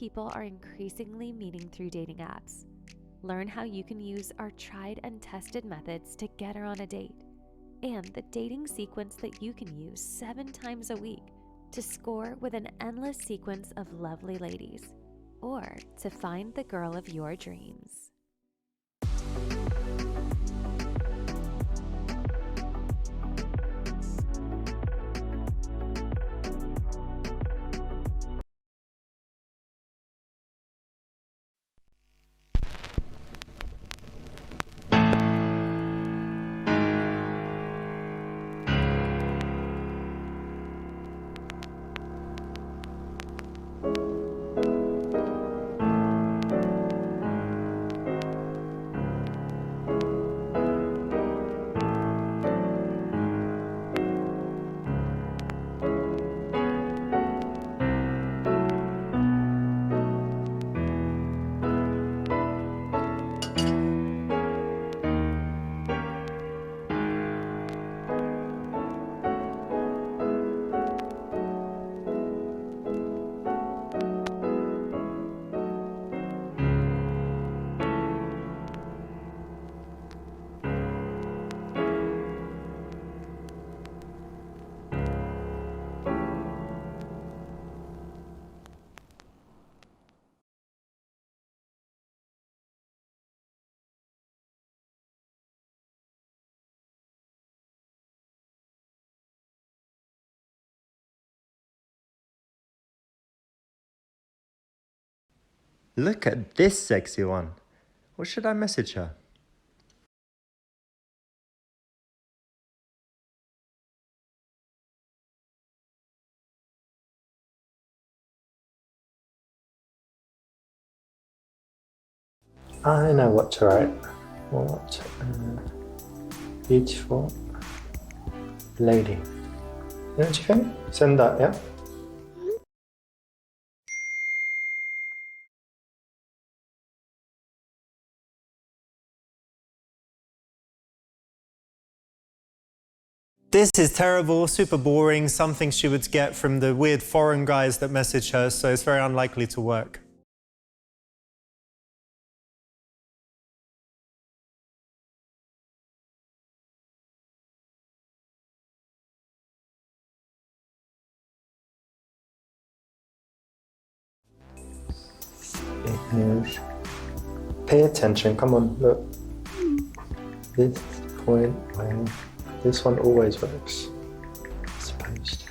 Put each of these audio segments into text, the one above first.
people are increasingly meeting through dating apps. Learn how you can use our tried and tested methods to get her on a date, and the dating sequence that you can use 7 times a week to score with an endless sequence of lovely ladies, or to find the girl of your dreams. Look at this sexy one. What should I message her? I know what to write. What a beautiful lady. Don't you think? Send that, yeah? This is terrible, super boring, something she would get from the weird foreign guys that message her, so it's very unlikely to work. Fake news. Pay attention, come on, look. This point where this one always works. Supposed.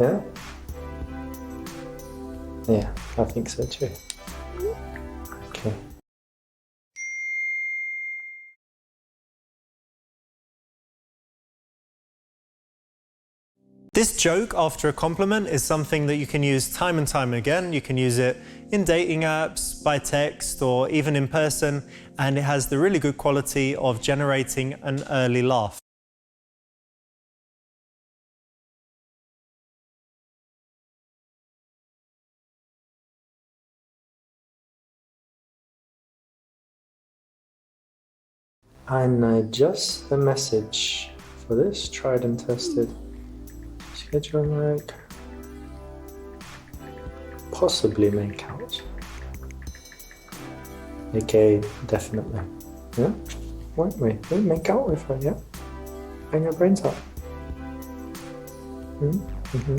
Yeah? Yeah, I think so too. Okay. This joke after a compliment is something that you can use time and time again. You can use it in dating apps, by text, or even in person, and it has the really good quality of generating an early laugh. And adjust the message for this tried and tested. Schedule like possibly make out. Okay, definitely. Yeah? Won't we? We'll make out with her, yeah? Bang her brains up. Mm-hmm.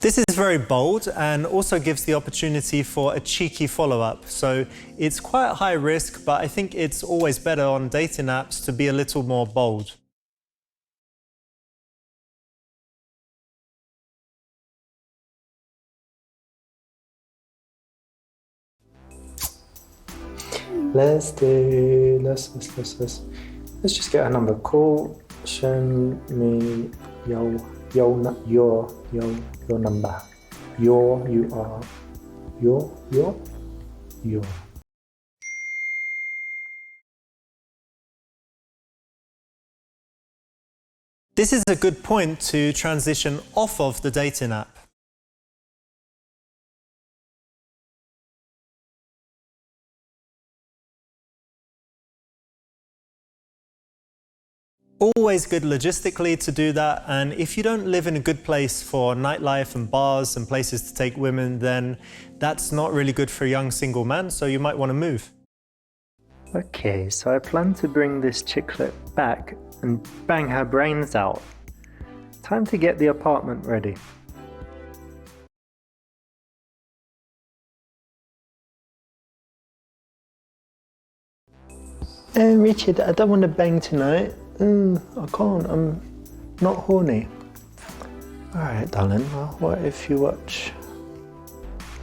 This is very bold and also gives the opportunity for a cheeky follow-up. So it's quite high risk, but I think it's always better on dating apps to be a little more bold. Let's just get a number. Call, show me your number. Your This is a good point to transition off of the dating app. Always good logistically to do that, and if you don't live in a good place for nightlife and bars and places to take women, then that's not really good for a young single man, so you might want to move. Okay, so I plan to bring this chicklet back and bang her brains out. Time to get the apartment ready. Richard, I don't want to bang tonight. I can't, I'm not horny. Alright, darling, well, what if you watch...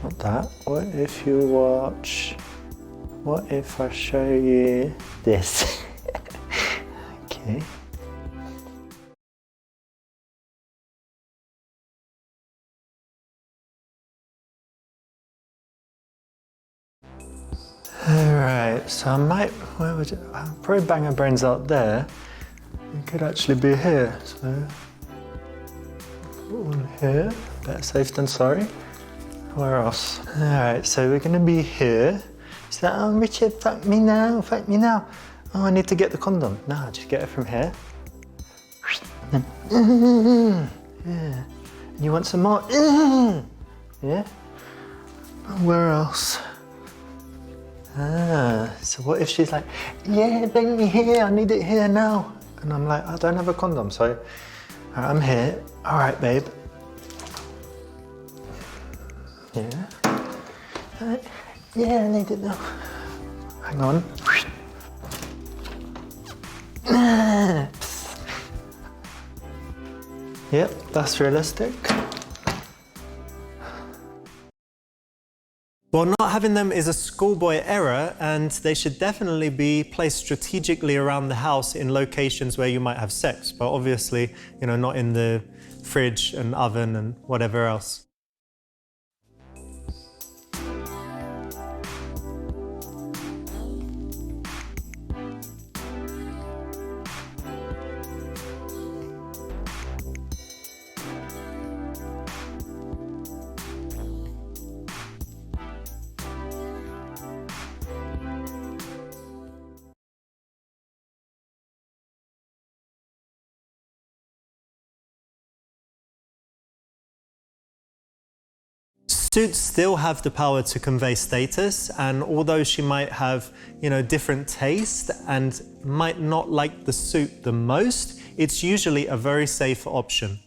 Not that. What if you watch... What if I show you this? Okay. Alright, so I might... Where would it... I'll probably bang her brains out there. It could actually be here, so... Put one here. Better safe than sorry. Where else? Alright, so we're gonna be here. So, oh, Richard, fuck me now, fuck me now. Oh, I need to get the condom. No, just get it from here. Yeah. And you want some more? Yeah. Where else? Ah, so what if she's like, yeah, bring me here, I need it here now. And I'm like, I don't have a condom, so I'm here. All right, babe. Yeah. Yeah, I need it now. Hang on. Yep, that's realistic. Well, not having them is a schoolboy error, and they should definitely be placed strategically around the house in locations where you might have sex, but obviously, you know, not in the fridge and oven and whatever else. Suits still have the power to convey status, and although she might have, you know, different taste and might not like the suit the most, it's usually a very safe option.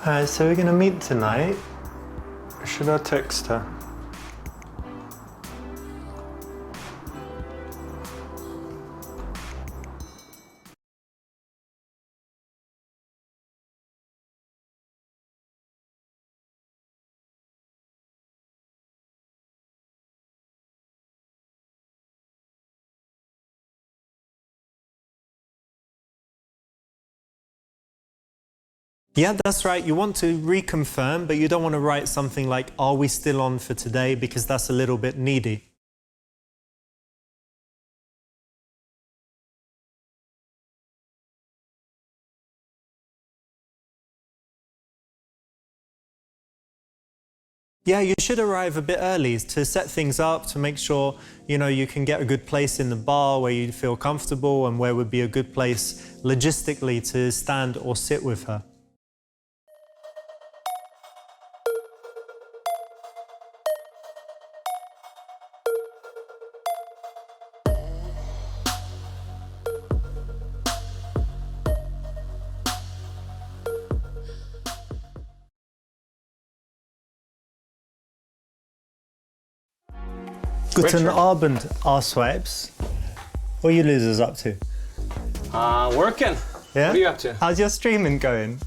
Alright, so we're gonna meet tonight. Should I text her? Yeah, that's right. You want to reconfirm, but you don't want to write something like, are we still on for today? Because that's a little bit needy. Yeah, you should arrive a bit early to set things up, to make sure, you know, you can get a good place in the bar where you feel comfortable and where would be a good place logistically to stand or sit with her. Guten Abend, R-Swipes. What are you losers up to? Working. Yeah? What are you up to? How's your streaming going?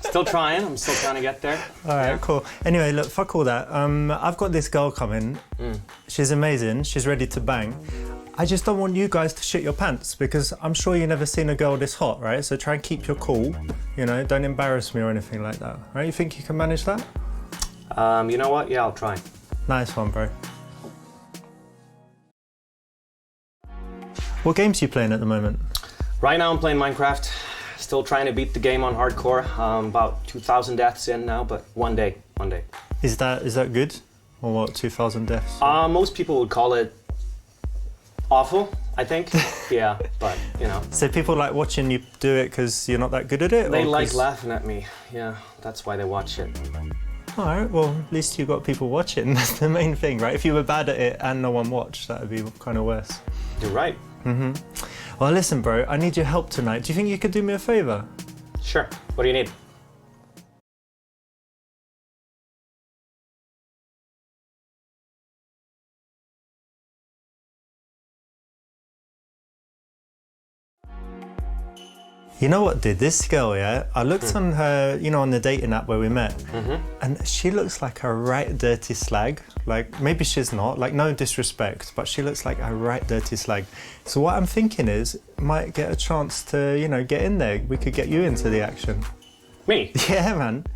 Still trying. I'm still trying to get there. All right, cool. Anyway, look, fuck all that. I've got this girl coming. She's amazing. She's ready to bang. I just don't want you guys to shit your pants because I'm sure you've never seen a girl this hot, right? So try and keep your cool. You know, don't embarrass me or anything like that. Right? You think you can manage that? You know what? Yeah, I'll try. Nice one, bro. What games are you playing at the moment? Right now I'm playing Minecraft. Still trying to beat the game on hardcore. About 2,000 deaths in now, but one day. Is that good? Or what, 2,000 deaths? Most people would call it awful, I think. Yeah, but you know. So people like watching you do it because you're not that good at it? They like laughing at me. Yeah, that's why they watch it. All right, well, at least you got people watching. That's the main thing, right? If you were bad at it and no one watched, that would be kind of worse. You're right. Well, listen, bro, I need your help tonight. Do you think you could do me a favor? Sure. What do you need? You know what, dude? This girl, yeah, I looked on her, you know, on the dating app where we met, and she looks like a right dirty slag. Like, maybe she's not, like, no disrespect, but she looks like a right dirty slag. So what I'm thinking is, might get a chance to, you know, get in there. We could get you into the action. Me? Yeah, man.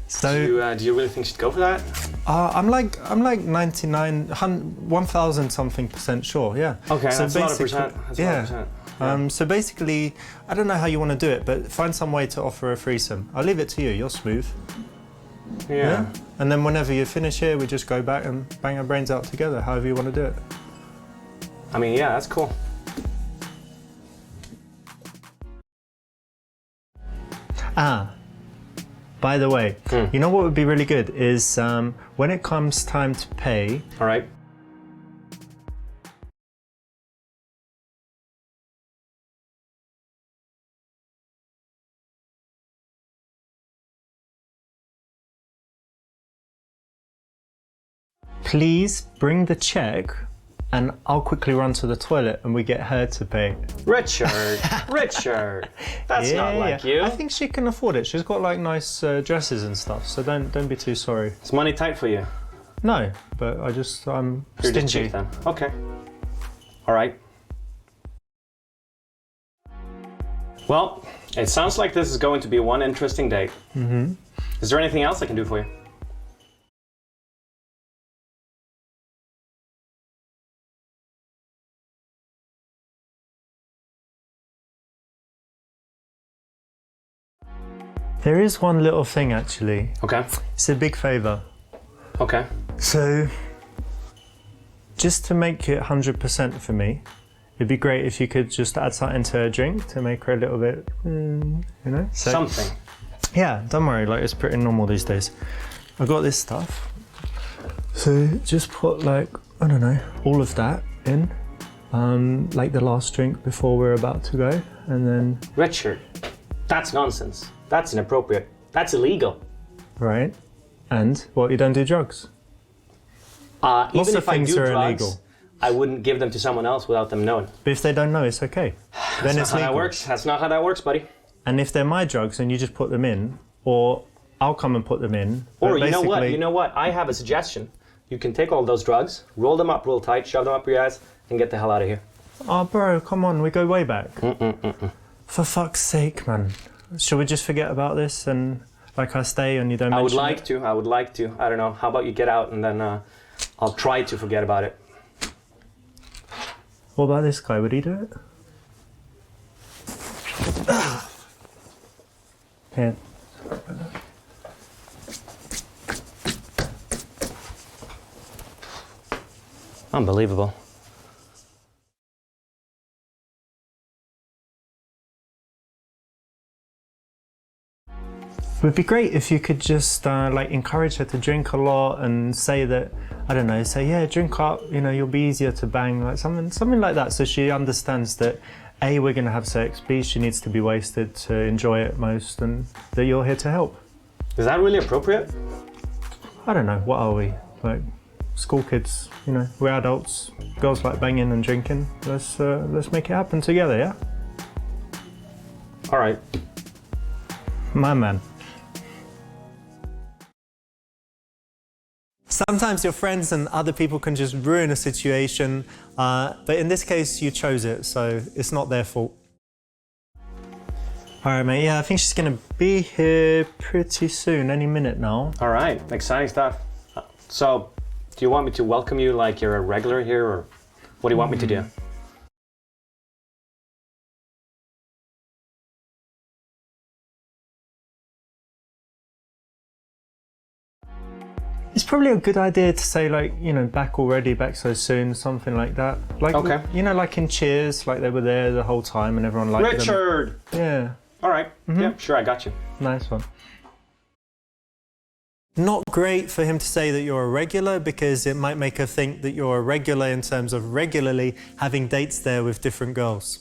So, do you really think she'd go for that? I'm like 1,000 something % sure, yeah. Okay, so that's a lot of percent. That's a lot of percent. So basically, I don't know how you want to do it, but find some way to offer a threesome. I'll leave it to you, you're smooth. Yeah. And then whenever you finish here, we just go back and bang our brains out together, however you want to do it. I mean, yeah, that's cool. By the way, you know what would be really good is when it comes time to pay, All right. please bring the check and I'll quickly run to the toilet and we get her to pay. Richard, Richard, that's not like you. I think she can afford it. She's got like nice dresses and stuff, so don't be too sorry. Is money tight for you? No, but I'm You're stingy. just cheap then. Okay. All right. Well, it sounds like this is going to be one interesting date. Is there anything else I can do for you? There is one little thing actually. Okay. It's a big favour. Okay. So, just to make it 100% for me, it'd be great if you could just add something to her drink to make her a little bit, you know? So, Something. yeah, don't worry, like it's pretty normal these days. I got this stuff. So just put like, I don't know, all of that in, like the last drink before we're about to go, and then... Richard, that's nonsense. That's inappropriate. That's illegal. Right. And what, you don't do drugs? Even of if I things do are drugs, illegal. I wouldn't give them to someone else without them knowing. But if they don't know, it's okay. Then That's it's not how legal. that works. That's not how that works, buddy. And if they're my drugs and you just put them in, or I'll come and put them in. Or but you know what? basically- You know what? I have a suggestion. You can take all those drugs, roll them up real tight, shove them up your ass, and get the hell out of here. Oh, bro, come on, we go way back. For fuck's sake, man. Should we just forget about this and like I stay and you don't I would mention like it? to. I would like to. I don't know. How about you get out and then I'll try to forget about it. What about this guy? Would he do it? Here. Unbelievable. It would be great if you could just like encourage her to drink a lot and say that, I don't know, say, yeah, drink up, you know, you'll be easier to bang, like something like that, so she understands that A, we're going to have sex, B, she needs to be wasted to enjoy it most, and that you're here to help. Is that really appropriate? I don't know, what are we? Like, school kids, you know, we're adults, girls like banging and drinking, let's make it happen together, yeah? All right. My man. Sometimes your friends and other people can just ruin a situation, but in this case you chose it, so it's not their fault. All right, mate, yeah, I think she's gonna be here pretty soon, any minute now. All right. Exciting stuff. So, do you want me to welcome you like you're a regular here, or what do you want me to do? It's probably a good idea to say like, you know, back already, back so soon, something like that. Like, Okay. you know, like in Cheers, like they were there the whole time and everyone liked them. Richard! Yeah, All right. Yeah, sure, I got you. nice one. Not great for him to say that you're a regular because it might make her think that you're a regular in terms of regularly having dates there with different girls.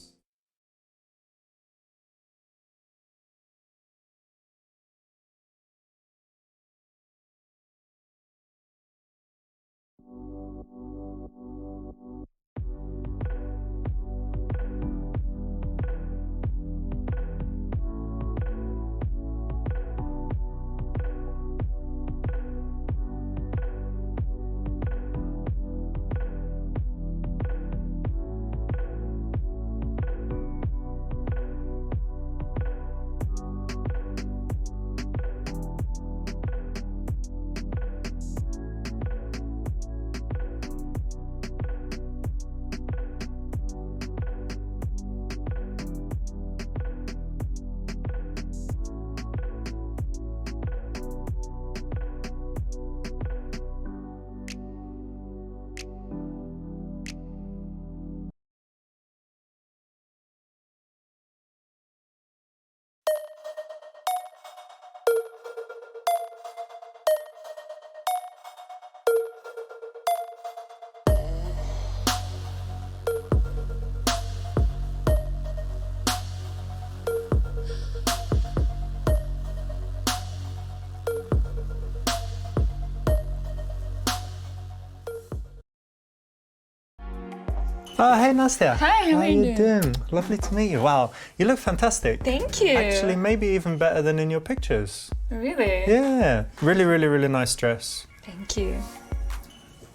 Oh, hey Nastya. Hi, how are you doing? Lovely to meet you. Wow, you look fantastic. Thank you. Actually, maybe even better than in your pictures. Really? Yeah, really, really, really nice dress. Thank you.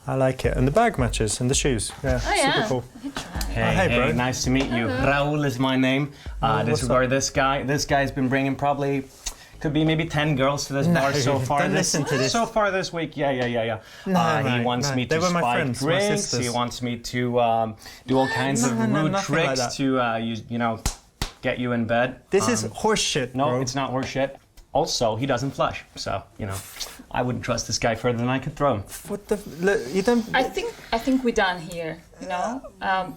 I like it. And the bag matches and the shoes. Yeah, Oh, yeah. super cool. Hey, hey, bro. nice to meet you. Raul is my name. This is what's where this guy's been bringing probably, could be maybe 10 girls to this bar so far. don't listen to this. So far this week, yeah. No, he wants me They to were my spike friends, my drinks. sisters. He wants me to do all kinds of No, rude nothing like tricks that. to, you know, get you in bed. This is horseshit, No, bro. it's not worth shit. Also, he doesn't flush, so you know, I wouldn't trust this guy further than I could throw him. What the? Look, you don't. I think we're done here. You know.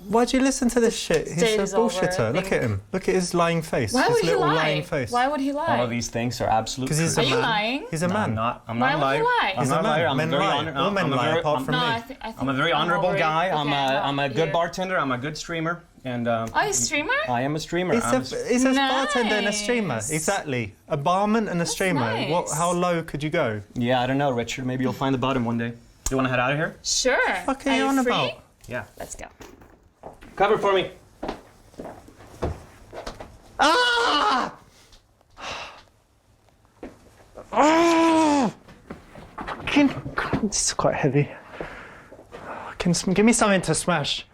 Why'd you listen to this shit? He's date a is over, bullshitter. I Look think. at him. Look at his lying face. Why his would he little lie? lying face. Why would he lie? All of these things are absolute. Because he's Are a you man. lying? He's a man. I'm not Why a would he liar. lie? I'm He's not a a man. liar. I'm Men a very lie. honor- All men I'm a lie, very- apart I'm- from No, me. I think I'm a very I'm honorable over it. guy. Okay, I'm a good here. bartender. I'm a good streamer, and Are you a streamer? I am a streamer. He's a bartender and a streamer. Nice. Exactly. A barman and a streamer. nice. How low could you go? Yeah, I don't know, Richard. Maybe you'll find the bottom one day. You want to head out of here? Sure. Fuck are you on free? about? Yeah. Let's go. Cover for me. Ah! Ah! It's quite heavy. Give me something to smash.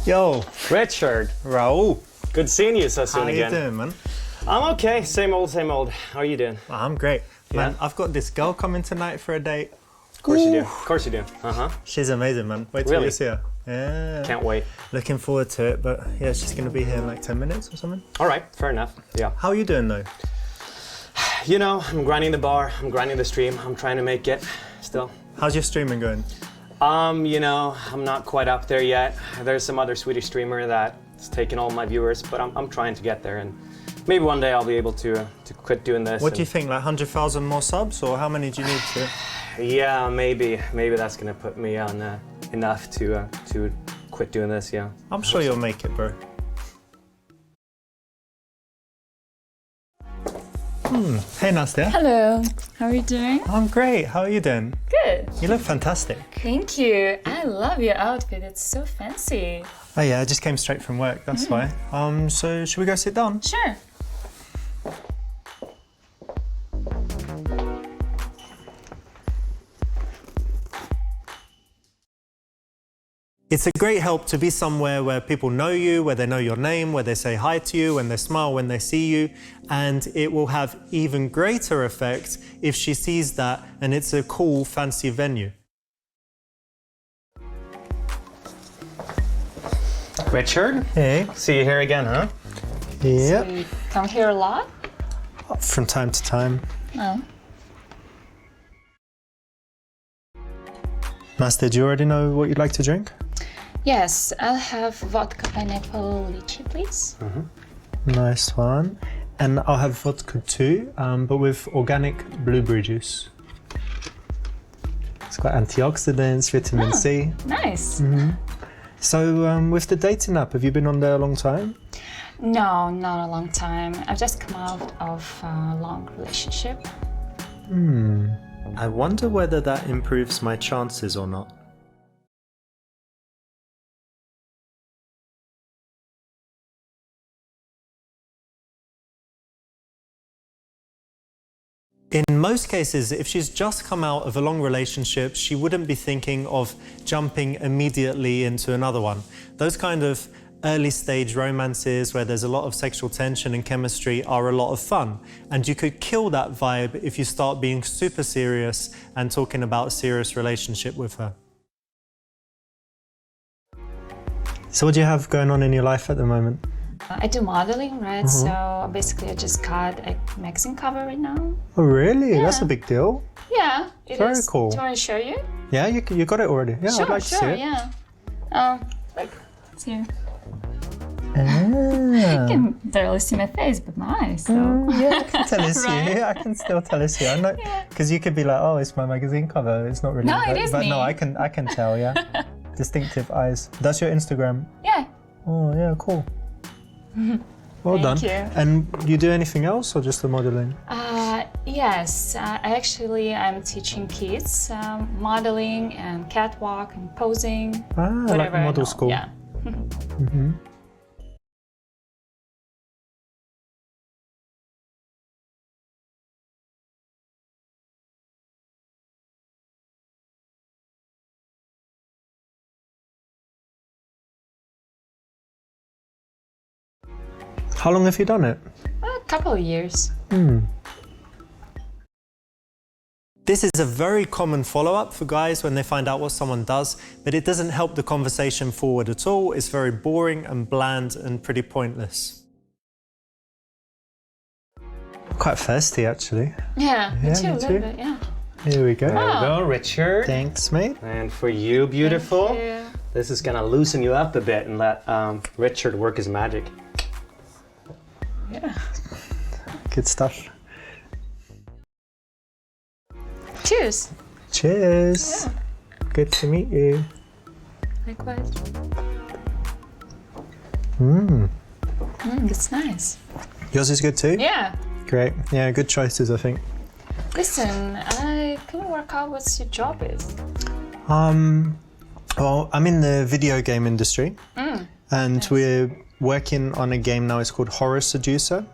Yo, Richard, Raul. good seeing you so How soon you again. doing, man? I'm okay. Same old, same old. How are you doing? I'm great. Man, Yeah? I've got this girl coming tonight for a date. Of course you do. Of course you do. She's amazing, man. Wait till Really? you see her. Yeah. Can't wait. Looking forward to it, but yeah, she's going to be here in like 10 minutes or something. All right, fair enough. Yeah. How are you doing though? You know, I'm grinding the bar. I'm grinding the stream. I'm trying to make it. Still. How's your streaming going? You know, I'm not quite up there yet. There's some other Swedish streamer that's taken all my viewers, but I'm trying to get there, and maybe one day I'll be able to quit doing this. What do you think, like 100,000 more subs, or how many do you need to? Yeah, maybe that's gonna put me on enough to quit doing this. Yeah. I'm sure you'll make it, bro. Hey Nastya. Hello. How are you doing? I'm great. How are you doing? Good. You look fantastic. Thank you. I love your outfit. It's so fancy. Oh yeah, I just came straight from work, that's why. So should we go sit down? Sure. It's a great help to be somewhere where people know you, where they know your name, where they say hi to you, and they smile when they see you. And it will have even greater effect if she sees that and it's a cool, fancy venue. Richard? Hey. See you here again, huh? Yep. So you come here a lot? From time to time. No. Master, do you already know what you'd like to drink? Yes, I'll have vodka pineapple lychee, please. Nice one. And I'll have vodka too, but with organic blueberry juice. It's got antioxidants, vitamin C. Nice. So with the dating app, have you been on there a long time? No, not a long time. I've just come out of a long relationship. I wonder whether that improves my chances or not. In most cases, if she's just come out of a long relationship, she wouldn't be thinking of jumping immediately into another one. Those kind of early stage romances where there's a lot of sexual tension and chemistry are a lot of fun. And you could kill that vibe if you start being super serious and talking about a serious relationship with her. So what do you have going on in your life at the moment? I do modeling, right? So basically I just got a magazine cover right now. Oh really? Yeah. That's a big deal. Yeah, it Very is. cool. Do you want to show you? Yeah, you got it already. Yeah, Sure, I'd like to see sure, it. yeah. Like, it's here. Ah. You can barely see my face, but my eyes, so. Yeah, I can tell it's Right? you. I can still tell it's you. I know, because you could be like, oh, it's my magazine cover. It's not really. No, it is but me. no, I can tell. Yeah, distinctive eyes. That's your Instagram. Yeah. Oh yeah, cool. Well Thank done. you. And you do anything else or just the modeling? Yes, I'm teaching kids modeling and catwalk and posing. Ah, like whatever I model know. school. Yeah. How long have you done it? A couple of years. This is a very common follow-up for guys when they find out what someone does, but it doesn't help the conversation forward at all. It's very boring and bland and pretty pointless. Quite thirsty, actually. Yeah, me Yeah, too, me a little too. bit, yeah. Here we go. There you go, Richard. Thanks, mate. And for you, beautiful, Thank you. this is gonna loosen you up a bit and let Richard work his magic. Yeah. Good stuff. Cheers. Cheers. Yeah. Good to meet you. Likewise. It's nice. Yours is good too? Yeah. Great. Yeah, good choices, I think. Listen, I couldn't work out what your job is. Well, I'm in the video game industry, and we're working on a game now. It's called Seducer.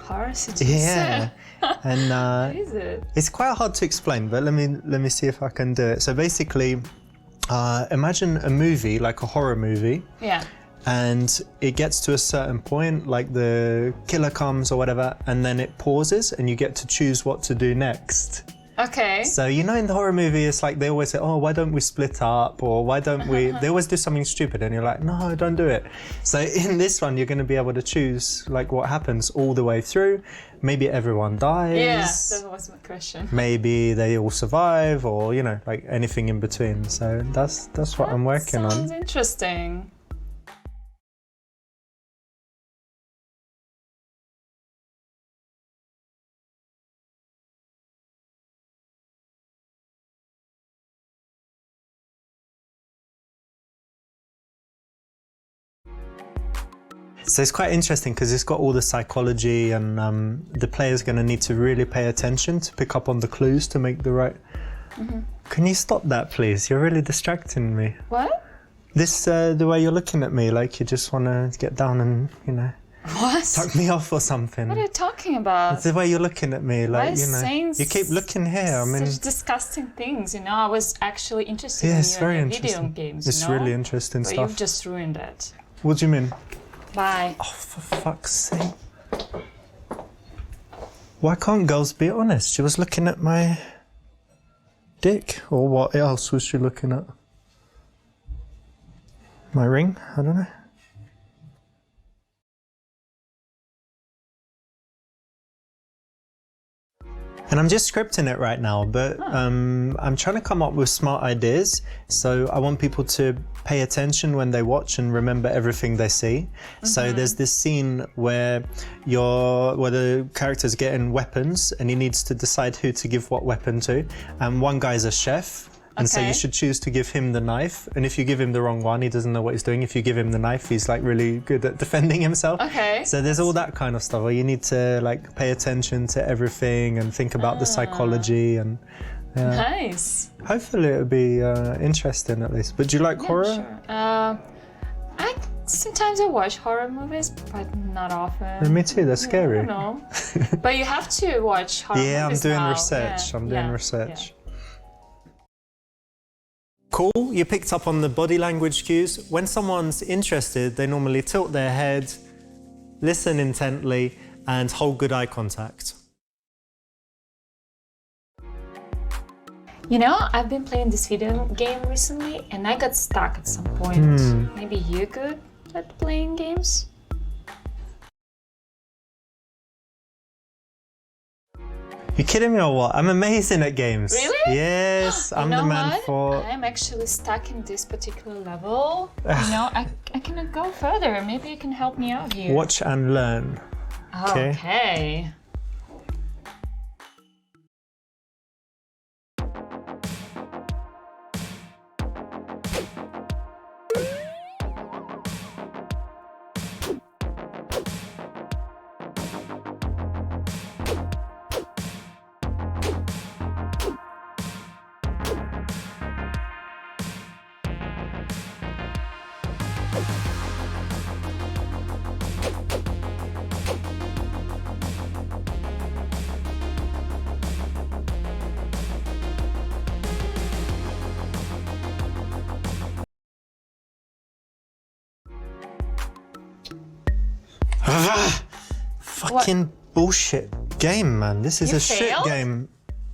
Horror Seducer. Yeah, and What is it? it's quite hard to explain, but let me see if I can do it. So basically, imagine a movie, like a horror movie, Yeah. and it gets to a certain point, like the killer comes or whatever, and then it pauses, and you get to choose what to do next. Okay. So, you know, in the horror movie, it's like they always say, oh, why don't we split up? Or why don't we? They always do something stupid, and you're like, no, don't do it. So in this one, you're going to be able to choose like what happens all the way through. Maybe everyone dies. Yeah, that was my question. Maybe they all survive, or, you know, like anything in between. So that's what I'm working Sounds on. interesting. So it's quite interesting because it's got all the psychology, and the player's going to need to really pay attention to pick up on the clues to make the right. Can you stop that, please? You're really distracting me. What? This, the way you're looking at me, like you just want to get down and, you know. What? Suck me off or something. What are you talking about? It's the way you're looking at me, like, Why you know. saying You keep looking here, I mean... such disgusting things, you know? I was actually interested Yeah, in it's very your interesting. video games, It's you know? really interesting But stuff. you've just ruined it. What do you mean? Bye. Oh, for fuck's sake. Why can't girls be honest? She was looking at my dick, or what else was she looking at? My ring? I don't know. And I'm just scripting it right now, but I'm trying to come up with smart ideas. So I want people to pay attention when they watch and remember everything they see. So there's this scene where the character's getting weapons and he needs to decide who to give what weapon to. And one guy's a chef. And so you should choose to give him the knife. And if you give him the wrong one, he doesn't know what he's doing. If you give him the knife, he's like really good at defending himself. Okay. So there's all that kind of stuff where you need to like pay attention to everything and think about the psychology and Nice. hopefully it'll be interesting at least. But do you like horror? Sure. Sometimes I watch horror movies, but not often. Me too, they're scary. I don't know. But you have to watch horror Yeah, I'm movies doing now. research. Yeah. I'm doing Yeah. research. Yeah. Cool, you picked up on the body language cues. When someone's interested, they normally tilt their head, listen intently, and hold good eye contact. You know, I've been playing this video game recently and I got stuck at some point. Maybe you're good at playing games? You kidding me or what? I'm amazing at games. Really? Yes, I'm You know the man what? for... I'm actually stuck in this particular level. You know, I cannot go further. Maybe you can help me out here. Watch and learn. Okay. Okay. Fucking bullshit game, man. This is You a shit failed? game.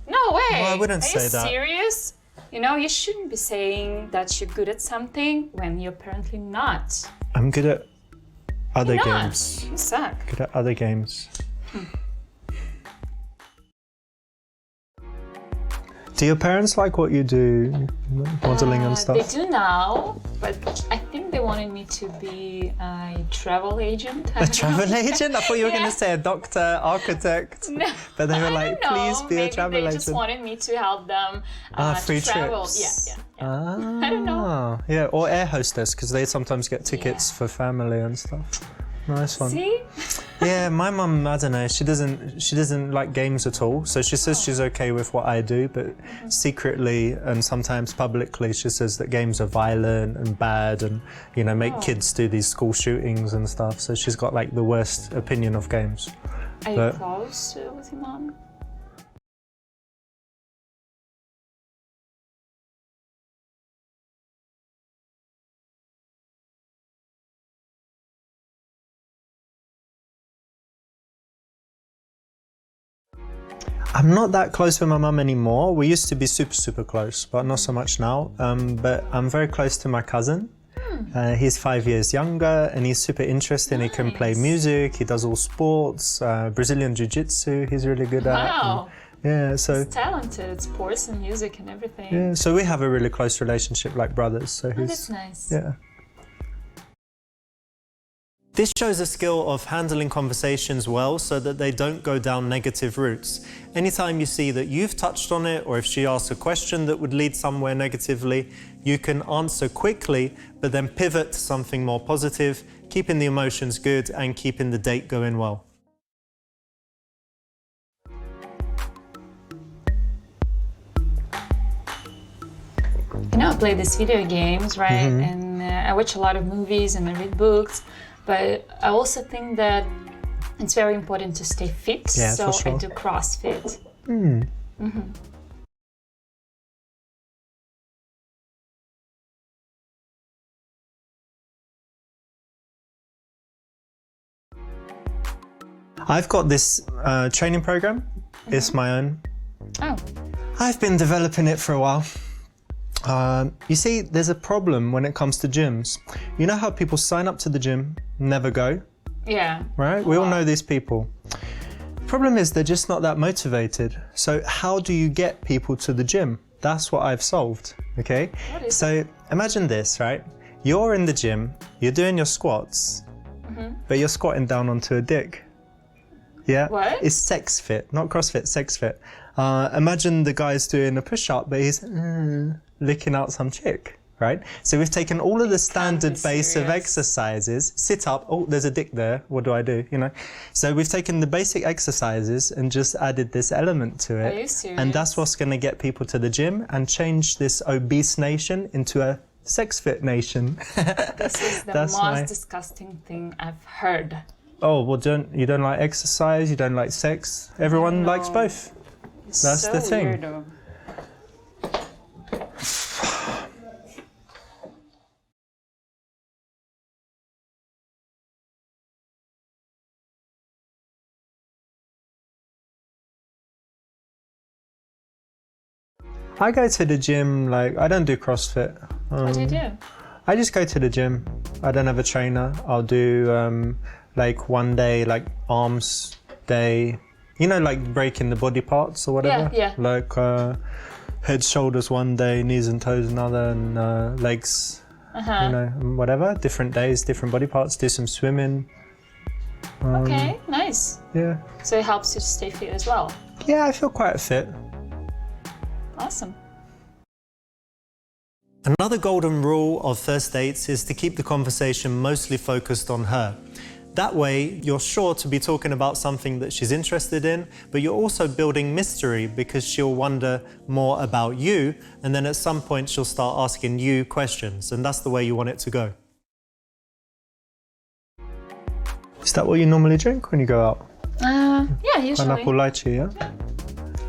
No way. No, I wouldn't Are say you that. serious? You know, you shouldn't be saying that you're good at something when you're apparently not. I'm good at other You're not. games. You suck. Good at other games. Do your parents like what you do, modeling and stuff? They do now, but I think they wanted me to be a travel agent. A travel agent? I thought you were going Yeah. to say a doctor, architect. No, But they were I like, don't know. please be Maybe a travel they agent. just wanted me to help them Free to travel. trips. Yeah. Ah, I don't know. Yeah, or air hostess, because they sometimes get tickets for family and stuff. Nice one. See? Yeah, my mum, I don't know, she doesn't like games at all. So she says she's okay with what I do, but secretly and sometimes publicly she says that games are violent and bad and, you know, make kids do these school shootings and stuff. So she's got like the worst opinion of games. Are you But- close with your mom? I'm not that close with my mum anymore. We used to be super close, but not so much now. But I'm very close to my cousin. He's 5 years younger and he's super interesting. He can play Nice. music, he does all sports, Brazilian Jiu-Jitsu, he's really good at. Wow. Yeah, so He's talented, sports and music and everything. yeah, so we have a really close relationship like brothers. So Oh, he's that's nice. yeah. This shows a skill of handling conversations well so that they don't go down negative routes. Anytime you see that you've touched on it or if she asks a question that would lead somewhere negatively, you can answer quickly but then pivot to something more positive, keeping the emotions good and keeping the date going well. You know, I play these video games, right? And I watch a lot of movies and I read books. But I also think that it's very important to stay fit. Yeah, so for sure. I do CrossFit. I've got this training program. It's my own. Oh, I've been developing it for a while. You see, there's a problem when it comes to gyms. You know how people sign up to the gym, never go, yeah. right? We all know these people. Problem is they're just not that motivated. So how do you get people to the gym? That's what I've solved, okay? So imagine this, right? You're in the gym, you're doing your squats, but you're squatting down onto a dick. Yeah? What? It's sex fit, not CrossFit, sex fit. Imagine the guy's doing a push-up, but he's licking out some chick, right? So we've taken all of the standard base of exercises, sit up, oh, there's a dick there, what do I do, you know? So we've taken the basic exercises and just added this element to it. Are you serious? And that's what's gonna get people to the gym and change this obese nation into a sex fit nation. This is the most disgusting thing I've heard. Oh, well, you don't like exercise, you don't like sex? Everyone likes both. That's so the thing. Weirdo. I go to the gym, like, I don't do CrossFit. What do you do? I just go to the gym. I don't have a trainer. I'll do like one day, like arms day, you know, like breaking the body parts or whatever. Yeah. Like head, shoulders one day, knees and toes another, and legs, you know, and whatever. Different days, different body parts. Do some swimming. Okay, nice. Yeah. So it helps you to stay fit as well. Yeah, I feel quite fit. Awesome. Another golden rule of first dates is to keep the conversation mostly focused on her. That way, you're sure to be talking about something that she's interested in, but you're also building mystery because she'll wonder more about you, and then at some point she'll start asking you questions, and that's the way you want it to go. Is that what you normally drink when you go out? Yeah, usually. Pineapple lychee, yeah?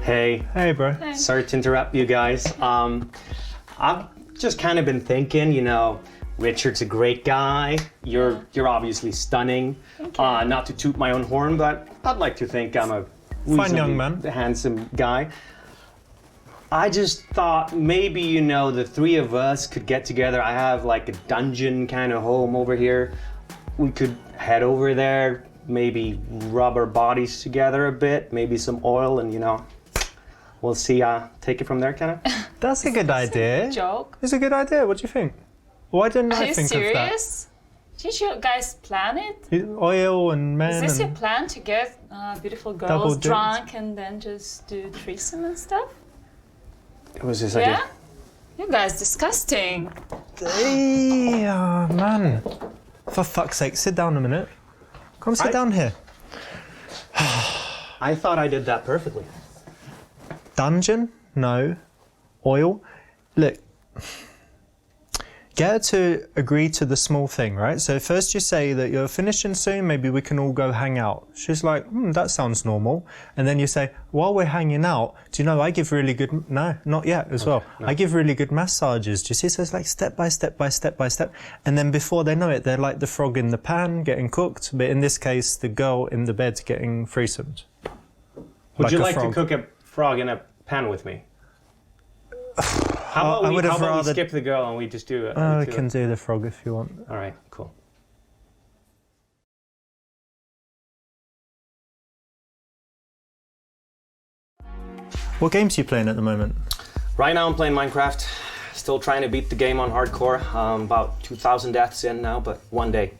Hey, Hey, bro. sorry to interrupt you guys. I've just kind of been thinking, you know, Richard's a great guy. You're obviously stunning. Not to toot my own horn, but I'd like to think I'm a Fine young man. handsome guy. I just thought maybe, you know, the three of us could get together. I have like a dungeon kind of home over here. We could head over there, maybe rub our bodies together a bit, maybe some oil, and, you know, we'll see, take it from there, kind of. That's a good idea. Joke. It's a good idea. What do you think? Why didn't Are I you think serious? Did you guys plan it? of that? Oil and men. Is this your and plan to get beautiful Double girls dates. drunk and then just do threesome and stuff? It was this Yeah? idea. You guys disgusting. Yeah, man. For fuck's sake, sit down a minute. Come sit down here. I thought I did that perfectly. Dungeon? No. Oil? Look. Get her to agree to the small thing, right? So first you say that you're finishing soon, maybe we can all go hang out. She's like, that sounds normal. And then you say, while we're hanging out, do you know, I give really good, no, not yet as well. No. I give really good massages. Do you see? So it's like step by step by step by step. And then before they know it, they're like the frog in the pan getting cooked. But in this case, the girl in the bed getting threesomed. Would you a like frog. to cook a frog in a pan with me? How about we skip the girl and we just do it? We can do the frog if you want. All right, cool. What games are you playing at the moment? Right now I'm playing Minecraft. Still trying to beat the game on hardcore. About 2,000 deaths in now, but one day.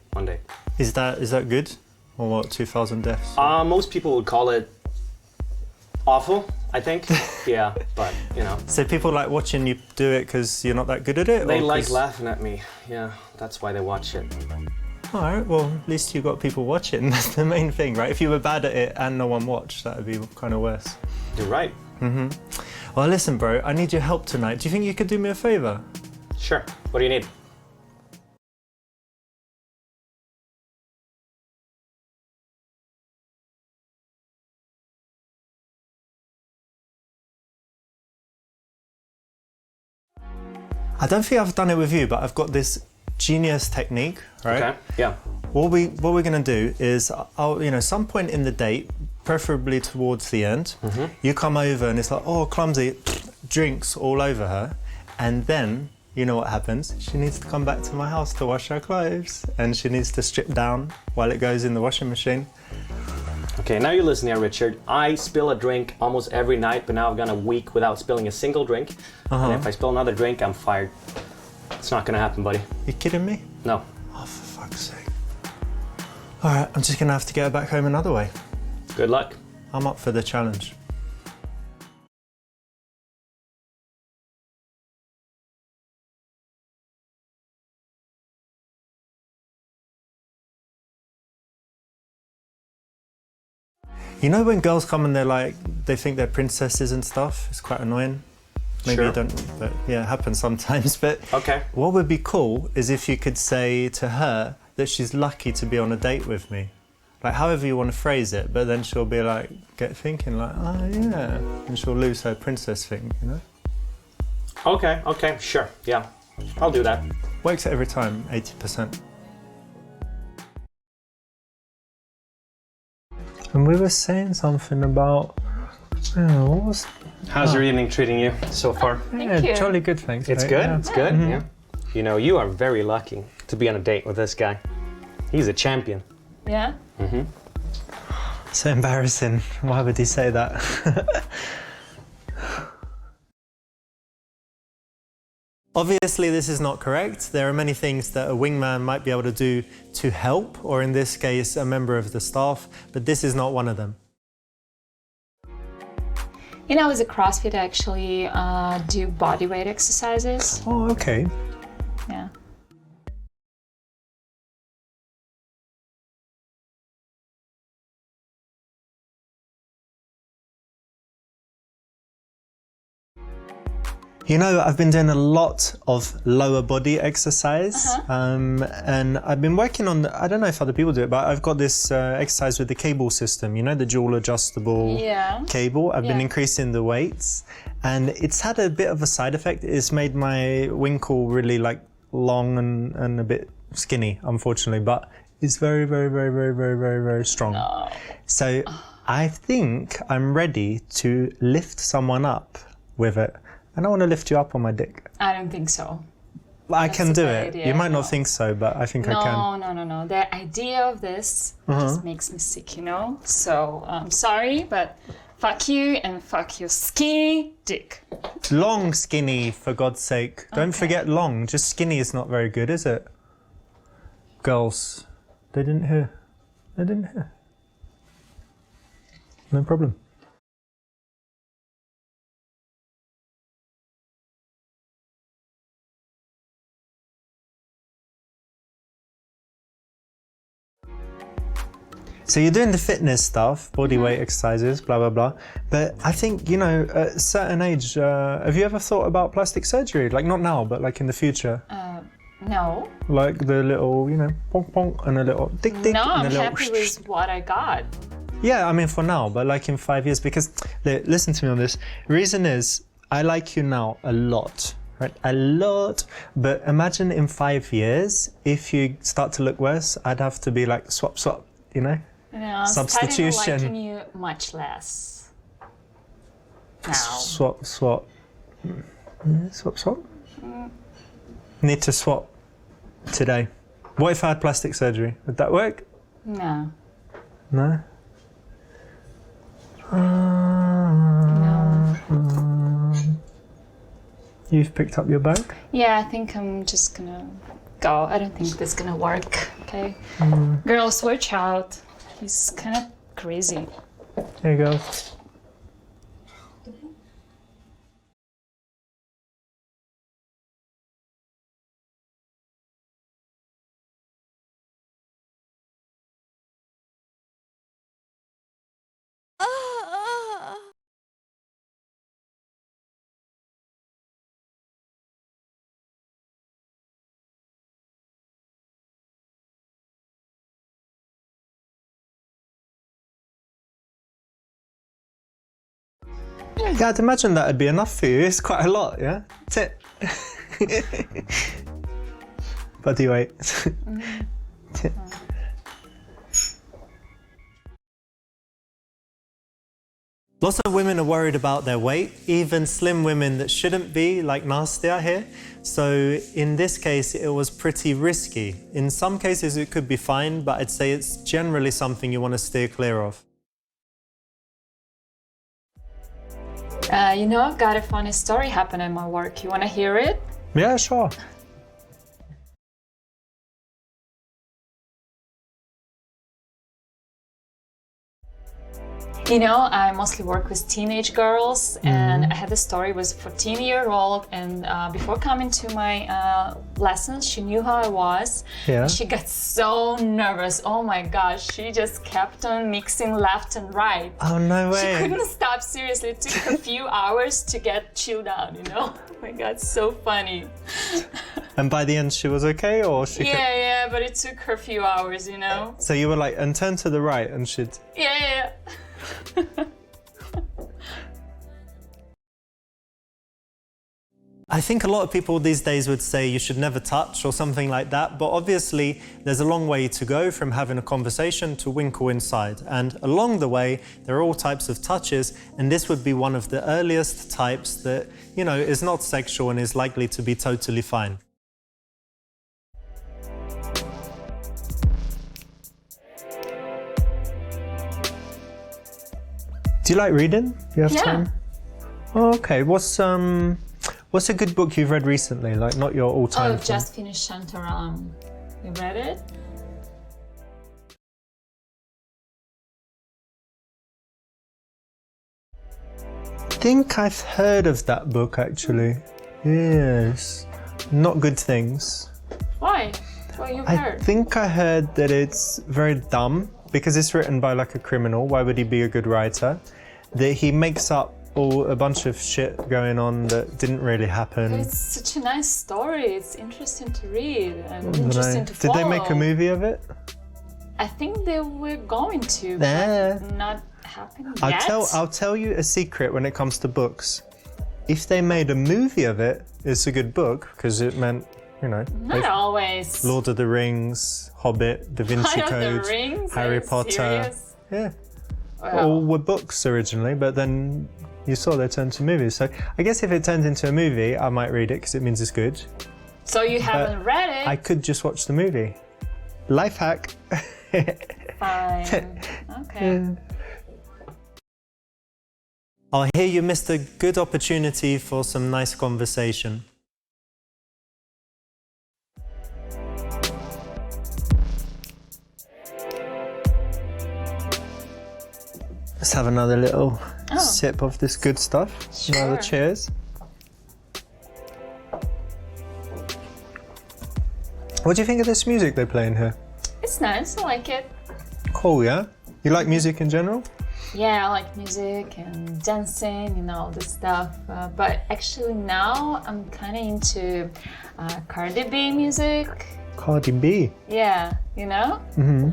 Is that good? Or what, 2,000 deaths? Most people would call it awful, I think. Yeah, but you know. So people like watching you do it because you're not that good at it? They or like laughing at me. Yeah, that's why they watch it. All right, well, at least you got people watching. That's the main thing, right? If you were bad at it and no one watched, that would be kind of worse. You're right. Well, listen, bro, I need your help tonight. Do you think you could do me a favor? Sure. What do you need? I don't think I've done it with you, but I've got this genius technique, right? Okay. Yeah. What we're gonna do is, some point in the date, preferably towards the end, you come over and it's like, oh, clumsy, drinks all over her, and then you know what happens? She needs to come back to my house to wash her clothes, and she needs to strip down while it goes in the washing machine. Okay, now you listen here, Richard. I spill a drink almost every night, but now I've gone a week without spilling a single drink. And if I spill another drink, I'm fired. It's not gonna happen, buddy. You kidding me? No. Oh, for fuck's sake. All right, I'm just gonna have to get her back home another way. Good luck. I'm up for the challenge. You know when girls come and they're like, they think they're princesses and stuff? It's quite annoying. Maybe Sure. you don't, but yeah, it happens sometimes. But Okay. what would be cool is if you could say to her that she's lucky to be on a date with me. Like however you want to phrase it, but then she'll be like, get thinking like, oh yeah. And she'll lose her princess thing, you know? Okay, sure, yeah. I'll do that. Works every time, 80%. And we were saying something about, what was... How's your evening treating you so far? Thank you. Jolly good, thanks. It's mate. good? Yeah. It's good? Yeah. You know, you are very lucky to be on a date with this guy. He's a champion. Yeah? So embarrassing. Why would he say that? Obviously, this is not correct. There are many things that a wingman might be able to do to help, or in this case, a member of the staff, but this is not one of them. You know, as a CrossFit, I actually do bodyweight exercises. Oh, okay. Yeah. You know, I've been doing a lot of lower body exercise, and I've been working on, I don't know if other people do it, but I've got this exercise with the cable system, you know, the dual adjustable cable. I've been increasing the weights, and it's had a bit of a side effect. It's made my winkle really like long and a bit skinny, unfortunately, but it's very, very, very, very, very, very, very strong. So I think I'm ready to lift someone up with it. And I want to lift you up on my dick. I don't think so. I can do bad it. idea, You might no. not think so, but I think I can. No. The idea of this just makes me sick, you know? So I'm sorry, but fuck you and fuck your skinny dick. Long, skinny, for God's sake. Don't forget long. Just skinny is not very good, is it? Girls, they didn't hear. They didn't hear. No problem. So you're doing the fitness stuff, body weight exercises, blah, blah, blah. But I think, you know, at a certain age, have you ever thought about plastic surgery? Like not now, but like in the future? No. Like the little, you know, ponk ponk and a little tick tick No, and I'm a little happy with what I got. Yeah, I mean for now, but like in 5 years, because listen to me on this. Reason is, I like you now a lot, right? A lot. But imagine in 5 years, if you start to look worse, I'd have to be like swap, swap, you know? You know, I'm Substitution. starting to liking you much less now. Swap, swap. Swap, swap? Need to swap today. What if I had plastic surgery? Would that work? No. No? No. You've picked up your bag? Yeah, I think I'm just gonna go. I don't think this is gonna work, okay? Girls, watch out. He's kind of crazy. Here you go. Yeah, I'd imagine that'd be enough for you. It's quite a lot, yeah? That's it. Body weight. Lots of women are worried about their weight, even slim women that shouldn't be, like Nastia here. So in this case, it was pretty risky. In some cases, it could be fine, but I'd say it's generally something you want to steer clear of. I've got a funny story happen at my work. You want to hear it? Yeah, sure. I mostly work with teenage girls, and I had a story with a 14-year-old, and before coming to my lessons, she knew how I was. Yeah. And she got so nervous. Oh my gosh, she just kept on mixing left and right. Oh, no way. She couldn't stop, seriously. It took her a few hours to get chilled out, Oh my God, so funny. And by the end, she was okay, or she Yeah, but it took her a few hours, So you were like, and turn to the right, and she'd... Yeah. I think a lot of people these days would say you should never touch or something like that, but obviously there's a long way to go from having a conversation to winkle inside. And along the way, there are all types of touches, and this would be one of the earliest types that, is not sexual and is likely to be totally fine. Do you like reading? Do you have time? Oh, okay. What's a good book you've read recently? Like, not your all-time. I've just finished Shantaram. You read it? I think I've heard of that book, actually. Yes. Not good things. Why? What you've I heard? think I heard that it's very dumb because it's written by like a criminal. Why would he be a good writer? That he makes up a bunch of shit going on that didn't really happen. But it's such a nice story. It's interesting to read and interesting to follow. Did they make a movie of it? I think they were going to, Yeah. but not happening yet. I'll tell you a secret when it comes to books. If they made a movie of it, it's a good book because it meant, Not always. Lord of the Rings, Hobbit, Da Vinci Lord of Code, the Rings? Are Harry you Potter. serious? Yeah. Well, All were books originally, but then you saw they turned to movies. So I guess if it turns into a movie, I might read it because it means it's good. so you haven't read it? I could just watch the movie. Life hack. Fine. Okay. I hear you missed a good opportunity for some nice conversation. Let's have another little sip of this good stuff. Sure. Another cheers. What do you think of this music they play in here? It's nice. I like it. Cool, yeah? You like music in general? Yeah, I like music and dancing, all this stuff. But actually now I'm kind of into Cardi B music. Cardi B? Yeah, Mm-hmm.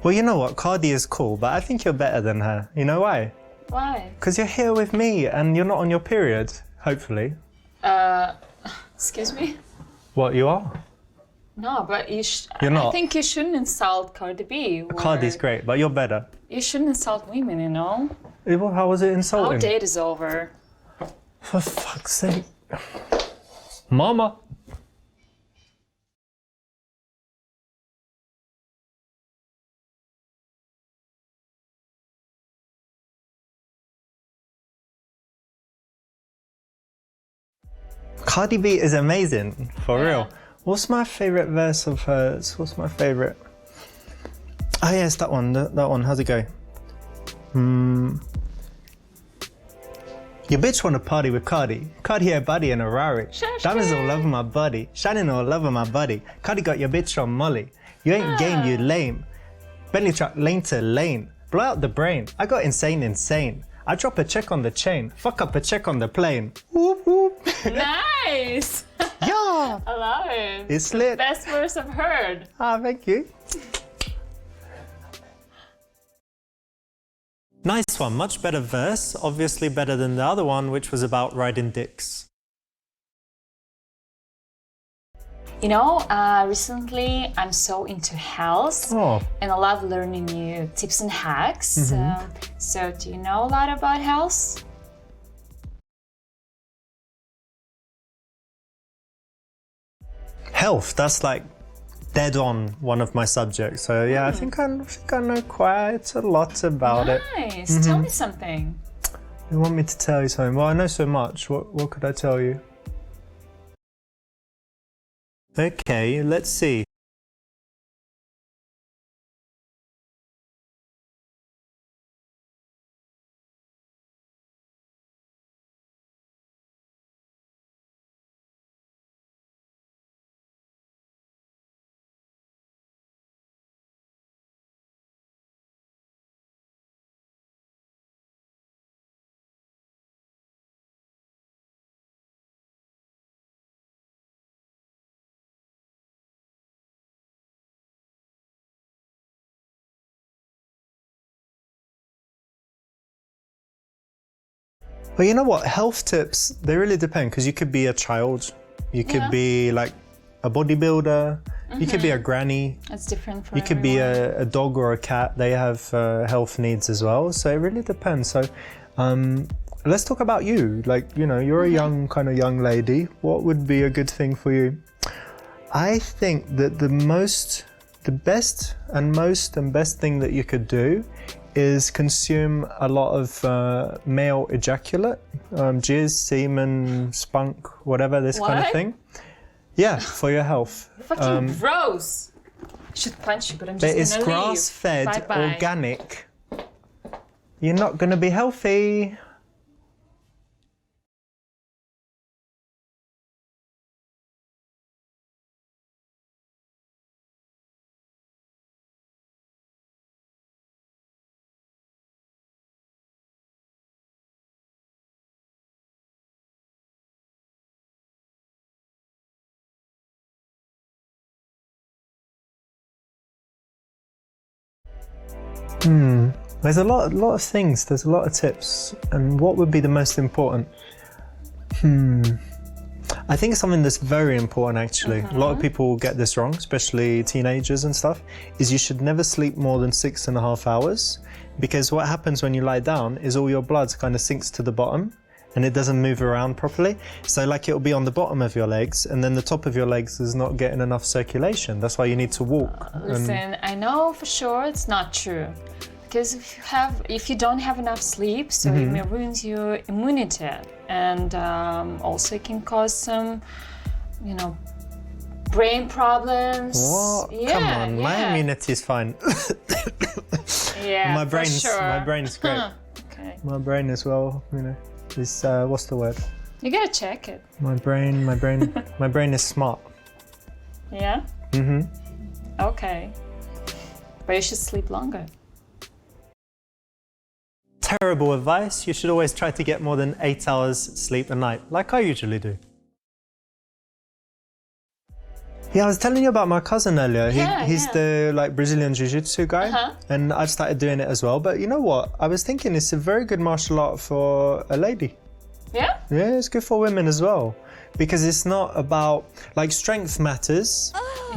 Well, you know what? Cardi is cool, but I think you're better than her. You know why? Why? Because you're here with me and you're not on your period, hopefully. Excuse me? What, you are? No, but You're not. I think you shouldn't insult Cardi B. Cardi's great, but you're better. You shouldn't insult women, How was it Our insulting? date is over. For fuck's sake. Mama. Cardi B is amazing, for real. What's my favourite verse of hers? What's my favourite? Oh yes, that one, that one. How's it go? Your bitch wanna party with Cardi. Cardi a body in a Rari. Diamonds all over my body, shining all over my body. Cardi got your bitch on Molly. You ain't game, you lame. Bentley truck lane to lane. Blow out the brain. I got insane. I drop a check on the chain. Fuck up a check on the plane. Whoop whoop. Nice! Yeah! I love it. It's lit. Best verse I've heard. Ah, thank you. Nice one, much better verse, obviously better than the other one, which was about riding dicks. You know, recently I'm so into health and I love learning new tips and hacks. So do you know a lot about health? Health, that's like dead on one of my subjects. So yeah, I think I know quite a lot about it. Nice, tell me something. You want me to tell you something? Well, I know so much. What could I tell you? Okay, let's see. But you know what? Health tips, they really depend, because you could be a child, you could be like a bodybuilder, you could be a granny. It's different for You could be everyone. a dog or a cat. They have health needs as well. So it really depends. So let's talk about you. Like, you know, you're a young lady. What would be a good thing for you? I think that the best thing that you could do is consume a lot of male ejaculate, jizz, semen, spunk, whatever, this kind of What? thing. Yeah, for your health. Fucking gross! I should punch you, but I'm just But it's gonna leave. grass-fed, Bye-bye. organic. You're not going to be healthy. There's a lot of things. There's a lot of tips. And what would be the most important? I think something that's very important, actually. A lot of people get this wrong, especially teenagers and stuff, is you should never sleep more than 6.5 hours, because what happens when you lie down is all your blood kind of sinks to the bottom and it doesn't move around properly. So like it'll be on the bottom of your legs, and then the top of your legs is not getting enough circulation. That's why you need to walk. Listen, I know for sure it's not true. Because if you don't have enough sleep, so it may ruin your immunity, and also it can cause some, you know, brain problems. What? Yeah, Come on, my immunity is fine. Yeah, my brain's for sure. my brain's great. Okay. My brain as well, you know, is what's the word? You gotta check it. My brain is smart. Yeah? Okay. But you should sleep longer. Terrible advice. You should always try to get more than 8 hours sleep a night, like I usually do. Yeah, I was telling you about my cousin earlier. He's the like Brazilian Jiu-Jitsu guy, and I've started doing it as well. But you know what? I was thinking it's a very good martial art for a lady. Yeah? Yeah, it's good for women as well, because it's not about, like, strength matters,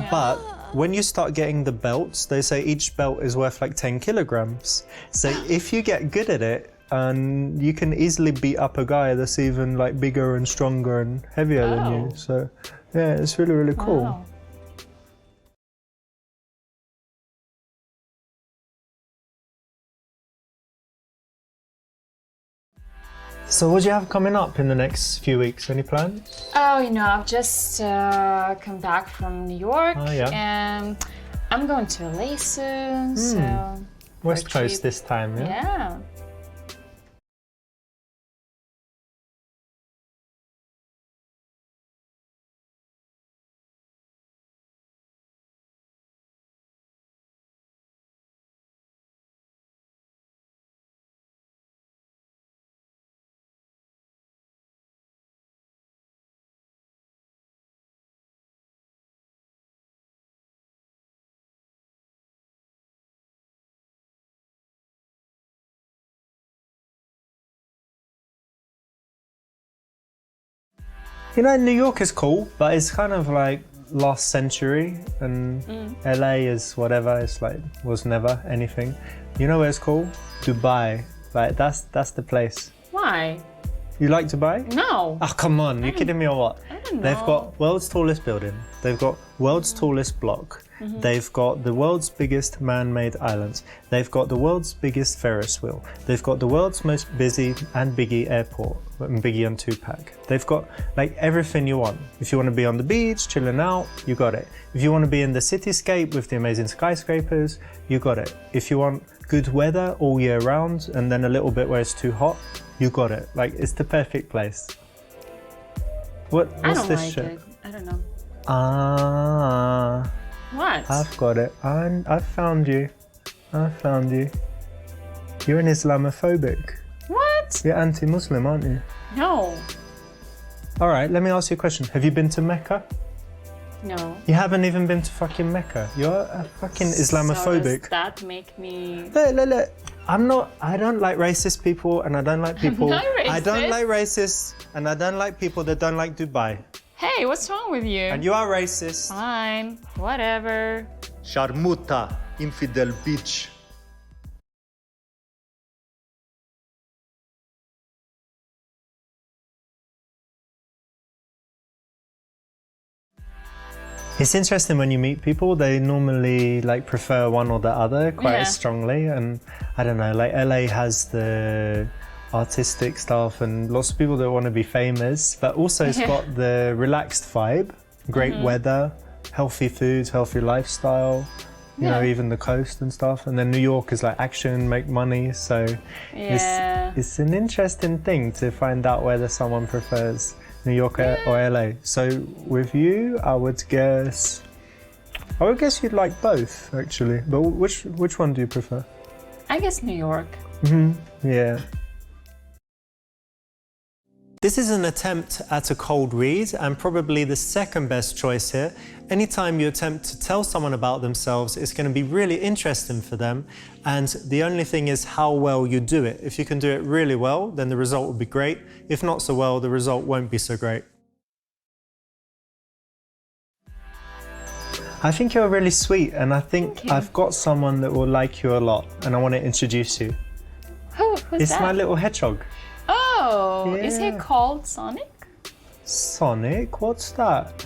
but when you start getting the belts, they say each belt is worth like 10 kilograms. So if you get good at it, you can easily beat up a guy that's even like bigger and stronger and heavier than you. So yeah, it's really, really cool. Wow. So what do you have coming up in the next few weeks? Any plans? Oh, you know, I've just come back from New York, and I'm going to LA soon, so... West Coast this time, yeah? Yeah. You know, New York is cool, but it's kind of like last century, and LA is whatever. It's like was never anything. You know where it's cool? Dubai. Like that's the place. Why? You like Dubai? No. Oh come on, you kidding me or what? I don't know. They've got world's tallest building. They've got world's tallest block. They've got the world's biggest man-made islands. They've got the world's biggest Ferris wheel. They've got the world's most busy and biggie airport, and Biggie on Tupac. They've got like everything you want. If you want to be on the beach, chilling out, you got it. If you want to be in the cityscape with the amazing skyscrapers, you got it. If you want good weather all year round and then a little bit where it's too hot, you got it. Like, it's the perfect place. What's I don't this like shit? it. I don't know. Ah, What? I've got it. I found you. I found you. You're an Islamophobic. What? You're anti-Muslim, aren't you? No. All right, let me ask you a question. Have you been to Mecca? No. You haven't even been to fucking Mecca. You're a fucking Islamophobic. So does that make me... Look. I don't like racist people, and I don't like people. Not I don't racist. like racists, and I don't like people that don't like Dubai. Hey, what's wrong with you? And you are racist. Fine. Whatever. Sharmuta, infidel bitch. It's interesting when you meet people, they normally like prefer one or the other quite strongly, and I don't know, like LA has the artistic stuff and lots of people that want to be famous, but also it's got the relaxed vibe, great weather, healthy foods, healthy lifestyle, you know, even the coast and stuff. And then New York is like action, make money, so it's an interesting thing to find out whether someone prefers New York or LA. So with you, I would guess you'd like both actually. But which one do you prefer? I guess New York. Yeah. This is an attempt at a cold read and probably the second best choice here. Anytime you attempt to tell someone about themselves, it's going to be really interesting for them. And the only thing is how well you do it. If you can do it really well, then the result will be great. If not so well, the result won't be so great. I think you're really sweet, and I think I've got someone that will like you a lot, and I want to introduce you. Who's It's that? my little hedgehog. Oh, is he Yeah. called Sonic? Sonic? What's that?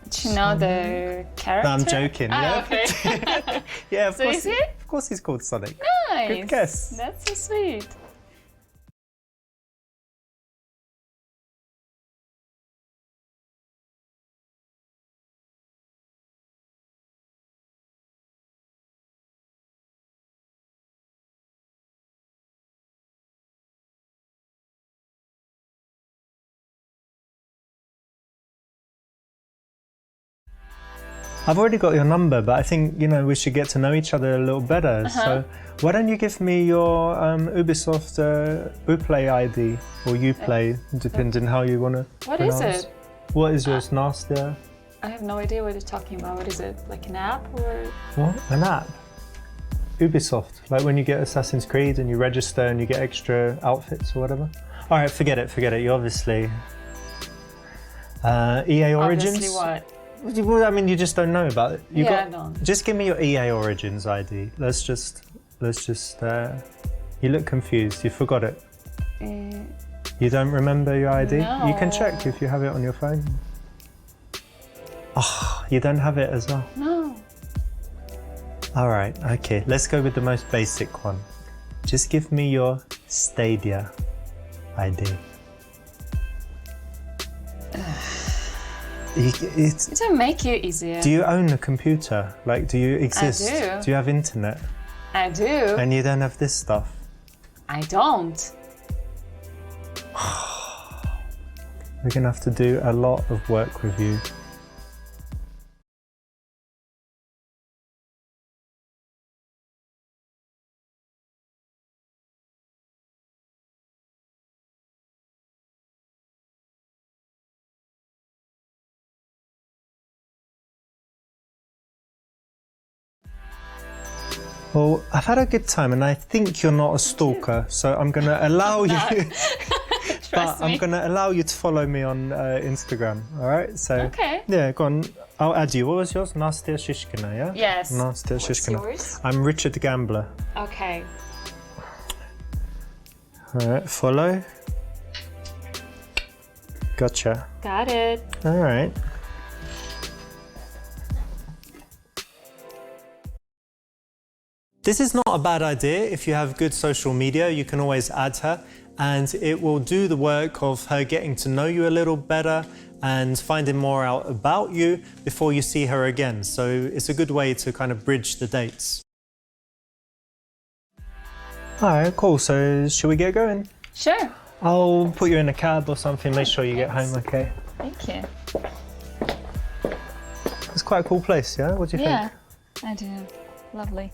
Do you know the character? No, I'm joking. Yeah, Okay. yeah. Of So course. is he? Of course, he's called Sonic. Nice. Good guess. That's so sweet. I've already got your number, but I think we should get to know each other a little better. So why don't you give me your Ubisoft Uplay ID or Uplay, depending how you want to. What is pronounce. it? What is yours, Nastia? I have no idea what you're talking about. What is it? Like an app or? What? An app? Ubisoft, like when you get Assassin's Creed and you register and you get extra outfits or whatever. All right, forget it. You obviously EA Origins. Obviously what? Well, I mean, you just don't know about it. I don't. Just give me your EA Origins ID. Let's just. You look confused. You forgot it. You don't remember your ID? No. You can check if you have it on your phone. Oh, you don't have it as well. No. All right. Okay. Let's go with the most basic one. Just give me your Stadia ID. It will make you easier. Do you own a computer? Like, do you exist? do. Do you have internet? I do. And you don't have this stuff? I don't. We're gonna have to do a lot of work with you. Well, I've had a good time and I think you're not a stalker, so I'm gonna allow you Trust I'm me. going to allow you to follow me on Instagram, all right? So, Okay. yeah, go on. I'll add you. What was yours? Nastia Shishkina, yeah? Yes. Nastia What's Shishkina. yours? I'm Richard the Gambler. Okay. All right, follow. Gotcha. Got it. All right. This is not a bad idea. If you have good social media, you can always add her, and it will do the work of her getting to know you a little better and finding more out about you before you see her again. So it's a good way to kind of bridge the dates. All right, cool. So should we get going? Sure. I'll put you in a cab or something, make sure you get home okay. Thank you. It's quite a cool place, yeah? What do you Yeah, think? I do. Lovely.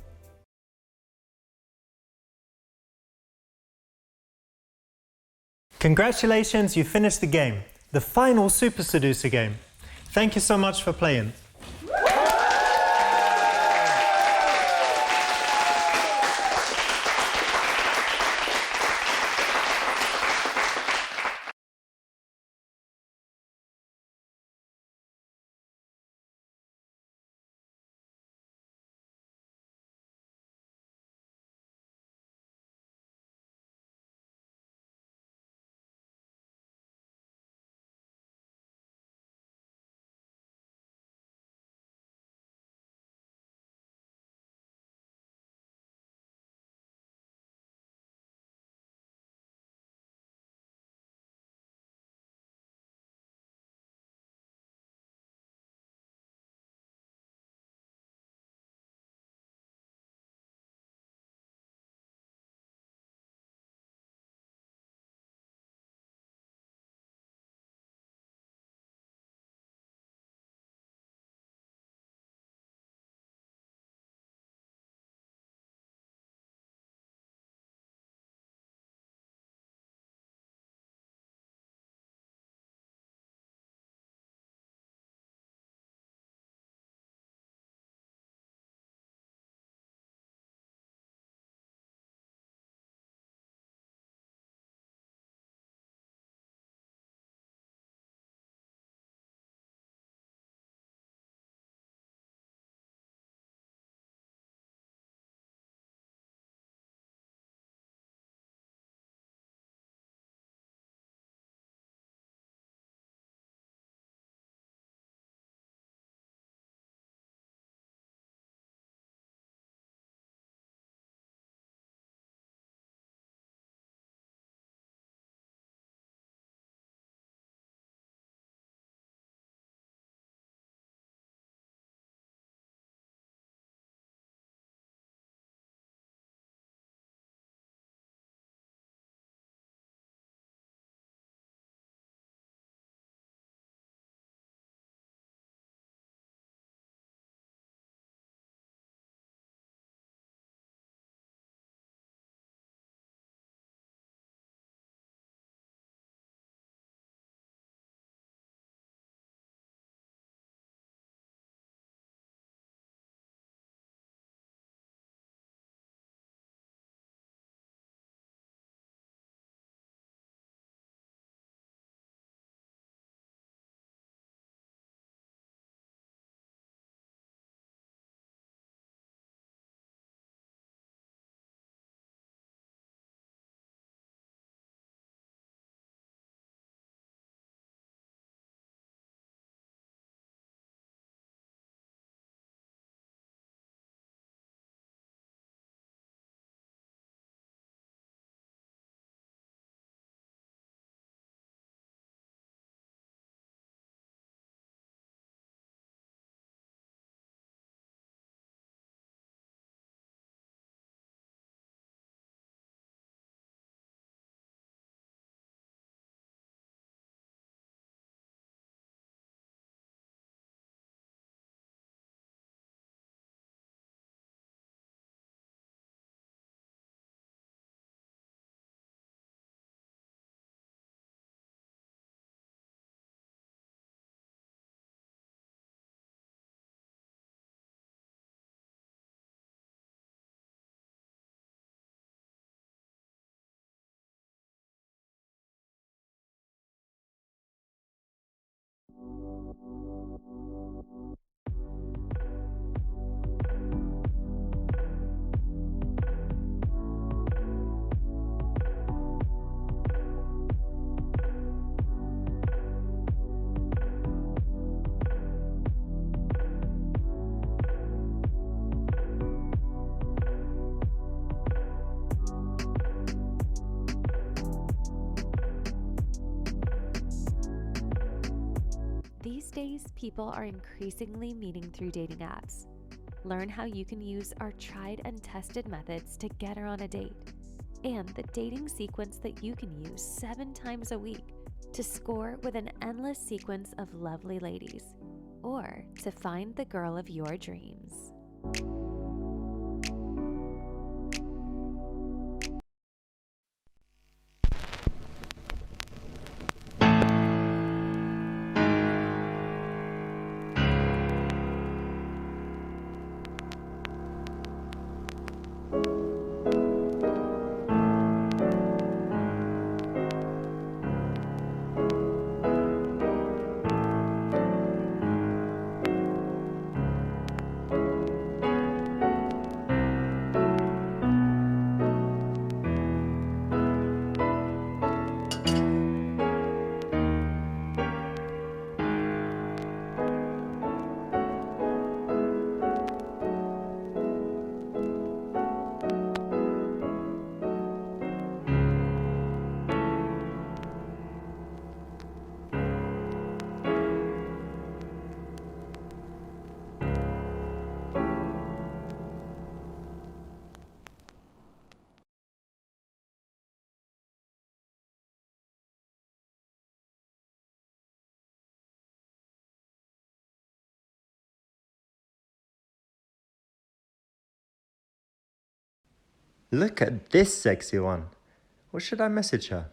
Congratulations, you finished the game. The final Super Seducer game. Thank you so much for playing. These days, people are increasingly meeting through dating apps. Learn how you can use our tried and tested methods to get her on a date, and the dating sequence that you can use 7 times a week to score with an endless sequence of lovely ladies, or to find the girl of your dreams. Look at this sexy one. What should I message her?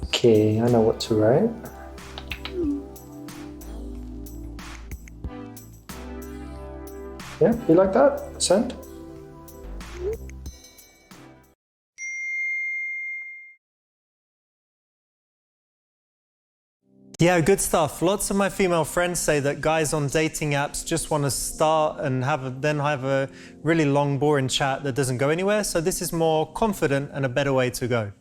Okay, I know what to write. Yeah, you like that? Send? Yeah, good stuff. Lots of my female friends say that guys on dating apps just want to start and then have a really long, boring chat that doesn't go anywhere. So this is more confident and a better way to go.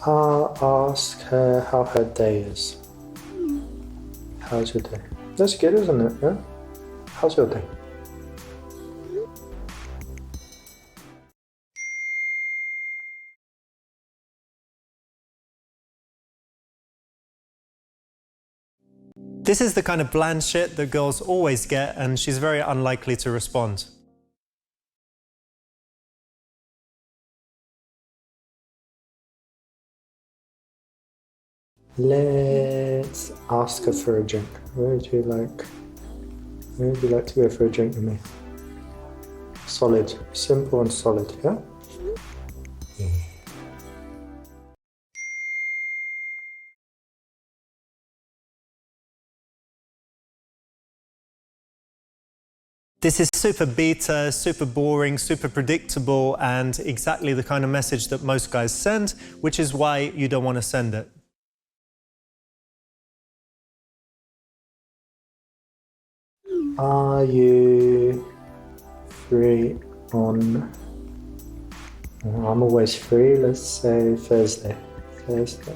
I'll ask her how her day is. How's your day? That's good, isn't it? Yeah? How's your day? This is the kind of bland shit that girls always get, and she's very unlikely to respond. Let's ask her for a drink. Where would you like to go for a drink with me? Solid. Simple and solid, yeah? This is super beta, super boring, super predictable, and exactly the kind of message that most guys send, which is why you don't want to send it. Are you free on... I'm always free, let's say Thursday. Thursday.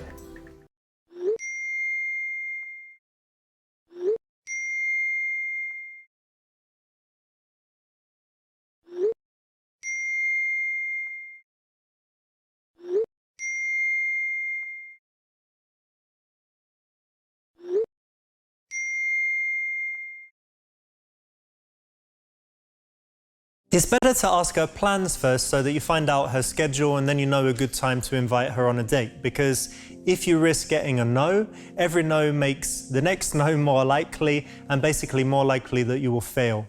It's better to ask her plans first so that you find out her schedule and then you know a good time to invite her on a date. Because if you risk getting a no, every no makes the next no more likely and basically more likely that you will fail.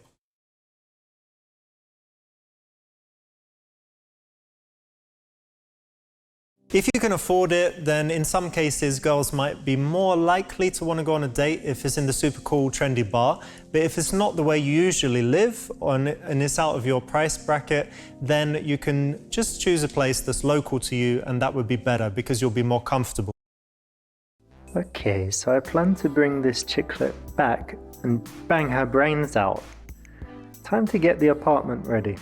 If you can afford it, then in some cases girls might be more likely to want to go on a date if it's in the super cool trendy bar. But if it's not the way you usually live and it's out of your price bracket, then you can just choose a place that's local to you, and that would be better because you'll be more comfortable. Okay, so I plan to bring this chicklet back and bang her brains out. Time to get the apartment ready.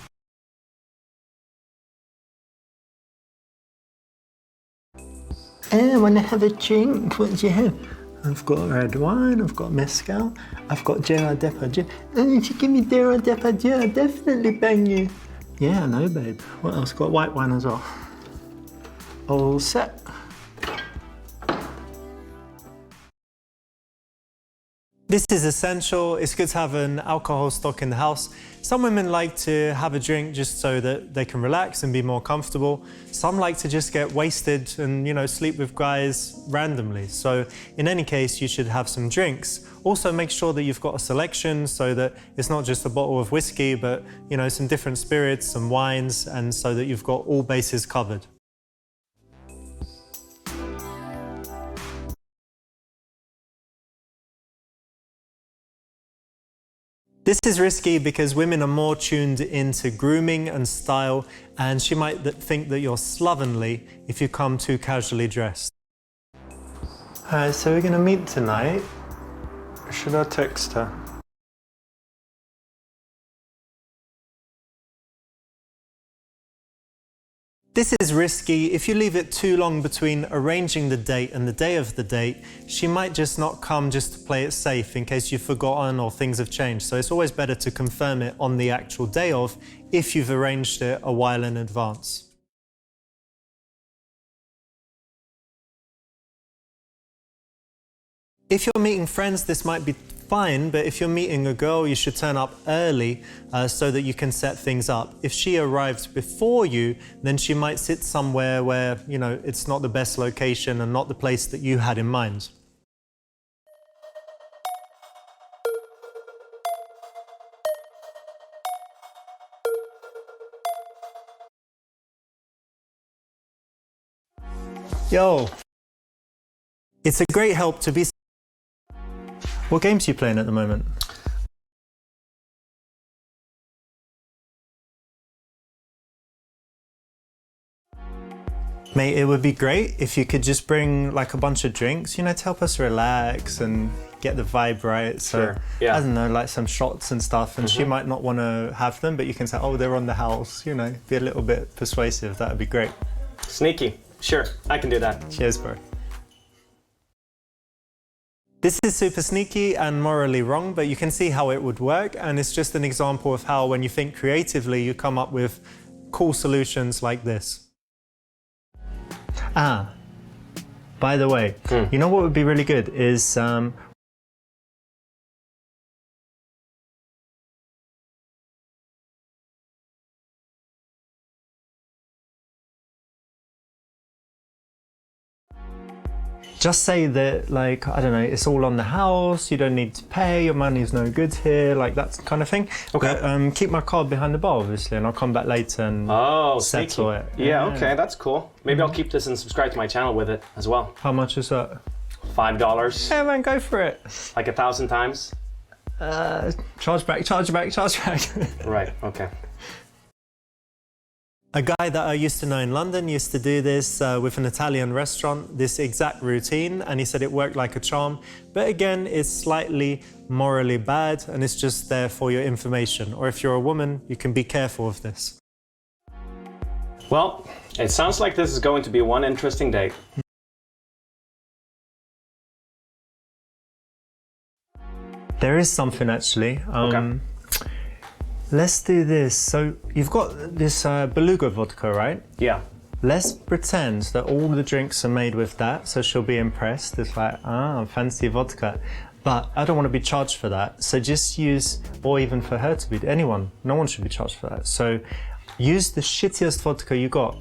I want to have a drink. What do you have? I've got red wine, I've got mezcal, I've got Gerard Depardieu. If you give me Gerard Depardieu, I'll definitely bang you. Yeah, I know, babe. What else? Got white wine as well. All set. This is essential. It's good to have an alcohol stock in the house. Some women like to have a drink just so that they can relax and be more comfortable. Some like to just get wasted and, you know, sleep with guys randomly. So in any case, you should have some drinks. Also make sure that you've got a selection so that it's not just a bottle of whiskey, but, you know, some different spirits, some wines, and so that you've got all bases covered. This is risky because women are more tuned into grooming and style, and she might think that you're slovenly if you come too casually dressed. So we're gonna meet tonight. Should I text her? This is risky. If you leave it too long between arranging the date and the day of the date, she might just not come just to play it safe in case you've forgotten or things have changed. So it's always better to confirm it on the actual day of if you've arranged it a while in advance. If you're meeting friends, this might be fine, but if you're meeting a girl, you should turn up early so that you can set things up. If she arrives before you, then she might sit somewhere where, you know, it's not the best location and not the place that you had in mind. Yo, it's a great help to be. What games are you playing at the moment? Mate, it would be great if you could just bring like a bunch of drinks, you know, to help us relax and get the vibe right. So, Sure. Yeah. I don't know, like some shots and stuff, and she might not want to have them, but you can say, oh, they're on the house, you know, be a little bit persuasive. That would be great. Sneaky. Sure, I can do that. Cheers, bro. This is super sneaky and morally wrong, but you can see how it would work, and it's just an example of how when you think creatively, you come up with cool solutions like this. Ah, by the way, you know what would be really good is just say that, like, I don't know, it's all on the house, you don't need to pay, your money's no good here, like that kind of thing. Okay. But, keep my card behind the bar, obviously, and I'll come back later and settle it. Yeah, okay, that's cool. Maybe I'll keep this and subscribe to my channel with it as well. How much is that? $5. Yeah, man, go for it. Like 1,000 times? Charge back, charge back, charge back. Right, okay. A guy that I used to know in London used to do this with an Italian restaurant, this exact routine, and he said it worked like a charm. But again, it's slightly morally bad, and it's just there for your information. Or if you're a woman, you can be careful of this. Well, it sounds like this is going to be one interesting date. There is something actually. Okay. Let's do this. So you've got this beluga vodka, right? Yeah. Let's pretend that all the drinks are made with that, so she'll be impressed. It's like, ah, fancy vodka. But I don't want to be charged for that. So just use, or even for her to be, anyone, no one should be charged for that. So use the shittiest vodka you got.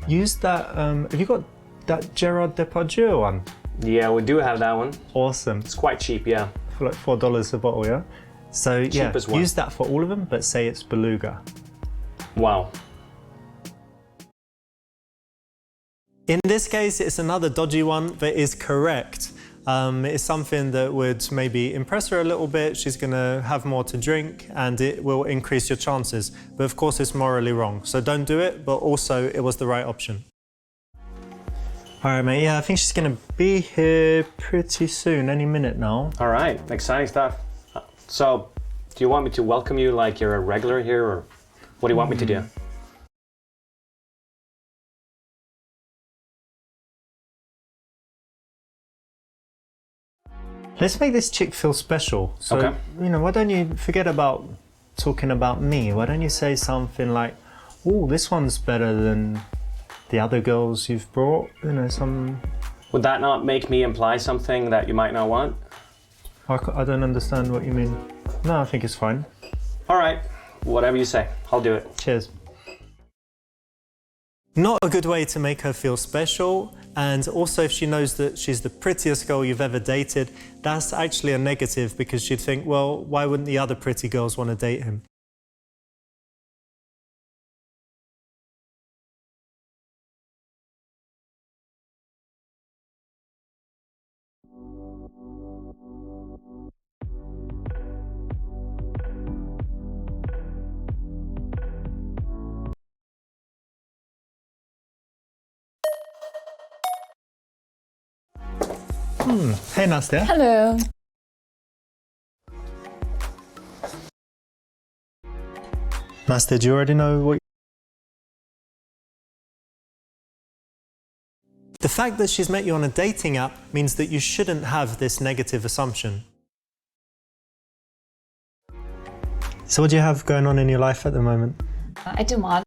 Use that, have you got that Gerard Depardieu one? Yeah, we do have that one. Awesome. It's quite cheap, yeah. For like $4 a bottle, yeah? So yeah, Cheapest one. use that for all of them, but say it's beluga. Wow. In this case, it's another dodgy one that is correct. It's something that would maybe impress her a little bit. She's going to have more to drink and it will increase your chances. But of course, it's morally wrong. So don't do it, but also it was the right option. All right, mate. Yeah, I think she's going to be here pretty soon, any minute now. All right, exciting stuff. So, do you want me to welcome you like you're a regular here, or what do you want me to do? Let's make this chick feel special. So, Okay. you know, why don't you forget about talking about me? Why don't you say something like, oh, this one's better than the other girls you've brought? You know, some... Would that not make me imply something that you might not want? I don't understand what you mean. No, I think it's fine. All right, whatever you say, I'll do it. Cheers. Not a good way to make her feel special, and also if she knows that she's the prettiest girl you've ever dated, that's actually a negative because she'd think, well, why wouldn't the other pretty girls want to date him? Hey, Nastya. Hello. Nastya, do you already know what... The fact that she's met you on a dating app means that you shouldn't have this negative assumption. So what do you have going on in your life at the moment? I do mod.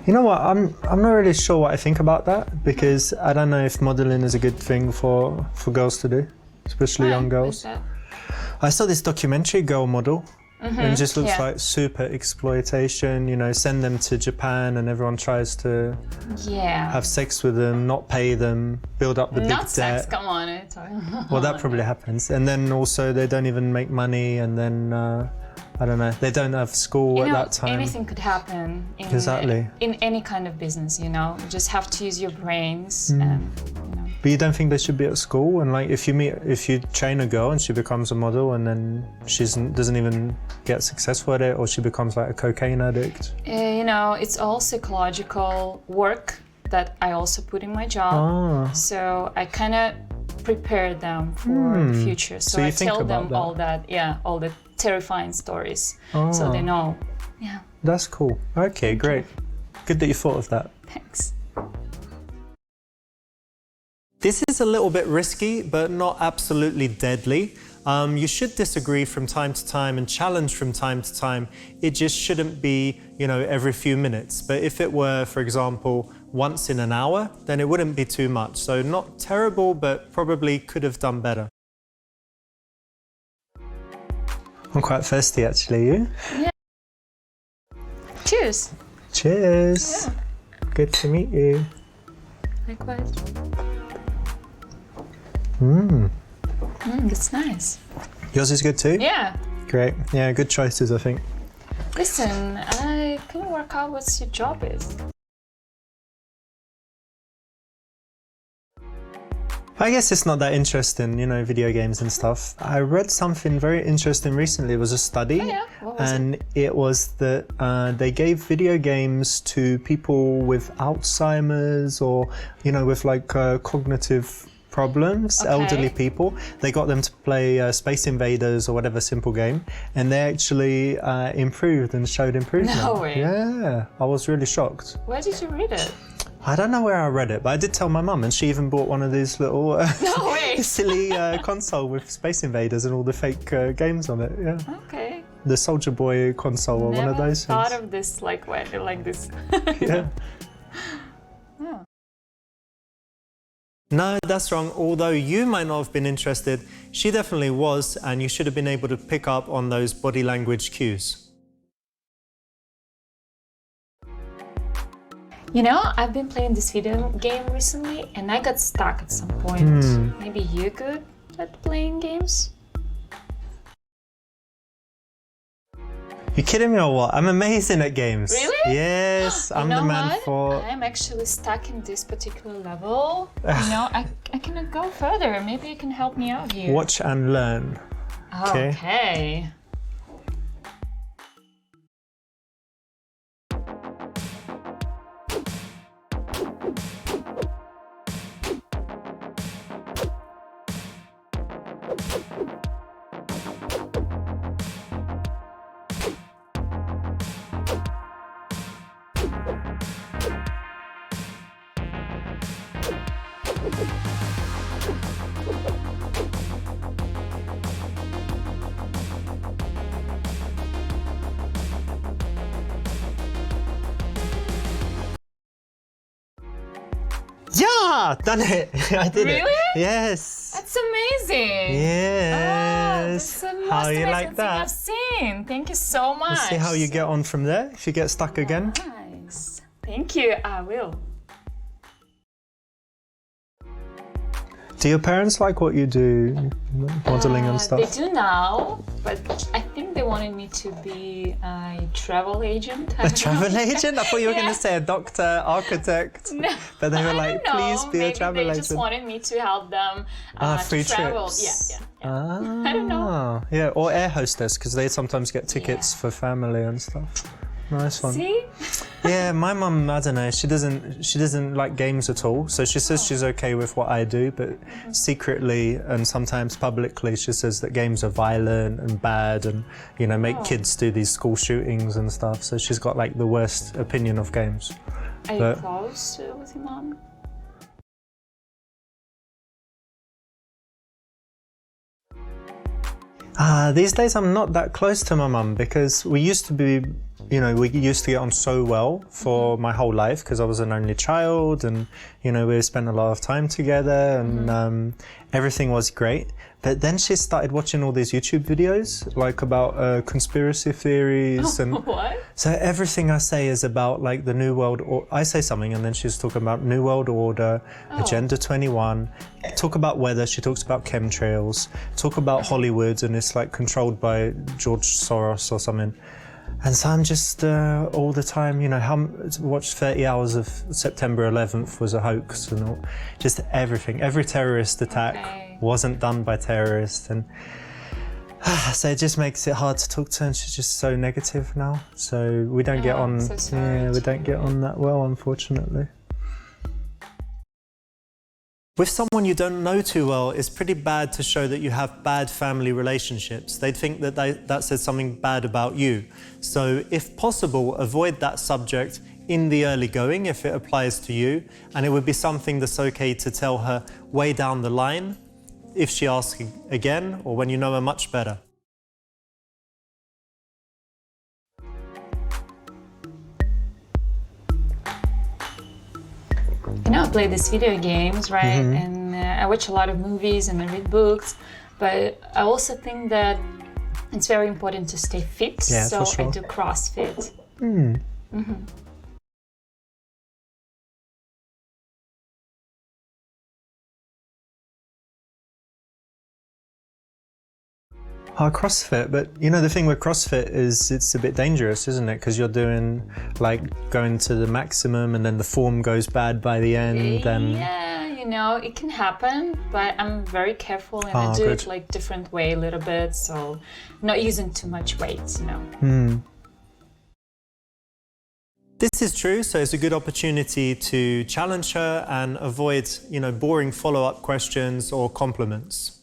You know what, I'm not really sure what I think about that because I don't know if modeling is a good thing for girls to do, especially young girls. I saw this documentary, Girl Model, and it just looks like super exploitation, you know, send them to Japan and everyone tries to have sex with them, not pay them, build up the big debt. Not sex, come on. Well, that probably happens. And then also they don't even make money and then, I don't know, they don't have school at that time. Anything could happen in any kind of business, you know. You just have to use your brains and, you know. But you don't think they should be at school? And like, if you train a girl and she becomes a model and then she doesn't even get successful at it, or she becomes like a cocaine addict? You know, it's all psychological work that I also put in my job. So I kind of prepare them for the future. So I tell them all that, all the terrifying stories, so they know. Yeah. That's cool. Okay, great. Good that you thought of that. Thanks. This is a little bit risky, but not absolutely deadly. You should disagree from time to time and challenge from time to time. It just shouldn't be, you know, every few minutes. But if it were, for example, once in an hour, then it wouldn't be too much. So not terrible, but probably could have done better. I'm quite thirsty, actually. You? Yeah. Cheers. Cheers. Yeah. Good to meet you. Likewise. That's nice. Yours is good too? Yeah. Great. Yeah, good choices, I think. Listen, I couldn't work out what your job is. I guess it's not that interesting, you know, video games and stuff. I read something very interesting recently. It was a study, What was and it was that they gave video games to people with Alzheimer's or, you know, with like cognitive problems, elderly people. They got them to play Space Invaders or whatever simple game, and they actually improved and showed improvement. No way. Yeah, I was really shocked. Where did you read it? I don't know where I read it, but I did tell my mum, and she even bought one of these little No way. silly console with Space Invaders and all the fake games on it. Yeah. Okay. The Soldier Boy console or one of those things. Never thought of this like this. Yeah. No, that's wrong. Although you might not have been interested, she definitely was, and you should have been able to pick up on those body language cues. You know, I've been playing this video game recently and I got stuck at some point. Maybe you're good at playing games? You kidding me or what? I'm amazing at games. Really? Yes, I'm You know the man what? for... I'm actually stuck in this particular level. I cannot go further. Maybe you can help me out here. Watch and learn. Okay. Okay. Yeah, done it. I did it. Really? Yes. That's amazing. Yes. Oh, that's the most How you amazing like thing that? I've seen. Thank you so much. Let's see how you get on from there. If you get stuck again. Nice. Thank you. I will. Do your parents like what you do, modeling and stuff? They do now, but I think they wanted me to be a travel agent. A travel agent? I thought you were going Yeah. to say a doctor, architect. No, But they were I like, don't know. please be Maybe a travel they agent. just wanted me to help them Free to travel. trips. Yeah. Ah, I don't know. Yeah, or air hostess, because they sometimes get tickets for family and stuff. Nice one. See? Yeah, my mum, I don't know, she doesn't like games at all. So she says she's okay with what I do, but secretly and sometimes publicly she says that games are violent and bad and, you know, make kids do these school shootings and stuff. So she's got like the worst opinion of games. Are you But- close with your mom? These days I'm not that close to my mum because we used to be, you know, we used to get on so well for my whole life because I was an only child and, you know, we spent a lot of time together and everything was great. But then she started watching all these YouTube videos like about conspiracy theories and What? so everything I say is about like the New World Order. I say something and then she's talking about New World Order, Agenda 21, talk about weather, she talks about chemtrails, talk about Hollywood and it's like controlled by George Soros or something. And so I'm just all the time, you know, watched 30 hours of September 11th was a hoax and all, just everything. Every terrorist attack wasn't done by terrorists. And so it just makes it hard to talk to her and she's just so negative now. So we don't get on, so sorry we don't get on that well, unfortunately. With someone you don't know too well, it's pretty bad to show that you have bad family relationships. They'd think that that says something bad about you. So if possible, avoid that subject in the early going if it applies to you. And it would be something that's okay to tell her way down the line if she asks again or when you know her much better. You know, I play these video games, right? And I watch a lot of movies and I read books, but I also think that it's very important to stay fit. Yeah, so for sure. I do CrossFit. CrossFit, but you know the thing with CrossFit is it's a bit dangerous, isn't it? Because you're doing like going to the maximum and then the form goes bad by the end and Yeah, you know, it can happen, but I'm very careful and I do good. it like different way a little bit, so not using too much weight, you know. This is true, so it's a good opportunity to challenge her and avoid, you know, boring follow-up questions or compliments.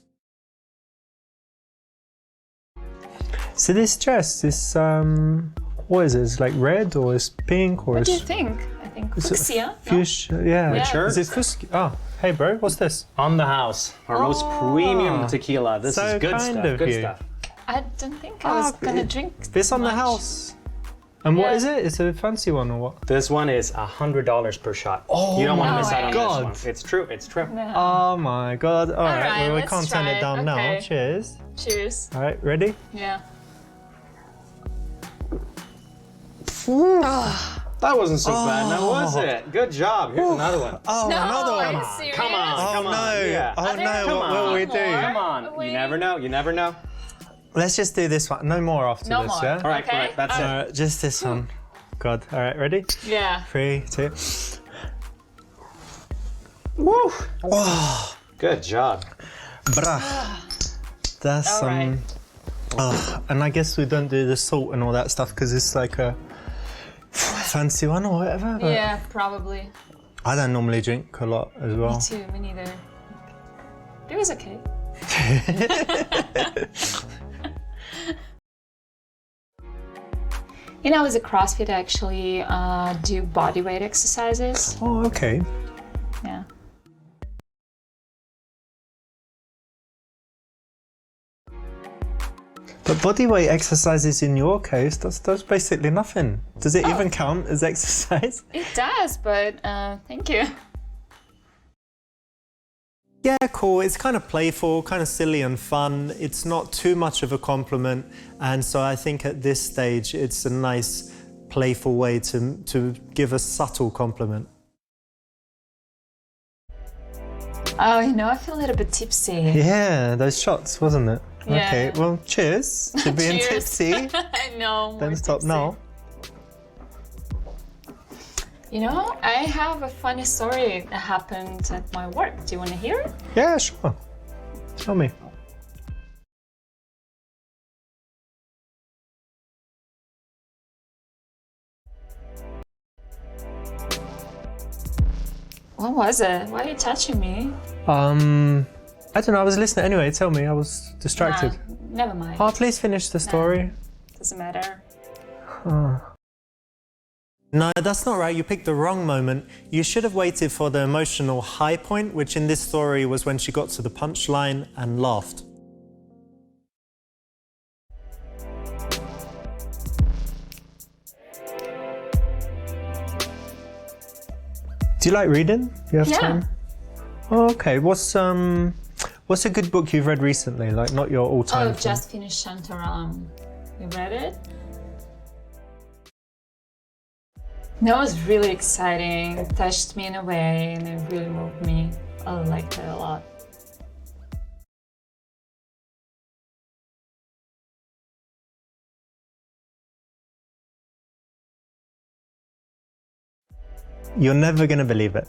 So this dress, this what is it? It's like red or it's pink or What do you it's think? I think is it fuchsia. No? fuchsia? Yeah. Yeah. Is it fuchsia? Oh, hey bro, what's this? On the house, our most premium tequila. This so is good kind stuff. of Good you. stuff. I don't think I was gonna drink This on the much. house. And what Yeah. is it? It's a fancy one or what? This one is $100 per shot. Oh, you don't want to my miss out on God. this one. It's true. It's true. Oh my god. All right, right, well we let's can't turn try it it. down now. Okay. Cheers. Cheers. All right, ready? Yeah. That wasn't so bad, now was it? Good job. Here's another one. Oh, No, another are one. you serious? Come on, Oh come no. on. Yeah. Oh Are there no, more? what will we do? More? Come on. Wait. You never know. You never know. Let's just do this one. No more after No this, more. yeah? All right, Okay. all right, that's it. Just this one. God. All right, ready? Yeah. 3, 2. Woo! Oh, Good job. brah. That's All right. and I guess we don't do the salt and all that stuff because it's like a fancy one or whatever. But Yeah, probably. I don't normally drink a lot as well. Me too, me neither. It was okay. You know, as a CrossFit, I actually do body weight exercises. Oh, okay. Yeah. But body weight exercises in your case, that's basically nothing. Does it even count as exercise? It does, but thank you. Yeah, cool. It's kind of playful, kind of silly and fun. It's not too much of a compliment. And so I think at this stage, it's a nice, playful way to give a subtle compliment. Oh, you know, I feel a little bit tipsy. Yeah, those shots, wasn't it? Yeah. Okay, well, cheers to being Cheers. tipsy. I know. more Don't stop tipsy. now. You know, I have a funny story that happened at my work. Do you want to hear it? Yeah, sure. Tell me. What was it? Why are you touching me? I don't know, I was listening anyway. Tell me, I was distracted. Nah, never mind. Oh, please finish the story. Doesn't matter. No, that's not right. You picked the wrong moment. You should have waited for the emotional high point, which in this story was when she got to the punchline and laughed. Do you like reading? You have Yeah. time? Oh, okay. What's a good book you've read recently? Like not your all-time. Oh, thing. just finished Shantaram. You read it? That was really exciting. It touched me in a way and it really moved me. I liked it a lot. You're never gonna believe it.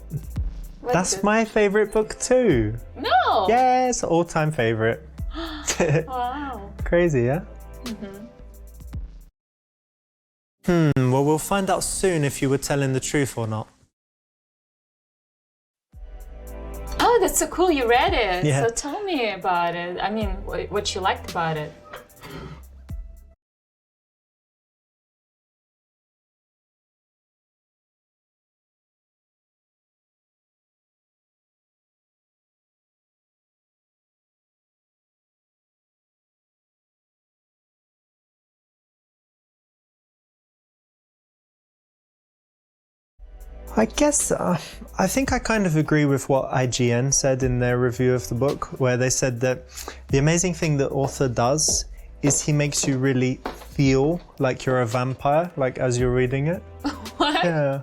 What's That's it? my favorite book too. No! Yes, all-time favorite. Wow. Crazy, yeah? Well, we'll find out soon if you were telling the truth or not. Oh, that's so cool. You read it. Yeah. So tell me about it. I mean, what you liked about it. I guess, I think I kind of agree with what IGN said in their review of the book, where they said that the amazing thing the author does is he makes you really feel like you're a vampire, like as you're reading it. What? Yeah.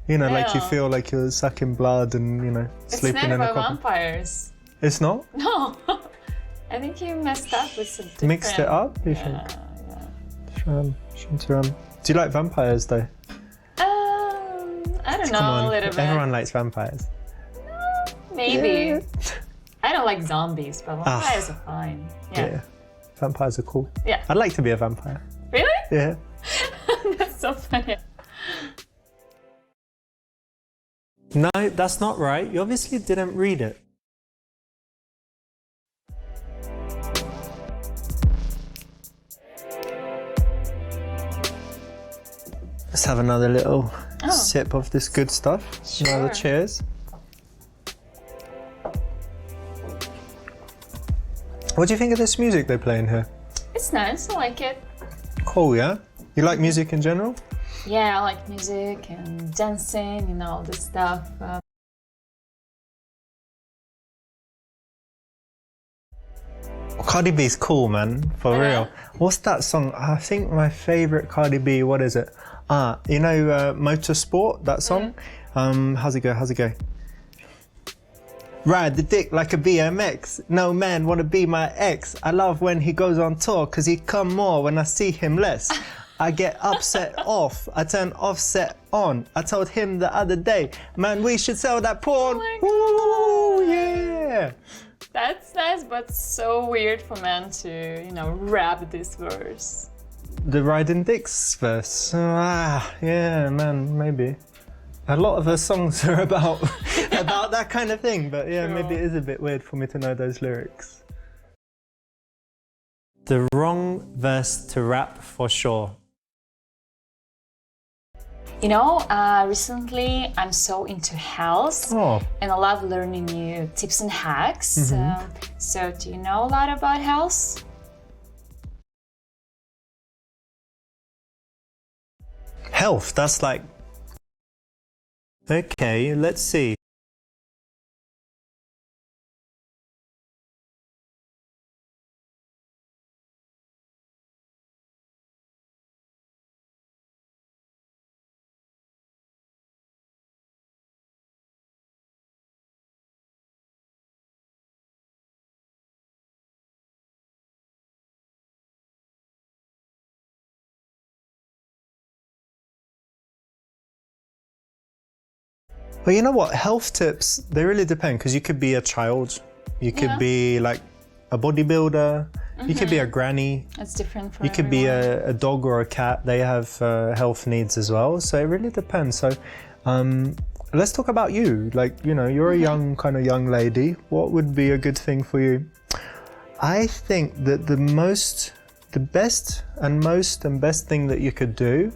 You know, like you Yeah. feel like you're sucking blood and, you know, It's sleeping not in a about coffin. vampires. It's not? No. I think you messed up with some different... Mixed it up, you think? Shantaram. Do you like vampires though? I don't know, Come on, a little bit. everyone likes vampires. Maybe. Yeah. I don't like zombies, but vampires are fine. Yeah. Vampires are cool. Yeah. I'd like to be a vampire. Really? Yeah. That's so funny. No, that's not right. You obviously didn't read it. Let's have another little sip of this good stuff. Another Sure. cheers. What do you think of this music they play in here? It's nice. I like it. Cool, yeah? You like music in general? Yeah, I like music and dancing and all this stuff. Cardi B's cool, man. For Yeah. real. What's that song? I think my favorite Cardi B, what is it? You know Motorsport, that song? How's it go? Ride the dick like a BMX. No man wanna be my ex. I love when he goes on tour cause he come more when I see him less. I get upset off. I turn offset on. I told him the other day, man, we should sell that porn. Oh Ooh, yeah. That's nice, but so weird for men to, rap this verse. The riding dicks verse. Yeah, man, maybe. A lot of her songs are about that kind of thing, but yeah, Sure. maybe it is a bit weird for me to know those lyrics. The wrong verse to rap for sure. Recently I'm so into health Oh, and I love learning new tips and hacks. So do you know a lot about health? Health, that's like... Okay, let's see. well, you know what? Health tips, they really depend because you could be a child, you could Yeah. be like a bodybuilder, you could be a granny, It's different for you could be everyone. a dog or a cat. They have health needs as well. So it really depends. So let's talk about you. Like, you're a young lady. What would be a good thing for you? I think that the best thing that you could do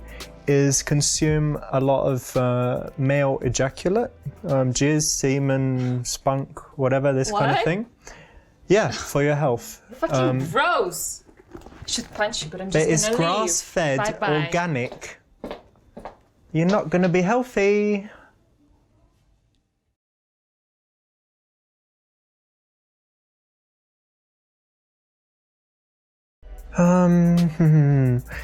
is consume a lot of male ejaculate, jizz, semen, spunk, whatever, this kind of What? thing. Yeah, for your health. Fucking gross! I should punch you, but I'm just But it's gonna grass-fed, leave. Bye-bye. organic. You're not going to be healthy.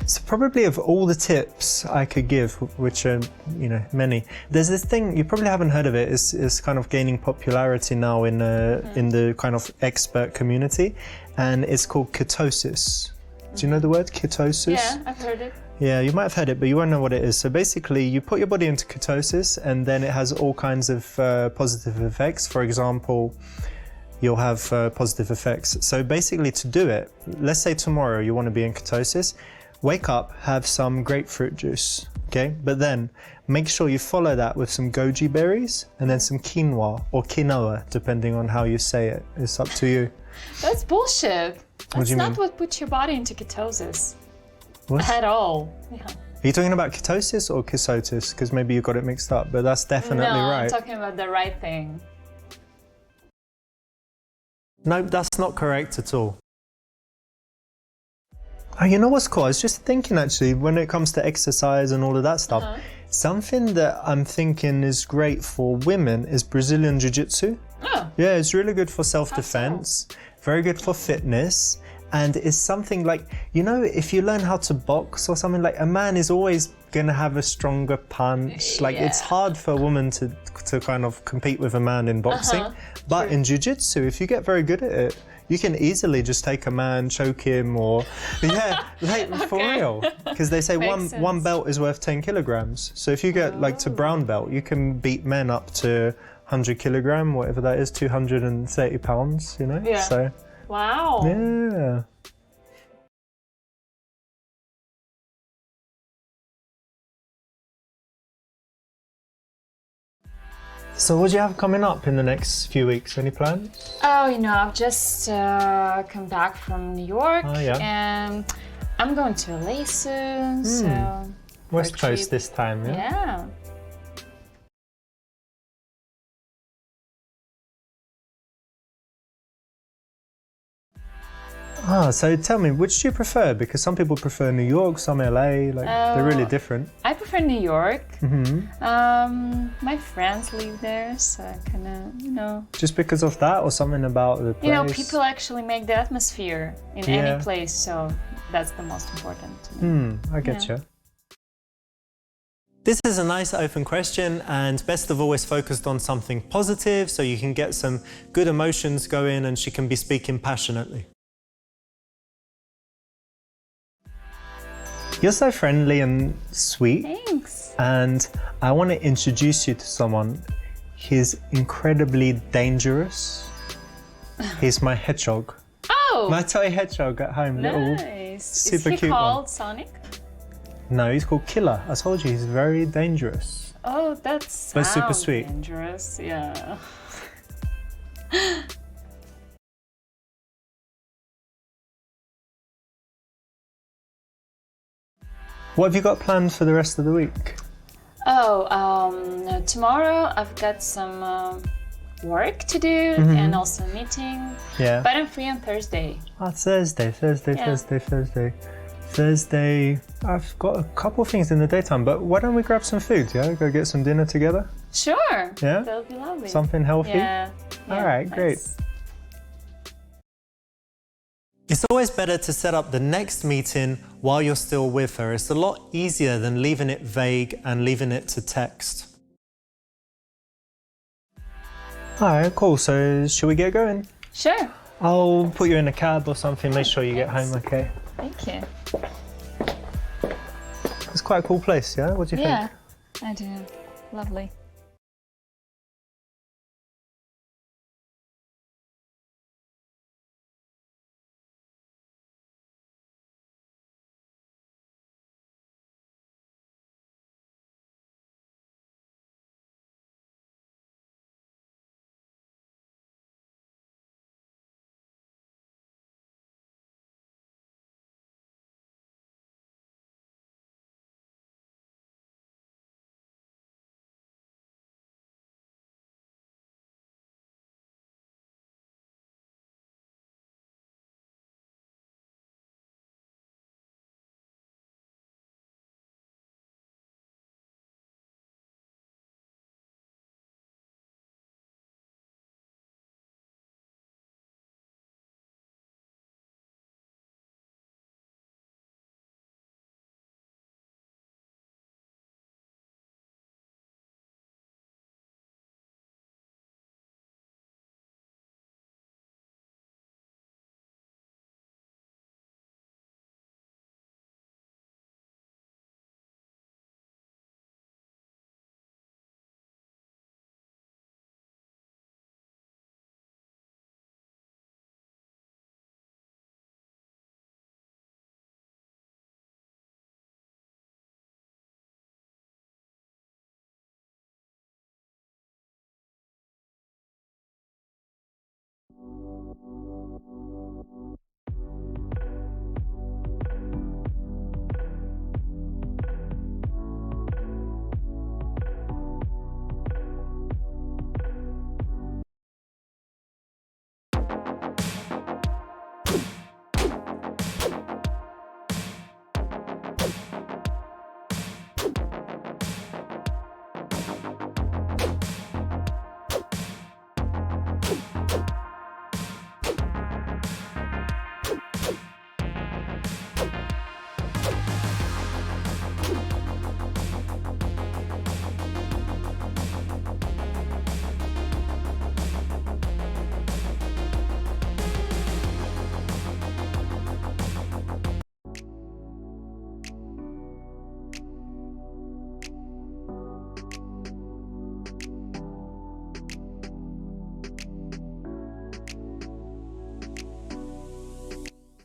So probably of all the tips I could give, which are, many, there's this thing, you probably haven't heard of it, it's kind of gaining popularity now in the kind of expert community, and it's called ketosis. Do you know the word ketosis? Yeah, I've heard it. Yeah, you might have heard it, but you won't know what it is. So basically, you put your body into ketosis, and then it has all kinds of positive effects. For example, you'll have positive effects. So basically, to do it, let's say tomorrow you want to be in ketosis, wake up, have some grapefruit juice, okay? But then make sure you follow that with some goji berries and then some quinoa or quinoa, depending on how you say it. It's up to you. That's bullshit. What do That's you not mean? what puts your body into ketosis. What? At all. Yeah. Are you talking about ketosis or kesotis? Because maybe you got it mixed up, but that's definitely No, right. I'm talking about the right thing. No, that's not correct at all. Oh, you know what's cool? I was just thinking actually, when it comes to exercise and all of that stuff, something that I'm thinking is great for women is Brazilian Jiu-Jitsu. Oh, Yeah, it's really good for self-defense, very good for fitness, and it's something like, if you learn how to box or something, like a man is always gonna have a stronger punch. Like it's Yeah. hard for a woman to kind of compete with a man in boxing, but True. in Jiu-Jitsu, if you get very good at it, you can easily just take a man, choke him, or for Okay. real, because they say Makes one sense. belt is worth 10 kilograms. So if you get like to brown belt, you can beat men up to 100 kilogram, whatever that is, 230 pounds. Yeah. So wow. yeah. So what do you have coming up in the next few weeks? Any plans? Oh, I've just come back from New York, Oh, yeah. and I'm going to LA soon. So West trip. Coast this time, yeah? yeah. So tell me, which do you prefer? Because some people prefer New York, some LA, they're really different. I prefer New York. Mm-hmm. My friends live there, so I kind of, Just because of that, or something about the place? people actually make the atmosphere in Yeah. any place, so that's the most important to me. I get you. This is a nice open question, and best of all is focused on something positive so you can get some good emotions going and she can be speaking passionately. You're so friendly and sweet. Thanks. And I want to introduce you to someone. He's incredibly dangerous. He's my hedgehog. Oh, My toy hedgehog at home. Little, nice. super Is he cute called one. Sonic? No, he's called Killer. I told you, he's very dangerous. Oh, that's But super sweet. dangerous. Yeah. What have you got planned for the rest of the week? Oh, tomorrow I've got some work to do and also a meeting. Yeah. But I'm free on Thursday. Oh, Thursday. Yeah. Thursday, I've got a couple of things in the daytime, but why don't we grab some food, yeah? Go get some dinner together? Sure. Yeah? That'll be lovely. Something healthy? Yeah. All right, great. nice. It's always better to set up the next meeting while you're still with her. It's a lot easier than leaving it vague and leaving it to text. All right, cool. So should we get going? Sure. I'll put you in a cab or something, make sure you get home okay. Thank you. It's quite a cool place, yeah? What do you Yeah, think? I do. Lovely.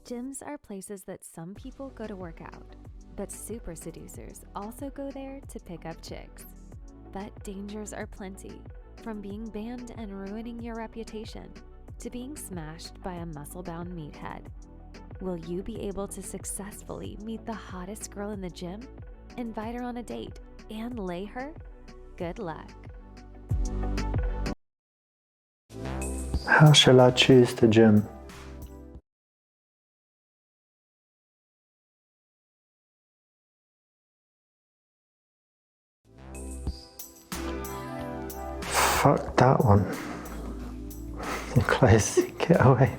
Gyms are places that some people go to work out, but super seducers also go there to pick up chicks. But dangers are plenty, from being banned and ruining your reputation to being smashed by a muscle-bound meathead. Will you be able to successfully meet the hottest girl in the gym, invite her on a date, and lay her? Good luck. How shall I choose the gym? Fuck that one. Close, get away.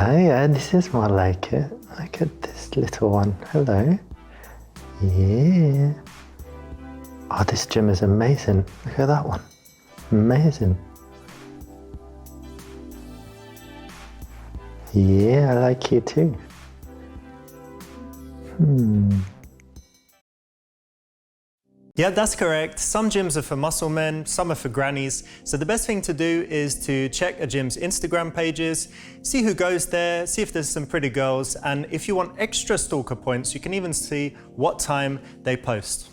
Oh yeah, this is more like it. Look at this. Nice little one. Hello. Yeah. Oh, this gym is amazing. Look at that one. Amazing. Yeah, I like you too. Yeah, that's correct. Some gyms are for muscle men, some are for grannies. So the best thing to do is to check a gym's Instagram pages, see who goes there, see if there's some pretty girls, and if you want extra stalker points, you can even see what time they post.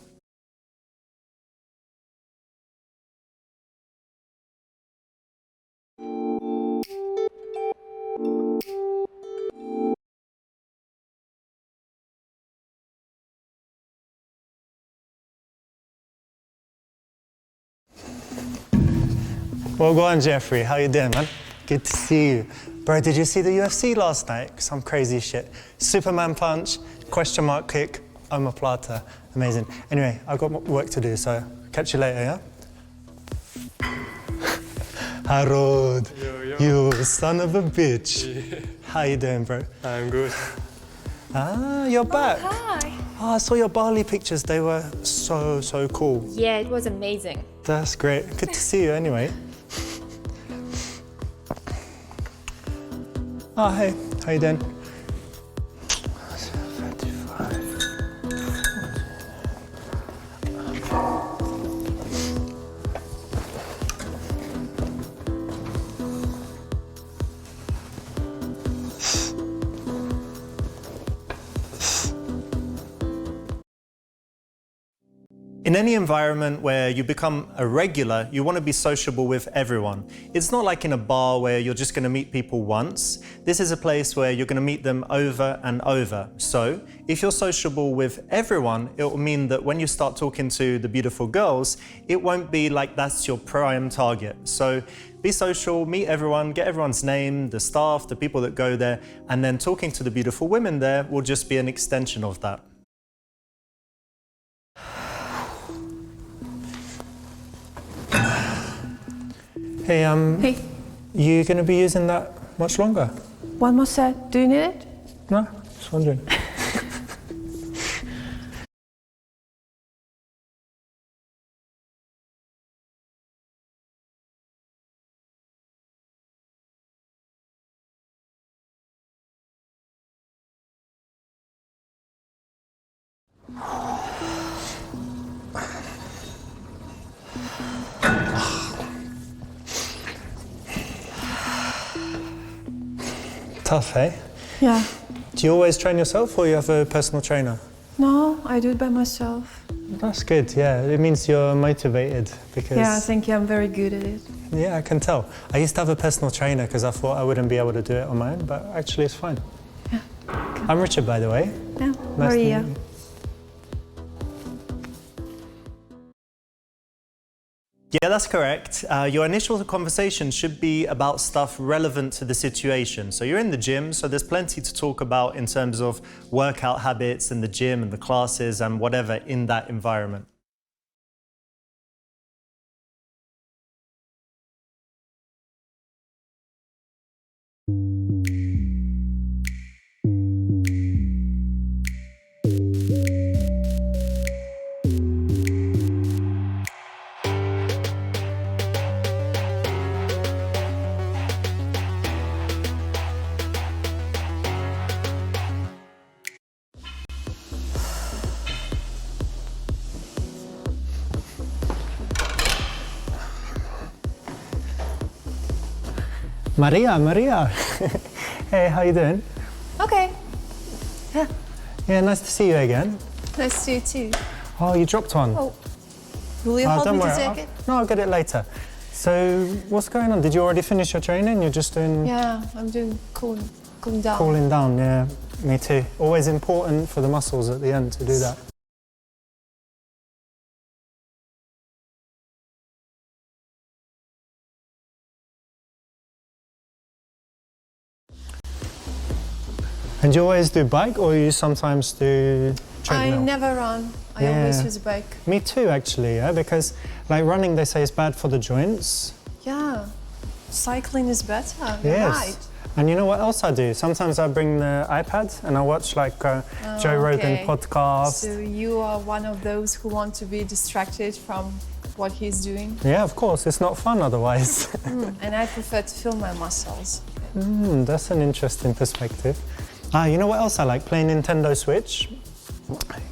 Well, go on, Jeffrey. How you doing, man? Good to see you. Bro, did you see the UFC last night? Some crazy shit. Superman punch, question mark kick, omoplata. Amazing. Anyway, I've got work to do, so catch you later, yeah? Harod, you son of a bitch. Yeah. How you doing, bro? I'm good. Ah, you're back. Hi. Oh, I saw your Bali pictures. They were so cool. Yeah, it was amazing. That's great. Good to see you anyway. Oh, hey. How you doing? In any environment where you become a regular, you want to be sociable with everyone. It's not like in a bar where you're just going to meet people once. This is a place where you're going to meet them over and over. So if you're sociable with everyone, it will mean that when you start talking to the beautiful girls, it won't be like that's your prime target. So be social, meet everyone, get everyone's name, the staff, the people that go there, and then talking to the beautiful women there will just be an extension of that. Hey, Hey, you going to be using that much longer? one more set. Do you need it? No, just wondering. Tough, eh? Yeah. Do you always train yourself or you have a personal trainer? No, I do it by myself. That's good, yeah. It means you're motivated because... Yeah, I think I'm very good at it. Yeah, I can tell. I used to have a personal trainer because I thought I wouldn't be able to do it on my own, but actually it's fine. Yeah. I'm Richard, by the way. Yeah, Nice to Maria. meet you. Yeah, that's correct. Your initial conversation should be about stuff relevant to the situation. So you're in the gym, so there's plenty to talk about in terms of workout habits and the gym and the classes and whatever in that environment. Maria. Hey, how you doing? Okay. Yeah. Yeah, nice to see you again. Nice to see you too. Oh, you dropped one. Oh, will you hold don't me worry. to take it? No, I'll get it later. So, what's going on? Did you already finish your training? You're just doing... Yeah, I'm doing cooling down. Cooling down, yeah. Me too. Always important for the muscles at the end to do that. And you always do bike or you sometimes do treadmill? I never run. I always use a bike. Me too, actually, yeah, because like running, they say is bad for the joints. Yeah. Cycling is better. You're Yes. right. And you know what else I do? Sometimes I bring the iPad and I watch like Joe Rogan podcast. So you are one of those who want to be distracted from what he's doing? Yeah, of course. It's not fun otherwise. And I prefer to feel my muscles. That's an interesting perspective. You know what else I like? Playing Nintendo Switch.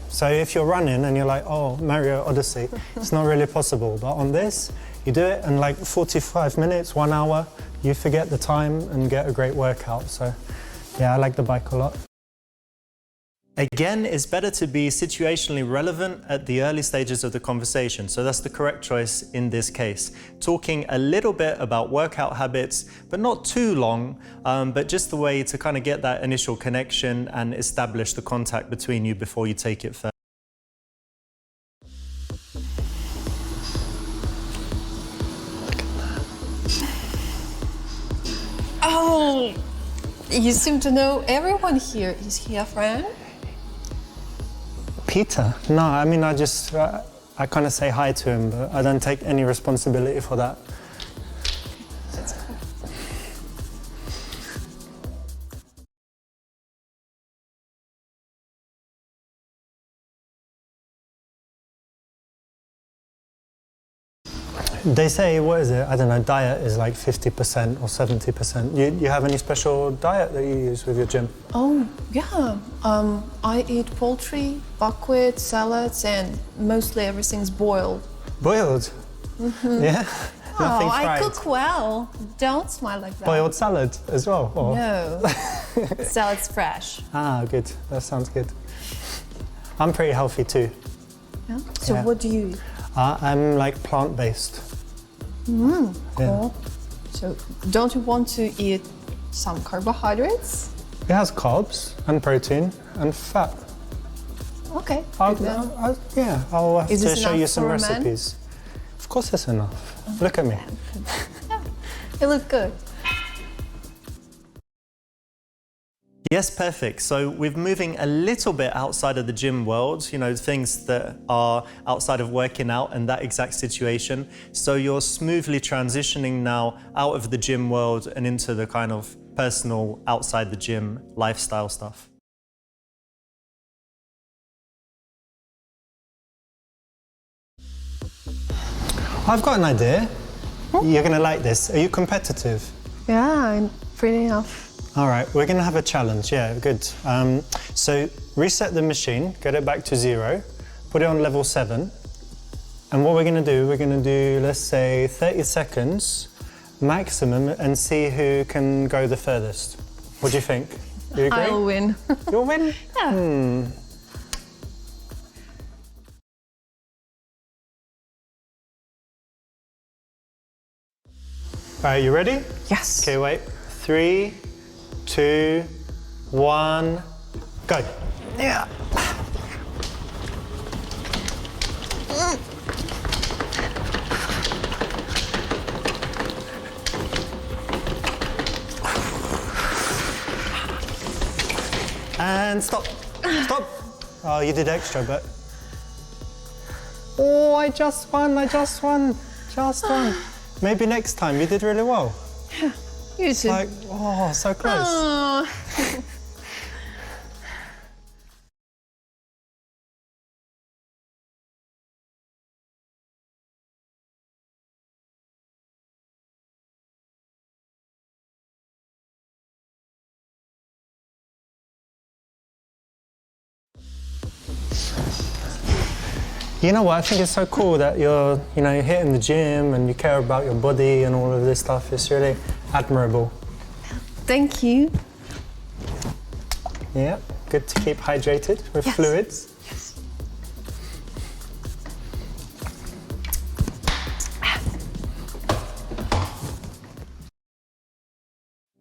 So if you're running and you're like, oh, Mario Odyssey, it's not really possible. But on this, you do it in like 45 minutes, 1 hour, you forget the time and get a great workout. So yeah, I like the bike a lot. Again, it's better to be situationally relevant at the early stages of the conversation. So that's the correct choice in this case. Talking a little bit about workout habits, but not too long, but just the way to kind of get that initial connection and establish the contact between you before you take it further. Oh, you seem to know everyone here. Is he a friend? Peter? No, I mean, I just, I kind of say hi to him, but I don't take any responsibility for that. That's cool. They say, what is it? I don't know, diet is like 50% or 70%. You have any special diet that you use with your gym? Oh, yeah. I eat poultry, buckwheat, salads, and mostly everything's boiled. Boiled? Yeah? Nothing Oh, I fried? cook well. Don't smile like that. Boiled salad as well? Or? No. Salad's fresh. Ah, good. That sounds good. I'm pretty healthy too. Yeah? So Yeah. what do you eat? I'm like plant-based. Cool. Yeah. So don't you want to eat some carbohydrates? It has carbs and protein and fat. Okay. I'll good then. have Is to this show enough you some for a man? recipes. Of course it's enough. Look at me. You look good. Yes, perfect. So we're moving a little bit outside of the gym world, you know, things that are outside of working out and that exact situation. So you're smoothly transitioning now out of the gym world and into the kind of personal, outside the gym lifestyle stuff. I've got an idea. You're gonna like this. Are you competitive? Yeah, I'm pretty enough. All right, we're gonna have a challenge. Yeah, good. So reset the machine, get it back to 0, put it on level 7. And what we're gonna do, let's say 30 seconds maximum and see who can go the furthest. What do you think? You agree? I'll win. You'll win? Yeah. All right, you ready? Yes. Okay, wait. 3, 2, 1, go. Yeah. And stop. Stop. Oh, you did extra, but. Oh, I just won. Just won. Maybe next time. You did really well. You too. Like, oh, so close. Oh. You know what? I think it's so cool that you're hitting the gym and you care about your body and all of this stuff. It's really admirable. Thank you. Yeah, good to keep hydrated with Yes. fluids.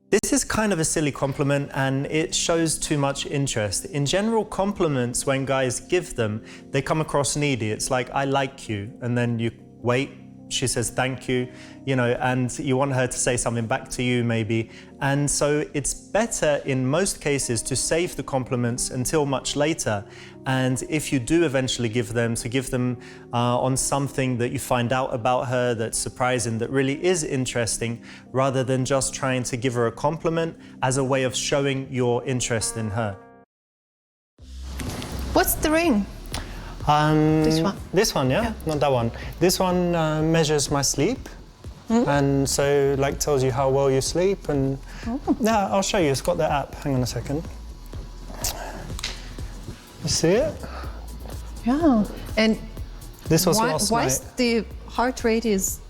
This is kind of a silly compliment and it shows too much interest. In general, compliments, when guys give them, they come across needy. It's like, I like you, and then you wait she says thank you, you know, and you want her to say something back to you maybe. And so it's better in most cases to save the compliments until much later. And if you do eventually give them, to give them on something that you find out about her that's surprising, that really is interesting, rather than just trying to give her a compliment as a way of showing your interest in her. What's the ring? This one. This one, yeah? Not that one. This one measures my sleep, and so like tells you how well you sleep. And yeah, I'll show you. It's got the app. Hang on a second. You see it? Yeah. And this was last why night. is the heart rate is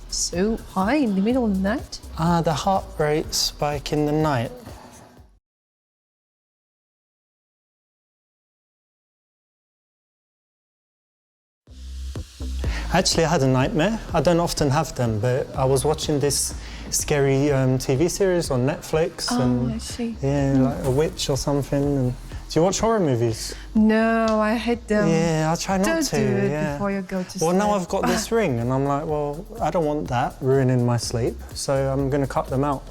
so high in the middle of the night? The heart rate spike in the night. Actually, I had a nightmare. I don't often have them, but I was watching this scary TV series on Netflix. Oh, I see. Yeah, like a witch or something. And do you watch horror movies? No, I hate them. Yeah, I try not Don't to. do it yeah. before you go to sleep. Well, now I've got this ring, and I'm like, well, I don't want that ruining my sleep, so I'm going to cut them out.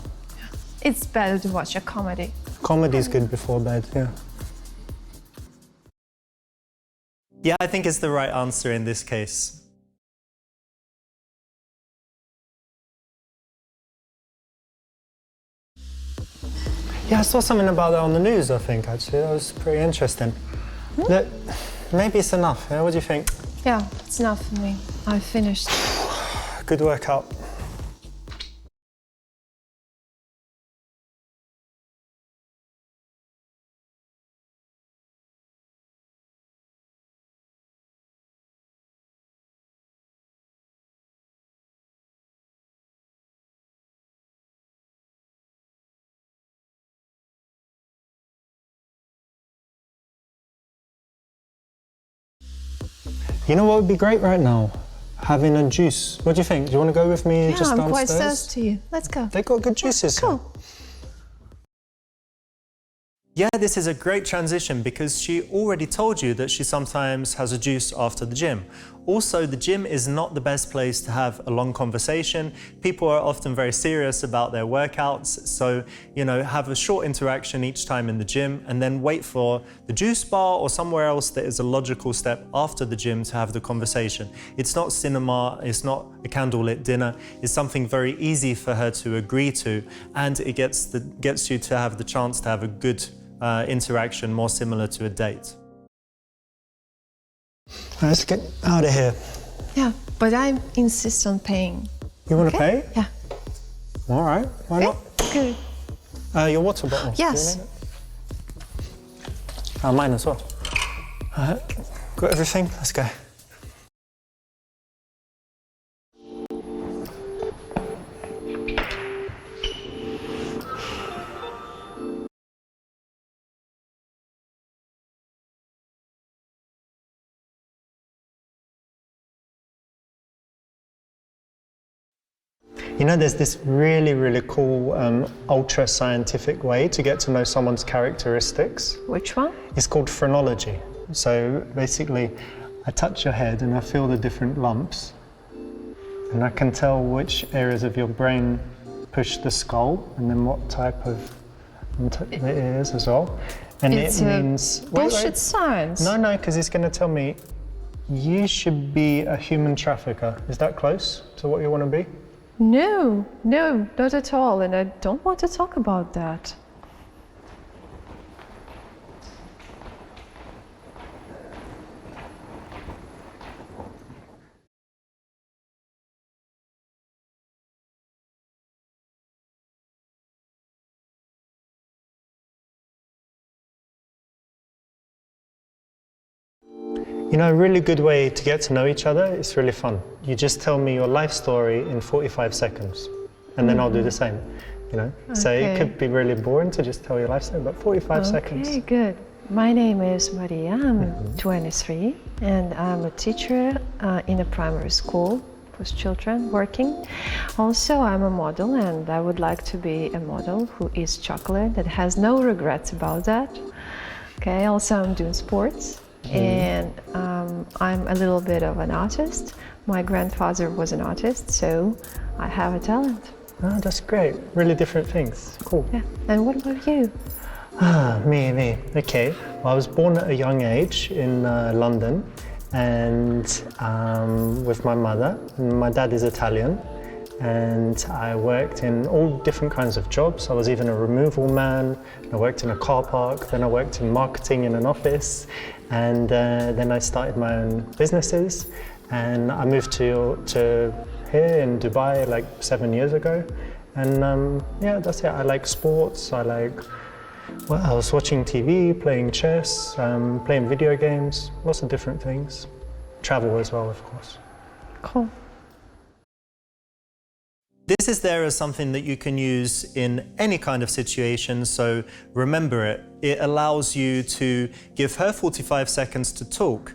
It's better to watch a comedy. Comedy's good before bed, yeah. Yeah, I think it's the right answer in this case. Yeah, I saw something about that on the news, I think, actually. That was pretty interesting. Look, maybe it's enough, yeah? What do you think? Yeah, it's enough for me. I finished. Good workout. You know what would be great right now? Having a juice. What do you think? Do you want to go with me Yeah, just I'm quite downstairs? thirsty. Let's go. They got good juices. Cool. Yeah, this is a great transition because she already told you that she sometimes has a juice after the gym. Also, the gym is not the best place to have a long conversation. People are often very serious about their workouts. So, you know, have a short interaction each time in the gym and then wait for the juice bar or somewhere else that is a logical step after the gym to have the conversation. It's not cinema, it's not a candlelit dinner. It's something very easy for her to agree to, and it gets you to have the chance to have a good interaction, more similar to a date. Let's get out of here. Yeah, but I insist on paying. You want to Okay? pay? Yeah. All right, why not? Good. Your water bottle. Yes. Do you need it? Mine as well. All right, got everything? Let's go. You know, there's this really, really cool ultra-scientific way to get to know someone's characteristics. Which one? It's called phrenology. So basically, I touch your head and I feel the different lumps, and I can tell which areas of your brain push the skull, and then what type of the ears as well. And It's it means bullshit science. No, because it's going to tell me you should be a human trafficker. Is that close to what you want to be? No, not at all, and I don't want to talk about that. You know, a really good way to get to know each other, it's really fun. You just tell me your life story in 45 seconds, and then I'll do the same, you know? So it Okay. could be really boring to just tell your life story, but 45 seconds. Okay, good. My name is Maria, I'm 23, and I'm a teacher in a primary school for children working. Also, I'm a model, and I would like to be a model who eats chocolate, that has no regrets about that. Okay, also I'm doing sports, and I'm a little bit of an artist, My grandfather was an artist, so I have a talent. Oh, that's great. Really different things. Cool. Yeah. And what about you? Me. Okay. Well, I was born at a young age in London, and with my mother. My dad is Italian, and I worked in all different kinds of jobs. I was even a removal man. I worked in a car park. Then I worked in marketing in an office, and then I started my own businesses. And I moved to here in Dubai like 7 years ago, and yeah, that's it. I like sports. I was watching TV, playing chess, playing video games, lots of different things. Travel as well, of course. Cool. This is there as something that you can use in any kind of situation, so remember it. It allows you to give her 45 seconds to talk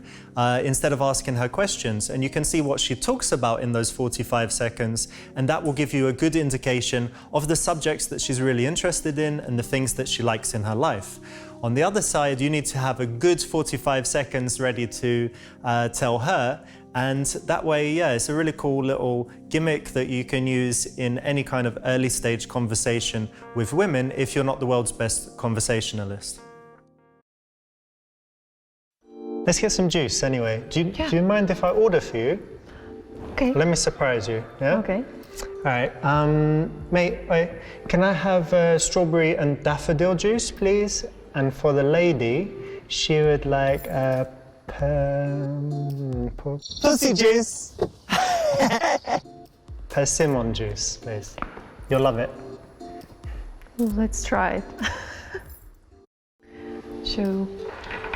instead of asking her questions, and you can see what she talks about in those 45 seconds, and that will give you a good indication of the subjects that she's really interested in and the things that she likes in her life. On the other side, you need to have a good 45 seconds ready to tell her. And that way, yeah, it's a really cool little gimmick that you can use in any kind of early stage conversation with women if you're not the world's best conversationalist. Let's get some juice anyway. Do you mind if I order for you? Okay. Let me surprise you, yeah? Okay. All right, mate, wait, can I have strawberry and daffodil juice, please? And for the lady, she would like pussy juice. Persimmon juice, please. You'll love it. Let's try it. So,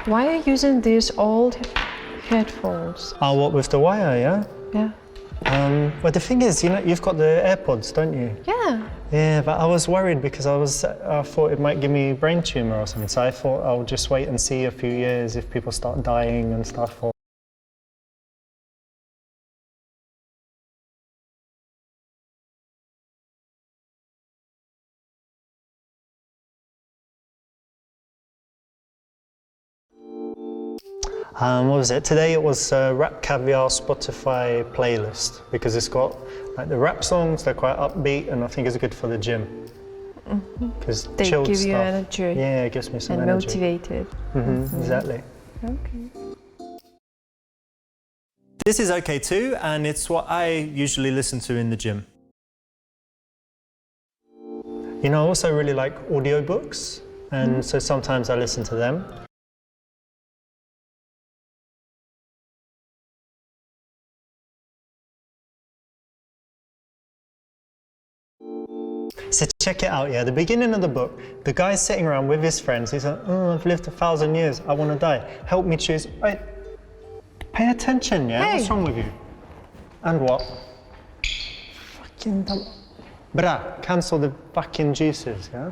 why are you using these old headphones? Oh, what, with the wire, yeah? Yeah. Well, the thing is, you know, you've got the AirPods, don't you? Yeah. Yeah, but I was worried because I thought it might give me brain tumor or something. So I thought I'll just wait and see a few years if people start dying and stuff. What was it? Today it was Rap Caviar Spotify playlist because it's got like the rap songs, they're quite upbeat, and I think it's good for the gym. Because They chilled give stuff. you energy. Yeah, it gives me some And energy. motivated. Exactly. Okay. This is okay too, and it's what I usually listen to in the gym. You know, I also really like audiobooks, and so sometimes I listen to them. So check it out, yeah, the beginning of the book, the guy's sitting around with his friends, he's like, oh, I've lived 1,000 years, I want to die, help me choose. Wait, pay attention, yeah? Hey. What's wrong with you? And what? Fucking dumb. Bruh, cancel the fucking juices, yeah?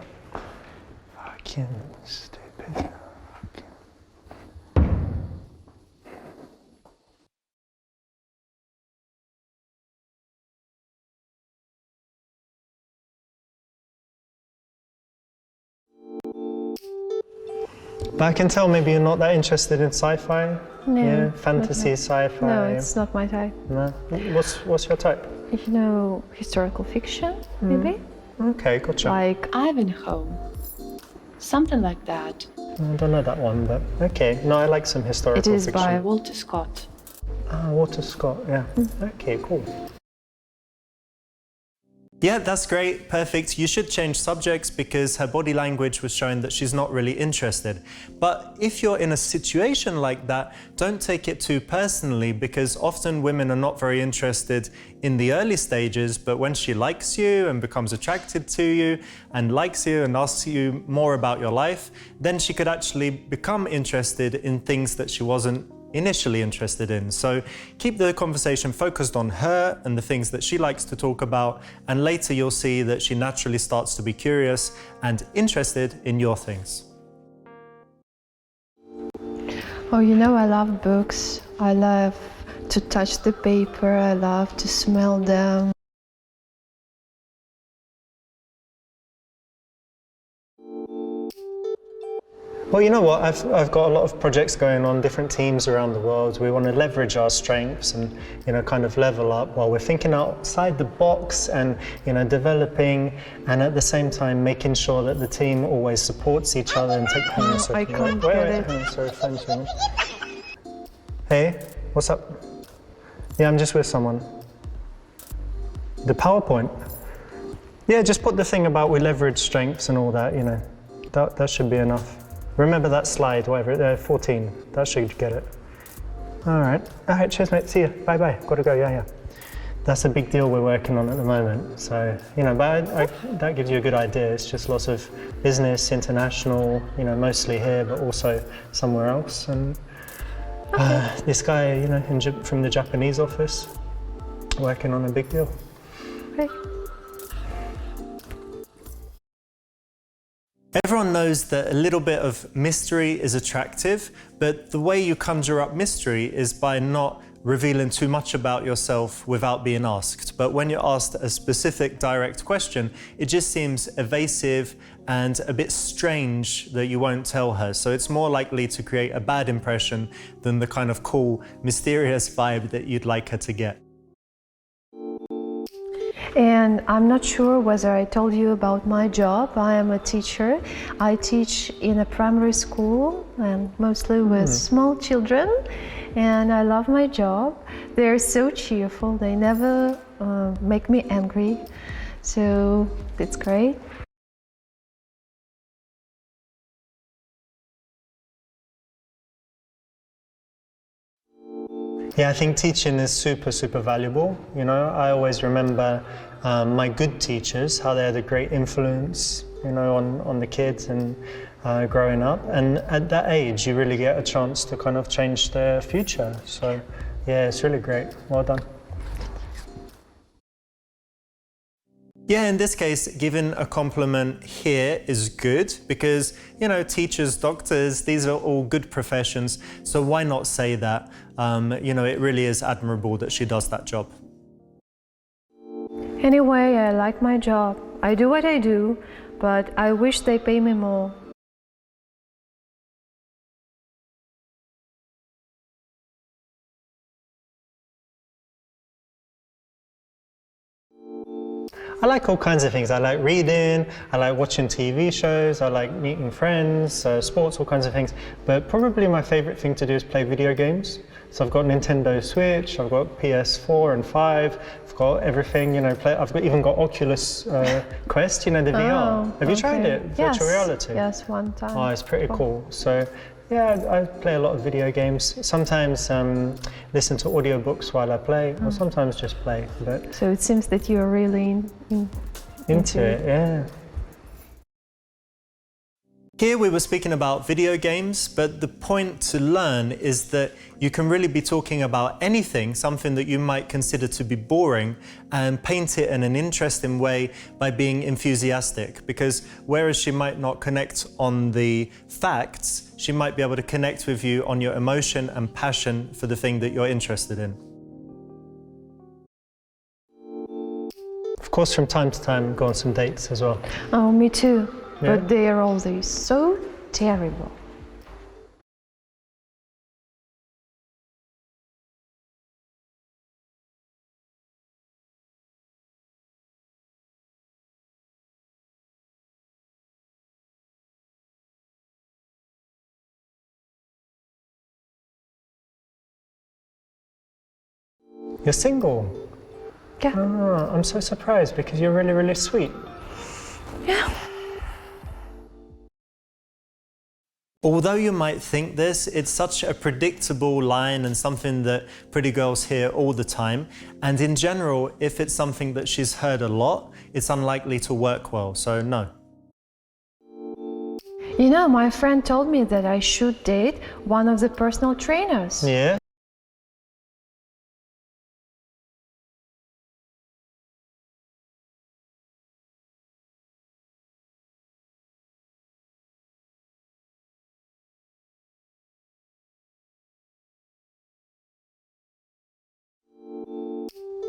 Fucking stupid. But I can tell maybe you're not that interested in sci-fi. No, Yeah, fantasy, sci-fi. No, it's not my type. No. What's your type? You know, historical fiction, maybe? Okay, gotcha. Like, Ivanhoe. Something like that. I don't know that one, but okay. No, I like some historical it is fiction. by Walter Scott. Ah, Walter Scott, yeah. Okay, cool. Yeah, that's great, perfect. You should change subjects because her body language was showing that she's not really interested. But if you're in a situation like that, don't take it too personally because often women are not very interested in the early stages, but when she likes you and becomes attracted to you and likes you and asks you more about your life, then she could actually become interested in things that she wasn't initially interested in. So keep the conversation focused on her and the things that she likes to talk about, and later you'll see that she naturally starts to be curious and interested in your things. oh, you know, I love books. I love to touch the paper. I love to smell them. Well, you know what? I've got a lot of projects going on, different teams around the world. We want to leverage our strengths and, you know, kind of level up while we're thinking outside the box and, you know, developing, and at the same time making sure that the team always supports each other and take hands. I can't get it. Sorry, phone's ringing. Hey, what's up? Yeah, I'm just with someone. The PowerPoint. Yeah, just put the thing about we leverage strengths and all that, you know. That should be enough. Remember that slide, whatever, 14. That should get it. All right, cheers, mate. See you. Bye-bye. Got to go. Yeah. That's a big deal we're working on at the moment. So, you know, but that gives you a good idea. It's just lots of business, international, you know, mostly here, but also somewhere else. And this guy, you know, from the Japanese office, working on a big deal. Great. Everyone knows that a little bit of mystery is attractive, but the way you conjure up mystery is by not revealing too much about yourself without being asked. But when you're asked a specific direct question, it just seems evasive and a bit strange that you won't tell her. So it's more likely to create a bad impression than the kind of cool, mysterious vibe that you'd like her to get. And I'm not sure whether I told you about my job. I am a teacher. I teach in a primary school and mostly with small children. And I love my job. They're so cheerful. They never make me angry. So it's great. Yeah, I think teaching is super, super valuable. You know, I always remember my good teachers, how they had a great influence, you know, on the kids and growing up. And at that age, you really get a chance to kind of change their future. So, yeah, it's really great. Well done. Yeah, in this case, giving a compliment here is good because, you know, teachers, doctors, these are all good professions. So why not say that? You know, it really is admirable that she does that job. Anyway, I like my job. I do what I do, but I wish they pay me more. I like all kinds of things. I like reading, I like watching TV shows, I like meeting friends, sports, all kinds of things. But probably my favorite thing to do is play video games. So I've got Nintendo Switch, I've got PS4 and 5, I've got everything, you know, even got Oculus Quest, you know, the VR. Have you tried it? Virtual reality? Yes, one time. Oh, it's pretty cool. So yeah, I play a lot of video games. Sometimes listen to audiobooks while I play, or sometimes just play. But So it seems that you're really into it, yeah. Here we were speaking about video games, but the point to learn is that you can really be talking about anything, something that you might consider to be boring, and paint it in an interesting way by being enthusiastic. Because whereas she might not connect on the facts, she might be able to connect with you on your emotion and passion for the thing that you're interested in. Of course, from time to time, go on some dates as well. Oh, me too. Yeah. But they are always so terrible. You're single? Yeah. Ah, I'm so surprised because you're really, really sweet. Yeah. Although you might think this, it's such a predictable line and something that pretty girls hear all the time. And in general, if it's something that she's heard a lot, it's unlikely to work well, so no. You know, my friend told me that I should date one of the personal trainers. Yeah?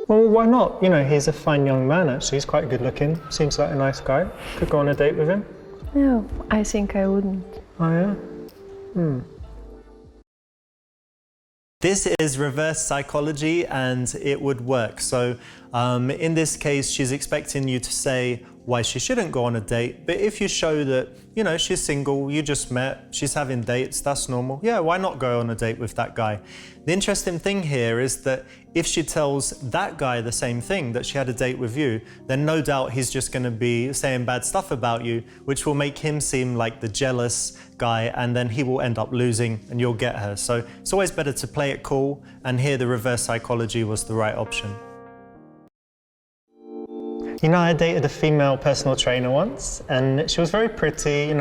Well, why not? You know, he's a fine young man, actually. He's quite good looking. Seems like a nice guy. Could go on a date with him. No, I think I wouldn't. Oh, yeah? This is reverse psychology and it would work. So in this case, she's expecting you to say why she shouldn't go on a date. But if you show that, you know, she's single, you just met, she's having dates, that's normal. Yeah, why not go on a date with that guy? The interesting thing here is that if she tells that guy the same thing, that she had a date with you, then no doubt he's just going to be saying bad stuff about you, which will make him seem like the jealous guy, and then he will end up losing and you'll get her. So it's always better to play it cool, and here the reverse psychology was the right option. You know, I dated a female personal trainer once, and she was very pretty, you know.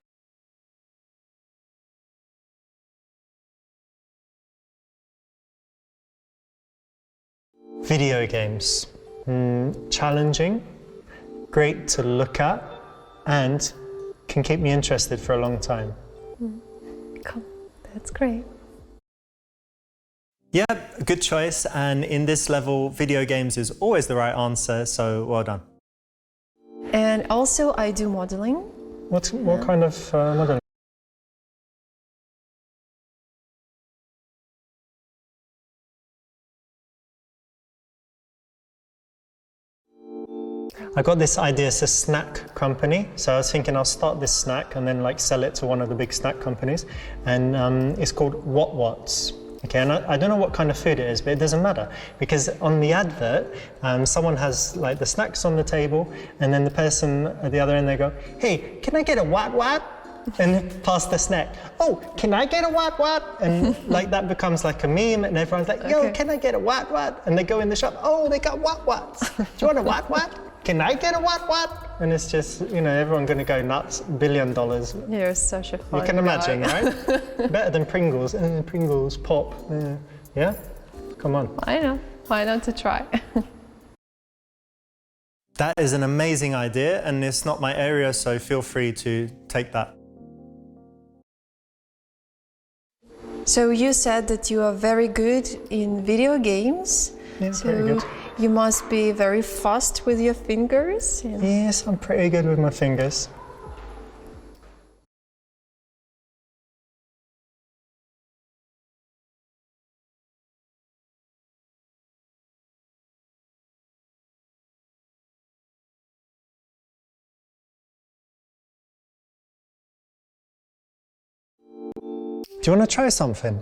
Video games. Challenging, great to look at, and can keep me interested for a long time. Cool. That's great. Yeah, good choice. And in this level, video games is always the right answer, so well done. And also, I do modeling. What kind of modeling? I got this idea, it's a snack company. So I was thinking I'll start this snack and then like sell it to one of the big snack companies. And it's called What. Okay, and I don't know what kind of food it is, but it doesn't matter, because on the advert, someone has like the snacks on the table, and then the person at the other end, they go, hey, can I get a what? And pass the snack. Oh, can I get a what? And like that becomes like a meme, and everyone's like, yo, Okay. can I get a what? And they go in the shop, oh, they got what? Do you want a what? Can I get a what? And it's just, you know, everyone gonna go nuts, $1 billion. You're such a fun You can imagine, guy. right? Better than Pringles. Pringles, pop. Yeah? Come on. I know. Why not to try? That is an amazing idea, and it's not my area, so feel free to take that. So you said that you are very good in video games. Yeah, so very good. You must be very fast with your fingers. And Yes, I'm pretty good with my fingers. Do you want to try something?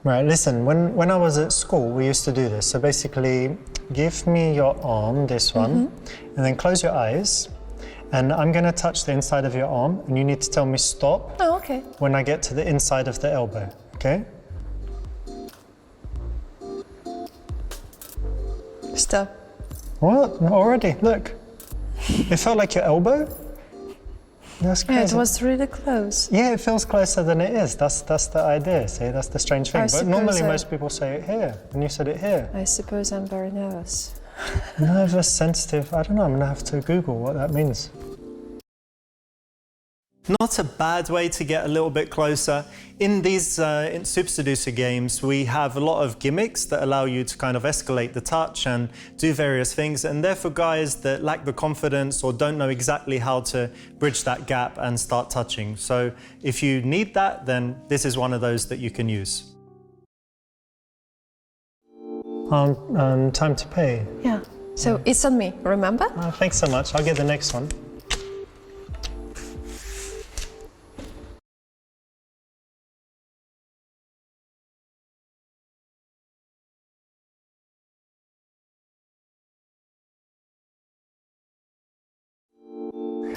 Right, listen, when I was at school, we used to do this. So basically, give me your arm, this one, and then close your eyes. And I'm going to touch the inside of your arm, and you need to tell me stop Oh, okay. when I get to the inside of the elbow, okay? Stop. What? Already? Look. It felt like your elbow? That's Yeah, crazy. it was really close. Yeah, it feels closer than it is. That's the idea, see? That's the strange thing. I But normally suppose most people say it here, and you said it here. I suppose I'm very nervous. Nervous, sensitive, I don't know, I'm gonna have to Google what that means. Not a bad way to get a little bit closer. In these in Super Seducer games, we have a lot of gimmicks that allow you to kind of escalate the touch and do various things. And they're for guys that lack the confidence or don't know exactly how to bridge that gap and start touching. So if you need that, then this is one of those that you can use. Time to pay. Yeah. So it's on me, remember? Thanks so much. I'll get the next one.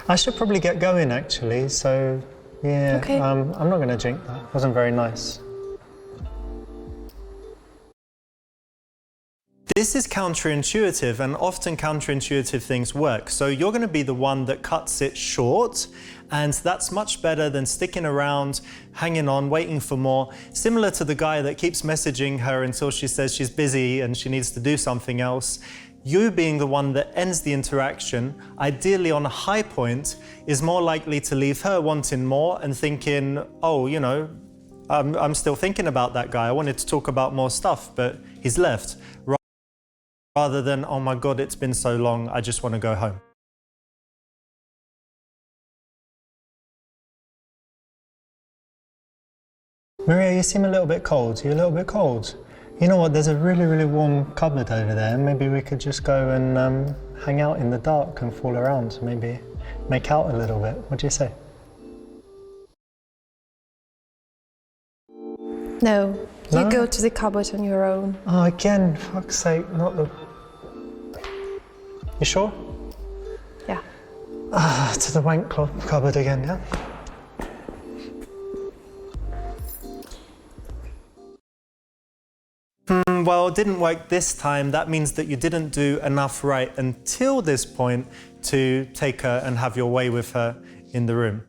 I should probably get going actually, so yeah, Okay. I'm not going to drink that. It wasn't very nice. This is counterintuitive, and often counterintuitive things work. So you're going to be the one that cuts it short, and that's much better than sticking around, hanging on, waiting for more. Similar to the guy that keeps messaging her until she says she's busy and she needs to do something else. You being the one that ends the interaction, ideally on a high point, is more likely to leave her wanting more and thinking, oh, you know, I'm still thinking about that guy. I wanted to talk about more stuff, but he's left. Rather than, oh my God, it's been so long, I just want to go home. Maria, you seem a little bit cold. You're a little bit cold. You know what, there's a really, really warm cupboard over there. Maybe we could just go and hang out in the dark and fool around. Maybe make out a little bit. What do you say? No, No? you go to the cupboard on your own. Oh, again, fuck's sake, not the... You sure? Yeah. To the wank cupboard again, yeah? Well, it didn't work this time. That means that you didn't do enough right until this point to take her and have your way with her in the room.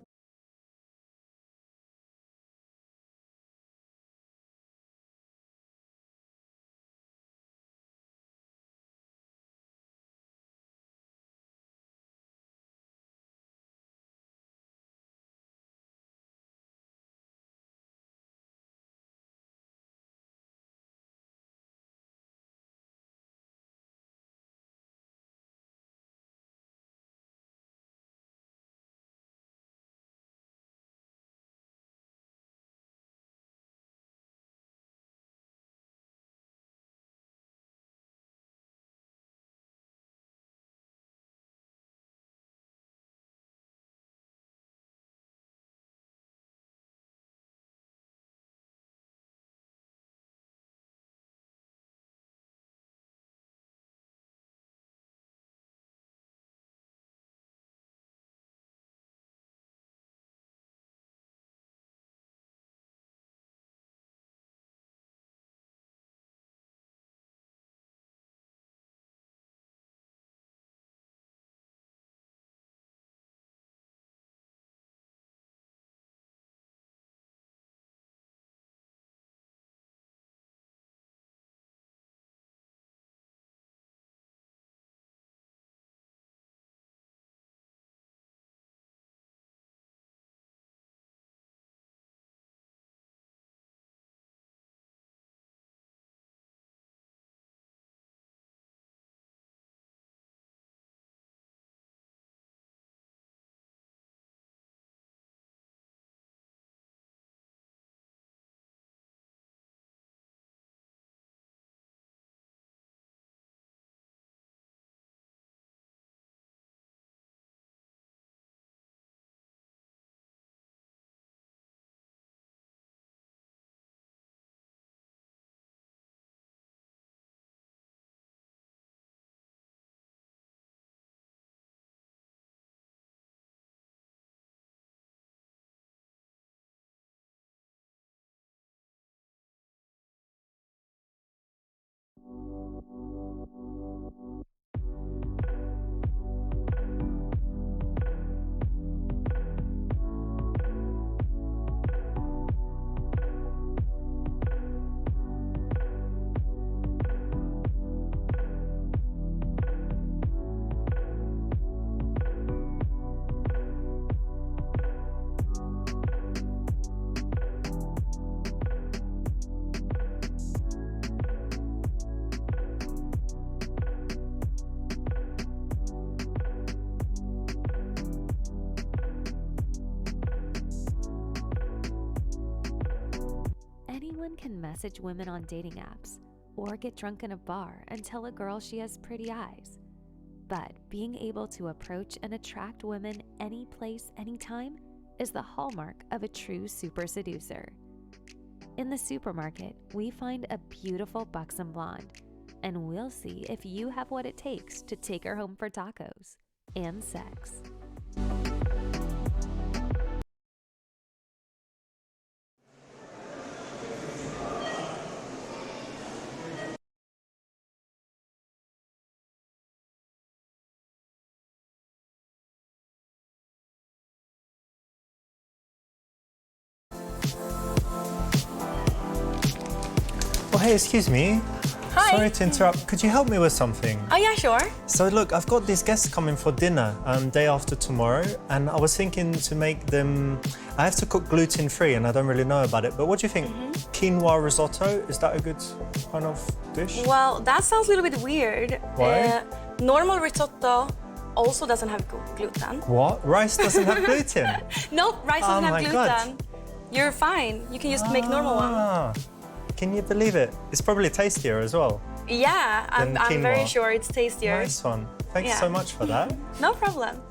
Anyone can message women on dating apps or get drunk in a bar and tell a girl she has pretty eyes. But being able to approach and attract women any place, anytime is the hallmark of a true super seducer. In the supermarket, we find a beautiful buxom blonde, and we'll see if you have what it takes to take her home for tacos and sex. Oh, hey, excuse me. Hi. Sorry to interrupt. Could you help me with something? Oh yeah, sure. So look, I've got these guests coming for dinner day after tomorrow, and I was thinking to make them... I have to cook gluten-free, and I don't really know about it, but what do you think? Quinoa risotto, is that a good kind of dish? Well, that sounds a little bit weird. Why? Normal risotto also doesn't have gluten. What? Rice doesn't have gluten? No, rice doesn't have my gluten. God. You're fine. You can just make normal one. Ah, can you believe it? It's probably tastier as well. Yeah, I'm quinoa. very sure it's tastier. Nice one. Thanks Yeah. so much for that. No problem.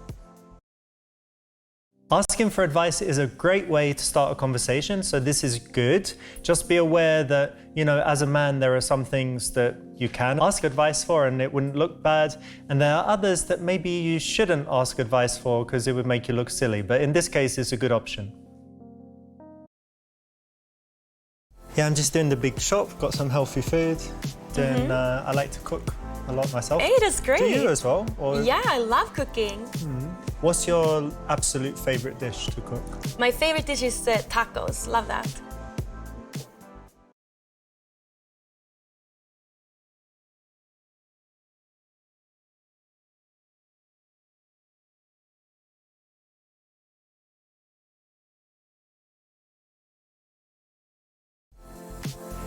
Asking for advice is a great way to start a conversation, so this is good. Just be aware that, you know, as a man, there are some things that you can ask advice for and it wouldn't look bad, and there are others that maybe you shouldn't ask advice for because it would make you look silly, but in this case, it's a good option. Yeah, I'm just doing the big shop, got some healthy food, I like to cook a lot myself. Hey, that's great. Do you as well? Or Yeah, I love cooking. what's your absolute favorite dish to cook? My favorite dish is tacos. Love that.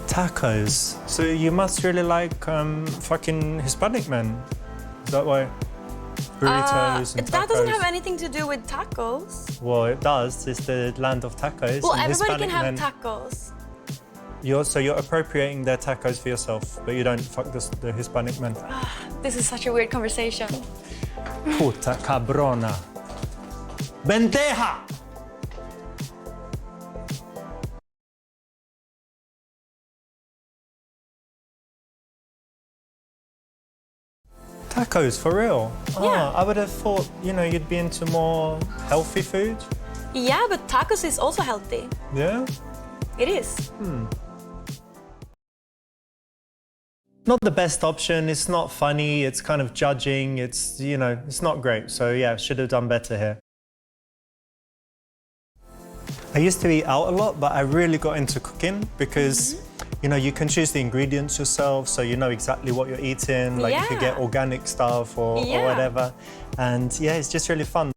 Tacos. So you must really like fucking Hispanic men. Is that why? Burritos and tacos. That doesn't have anything to do with tacos. Well, it does. It's the land of tacos. Well, and everybody Hispanic can have men, tacos. So you're appropriating their tacos for yourself, but you don't fuck the Hispanic men. This is such a weird conversation. Puta cabrona. Bendeja! Tacos, for real? Yeah. I would have thought, you know, you'd be into more healthy food. Yeah, but tacos is also healthy. Yeah? It is. Not the best option, it's not funny, it's kind of judging, it's, you know, it's not great. So yeah, should have done better here. I used to eat out a lot, but I really got into cooking because, you know, you can choose the ingredients yourself, so you know exactly what you're eating. Like you could get organic stuff or whatever. And yeah, it's just really fun.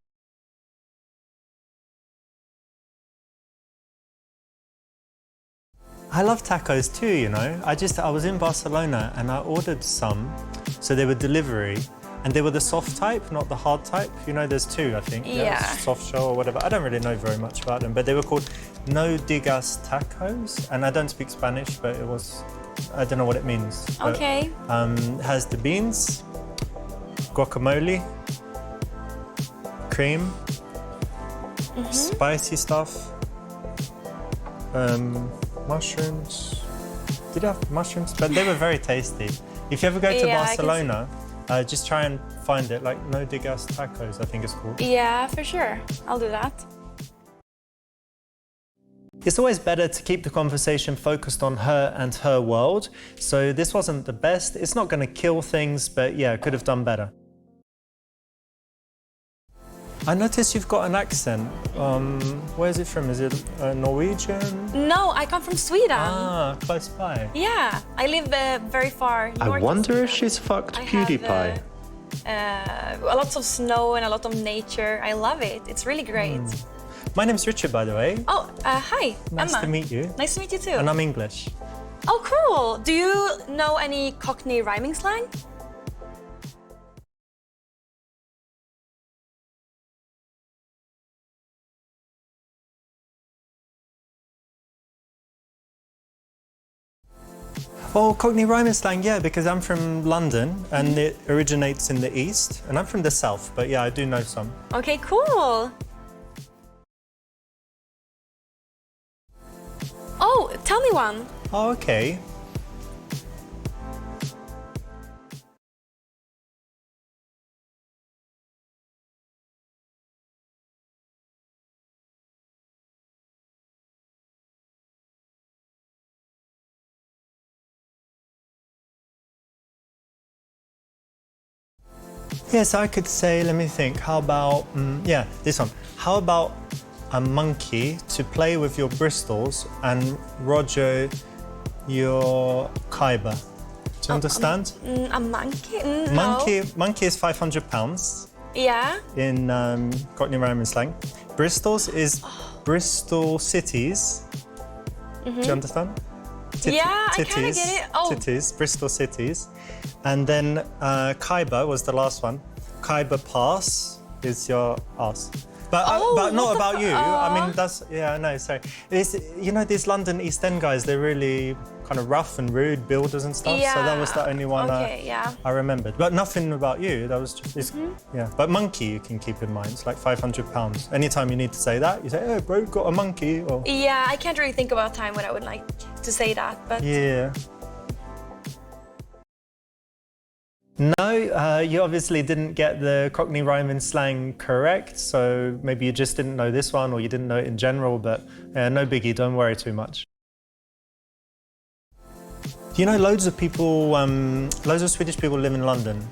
I love tacos too, you know. I was in Barcelona and I ordered some, so they were delivery, and they were the soft type, not the hard type. You know, there's two, I think. Yeah. Soft shell or whatever. I don't really know very much about them, but they were called No Digas Tacos, and I don't speak Spanish, but it was, I don't know what it means. But, Okay. has the beans, guacamole, cream, spicy stuff, mushrooms. Did it have mushrooms? But they were very tasty. If you ever go to Barcelona, just try and find it, like No Digas Tacos, I think it's called. Yeah, for sure. I'll do that. It's always better to keep the conversation focused on her and her world. So this wasn't the best. It's not going to kill things, but yeah, could have done better. I noticed you've got an accent. Where is it from? Is it Norwegian? No, I come from Sweden. Ah, close by. Yeah, I live very far north. I wonder if she's fucked I PewDiePie. have lots of snow and a lot of nature. I love it. It's really great. My name's Richard, by the way. Oh, hi, Nice Emma. to meet you. Nice to meet you too. And I'm English. Oh, cool. Do you know any Cockney rhyming slang? Oh, Cockney rhyming slang, yeah, because I'm from London and it originates in the East, and I'm from the South, but yeah, I do know some. Okay, cool. Oh, tell me one. Oh, okay. Yes, I could say, let me think, how about, yeah, this one. How about a monkey to play with your bristles and Roger your Khyber? Do you understand? A monkey? No. Monkey is £500 Yeah. in Cockney rhyming slang. Bristles is Bristol cities. Do you understand? Yeah, I kinda get it. Oh. Cities, Bristol cities. And then Khyber was the last one. Khyber Pass is your ass. but not what the about you. fu- I mean, that's, yeah, I know, sorry. You know, these London East End guys, they're really kind of rough and rude builders and stuff. So that was the only one I remembered. But nothing about you, that was just, yeah. But monkey you can keep in mind, it's like £500. Anytime you need to say that, you say, oh, bro, got a monkey, or... Yeah, I can't really think about a time when I would like to say that, but... Yeah. No, you obviously didn't get the Cockney rhyme and slang correct, so maybe you just didn't know this one or you didn't know it in general, but no biggie, don't worry too much. You know, loads of people, loads of Swedish people live in London.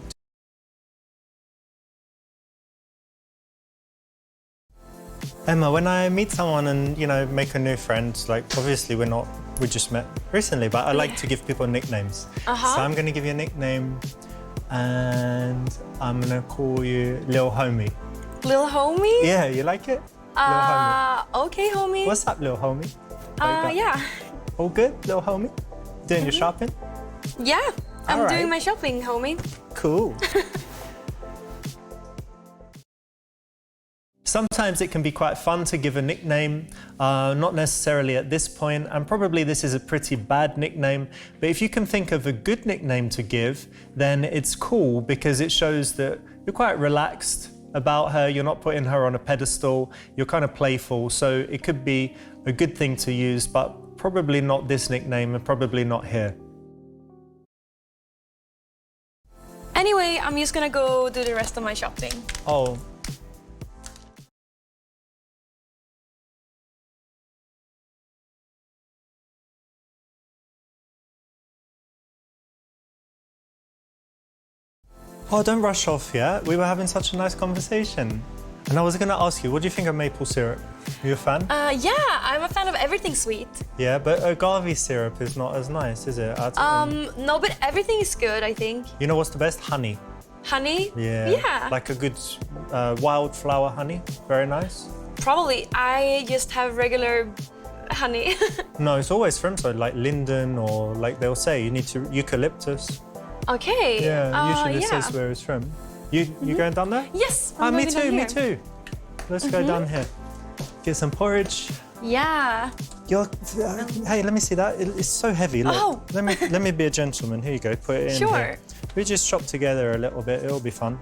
Emma, when I meet someone and, you know, make a new friend, like, obviously we just met recently, but I like to give people nicknames. So I'm going to give you a nickname. And I'm gonna call you Lil Homie. Lil Homie? Yeah, you like it? Lil Homie. Okay, homie. What's up, Lil Homie? Yeah. All good, Lil Homie? Doing your shopping? Yeah, I'm All right. doing my shopping, homie. Cool. Sometimes it can be quite fun to give a nickname, not necessarily at this point, and probably this is a pretty bad nickname, but if you can think of a good nickname to give, then it's cool because it shows that you're quite relaxed about her, you're not putting her on a pedestal, you're kind of playful, so it could be a good thing to use, but probably not this nickname and probably not here. Anyway, I'm just gonna go do the rest of my shopping. Oh. Oh, don't rush off yet. We were having such a nice conversation. And I was going to ask you, what do you think of maple syrup? Are you a fan? Yeah, I'm a fan of everything sweet. Yeah, but agave syrup is not as nice, is it? No, but everything is good, I think. You know what's the best? Honey. Honey? Yeah. Yeah. Like a good wildflower honey. Very nice. Probably. I just have regular honey. No, it's always from so like linden or like they'll say you need to eucalyptus. Okay. Yeah, usually it says where it's from. You going down there? Yes. Me too. Let's go down here. Get some porridge. Yeah. Hey, let me see that. It's so heavy. Look. Oh. Let me be a gentleman. Here you go. Put it in. Sure. Here. We just shop together a little bit. It'll be fun.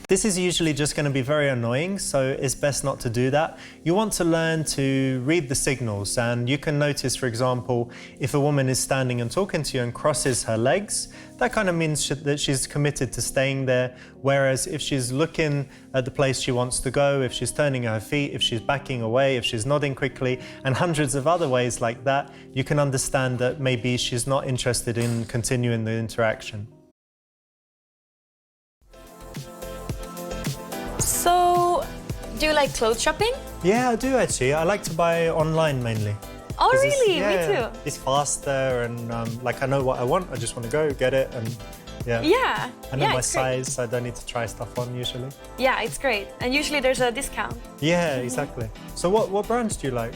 This is usually just going to be very annoying, so it's best not to do that. You want to learn to read the signals, and you can notice, for example, if a woman is standing and talking to you and crosses her legs, that kind of means that she's committed to staying there. Whereas if she's looking at the place she wants to go, if she's turning her feet, if she's backing away, if she's nodding quickly, and hundreds of other ways like that, you can understand that maybe she's not interested in continuing the interaction. So, do you like clothes shopping? Yeah, I do actually. I like to buy online mainly. Oh, really? Yeah, Me too. it's faster and like I know what I want. I just want to go get it and yeah. Yeah. I know my it's great. size, so I don't need to try stuff on usually. Yeah, it's great. And usually there's a discount. Yeah, exactly. So what brands do you like?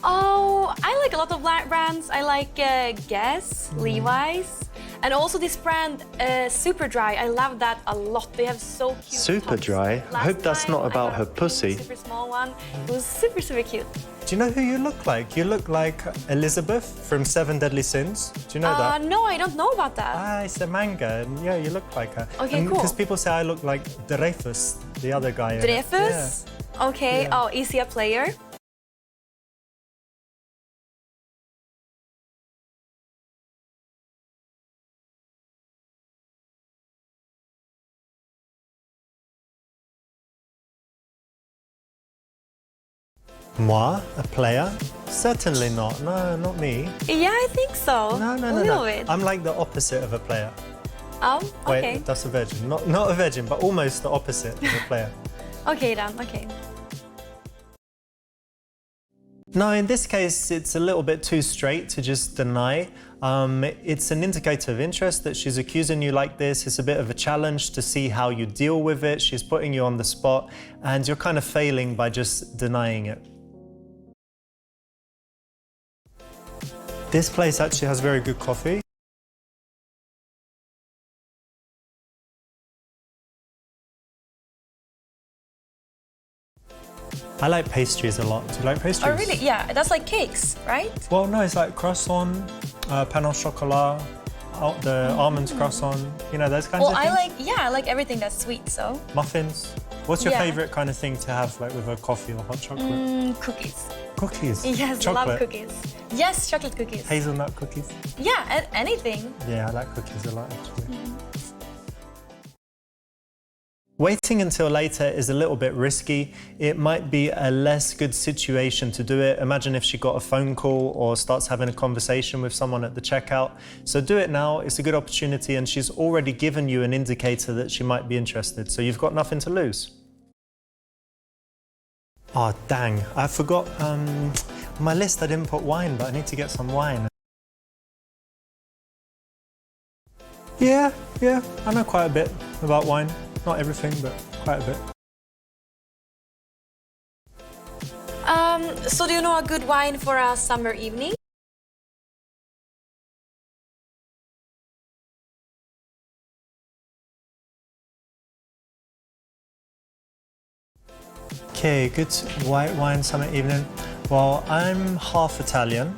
Oh, I like a lot of brands. I like Guess, Levi's, and also this brand Superdry. I love that a lot. They have so cute Superdry? tops. I hope that's not Last time I about got her a pussy. super small one. It was super, super cute. Do you know who you look like? You look like Elizabeth from Seven Deadly Sins. Do you know that? No, I don't know about that. Ah, it's a manga. And yeah, you look like her. Okay, cool. Because people say I look like Dreyfus, the other guy. Dreyfus? Yeah. Okay. Yeah. Oh, is he a player? Moi, a player? Certainly not. No, not me. Yeah, I think so. No. A little bit. I'm like the opposite of a player. Oh, okay. Wait, that's a virgin. Not a virgin, but almost the opposite of a player. Okay, then. Okay. No, in this case, it's a little bit too straight to just deny. It's an indicator of interest that she's accusing you like this. It's a bit of a challenge to see how you deal with it. She's putting you on the spot, and you're kind of failing by just denying it. This place actually has very good coffee. I like pastries a lot. Do you like pastries? Oh, really? Yeah, that's like cakes, right? Well, no, it's like croissant, pain au chocolat, the almonds croissant, you know, those kinds Well, of things. I like everything that's sweet, so. Muffins. What's your Yeah. favorite kind of thing to have, like with a coffee or hot chocolate? Cookies. Cookies. Yes, Chocolate. love cookies. Yes, chocolate cookies. Hazelnut cookies. Yeah, anything. Yeah, I like cookies a lot, actually. Waiting until later is a little bit risky. It might be a less good situation to do it. Imagine if she got a phone call or starts having a conversation with someone at the checkout. So do it now, it's a good opportunity, and she's already given you an indicator that she might be interested, so you've got nothing to lose. Oh, dang, I forgot, on my list I didn't put wine, but I need to get some wine. Yeah, I know quite a bit about wine. Not everything, but quite a bit. So do you know a good wine for a summer evening? Okay, good white wine summer evening. Well, I'm half Italian,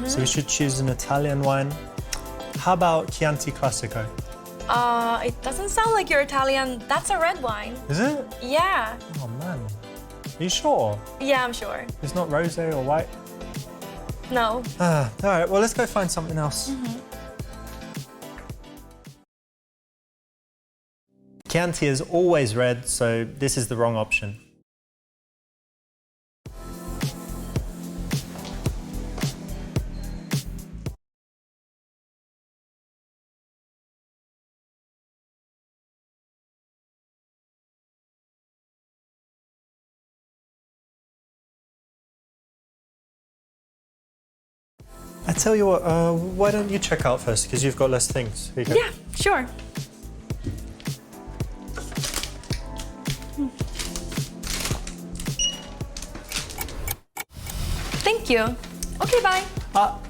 so we should choose an Italian wine. How about Chianti Classico? It doesn't sound like you're Italian. That's a red wine. Is it? Yeah. Oh man. Are you sure? Yeah, I'm sure. It's not rosé or white? No. All right, well, let's go find something else. Chianti is always red, so this is the wrong option. I tell you what, why don't you check out first, because you've got less things. Here you go. Yeah, sure. Thank you. Okay, bye.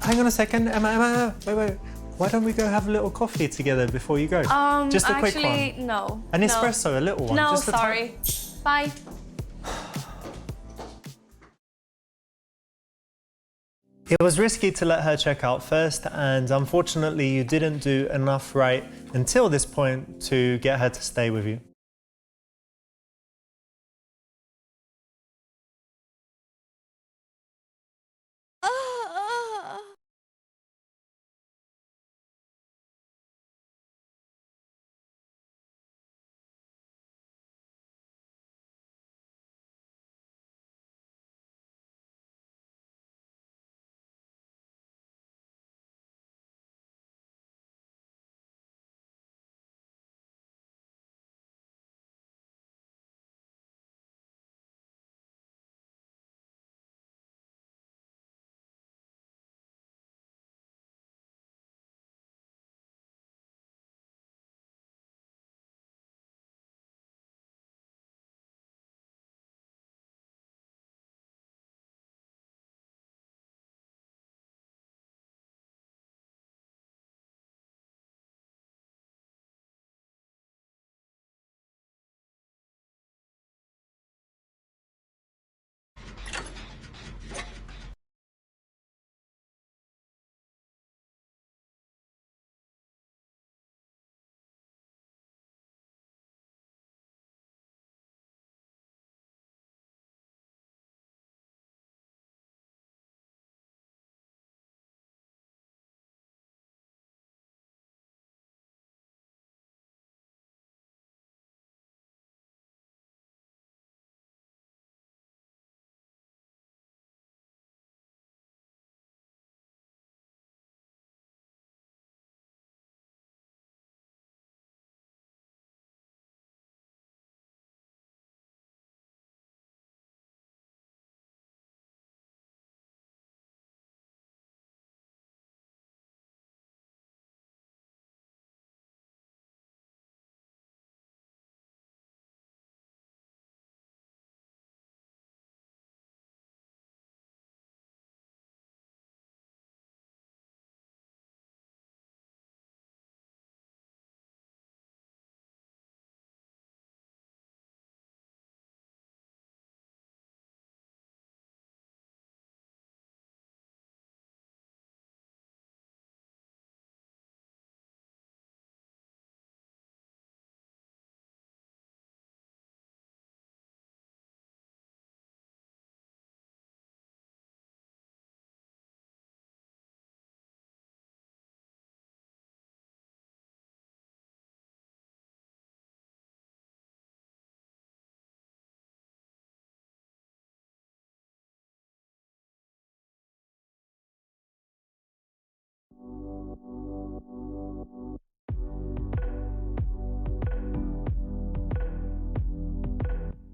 Hang on a second, Emma, wait. Why don't we go have a little coffee together before you go? Just a quick actually, one. no. An espresso, a little one. No, just a sorry. Bye. It was risky to let her check out first, and unfortunately you didn't do enough right until this point to get her to stay with you.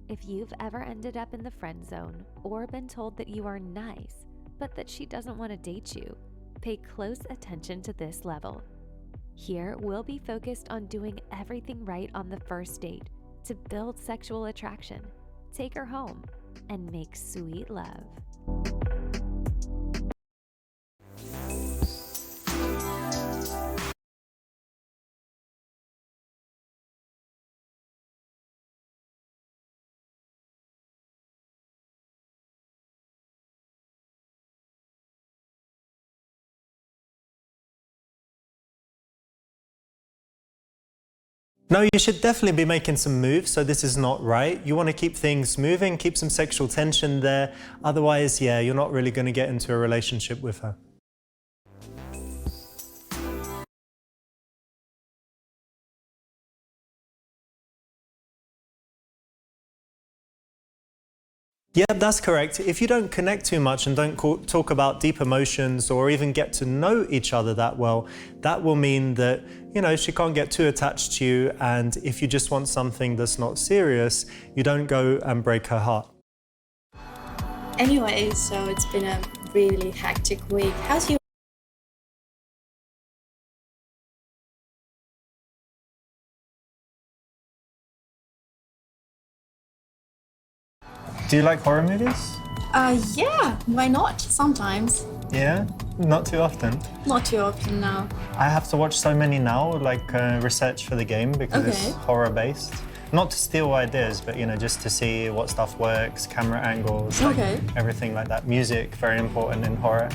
If you've ever ended up in the friend zone or been told that you are nice, but that she doesn't want to date you, pay close attention to this level. Here, we'll be focused on doing everything right on the first date to build sexual attraction, take her home, and make sweet love. No, you should definitely be making some moves, so this is not right. You want to keep things moving, keep some sexual tension there. Otherwise, yeah, you're not really going to get into a relationship with her. Yeah, that's correct. If you don't connect too much and don't talk about deep emotions or even get to know each other that well, that will mean that, you know, she can't get too attached to you. And if you just want something that's not serious, you don't go and break her heart. Anyway, so it's been a really hectic week. How's your Do you like horror movies? Yeah, why not? Sometimes. Yeah, not too often. Not too often now. I have to watch so many now, like research for the game because it's Okay. horror based. Not to steal ideas, but you know, just to see what stuff works, camera angles, like, Okay. everything like that. Music, very important in horror.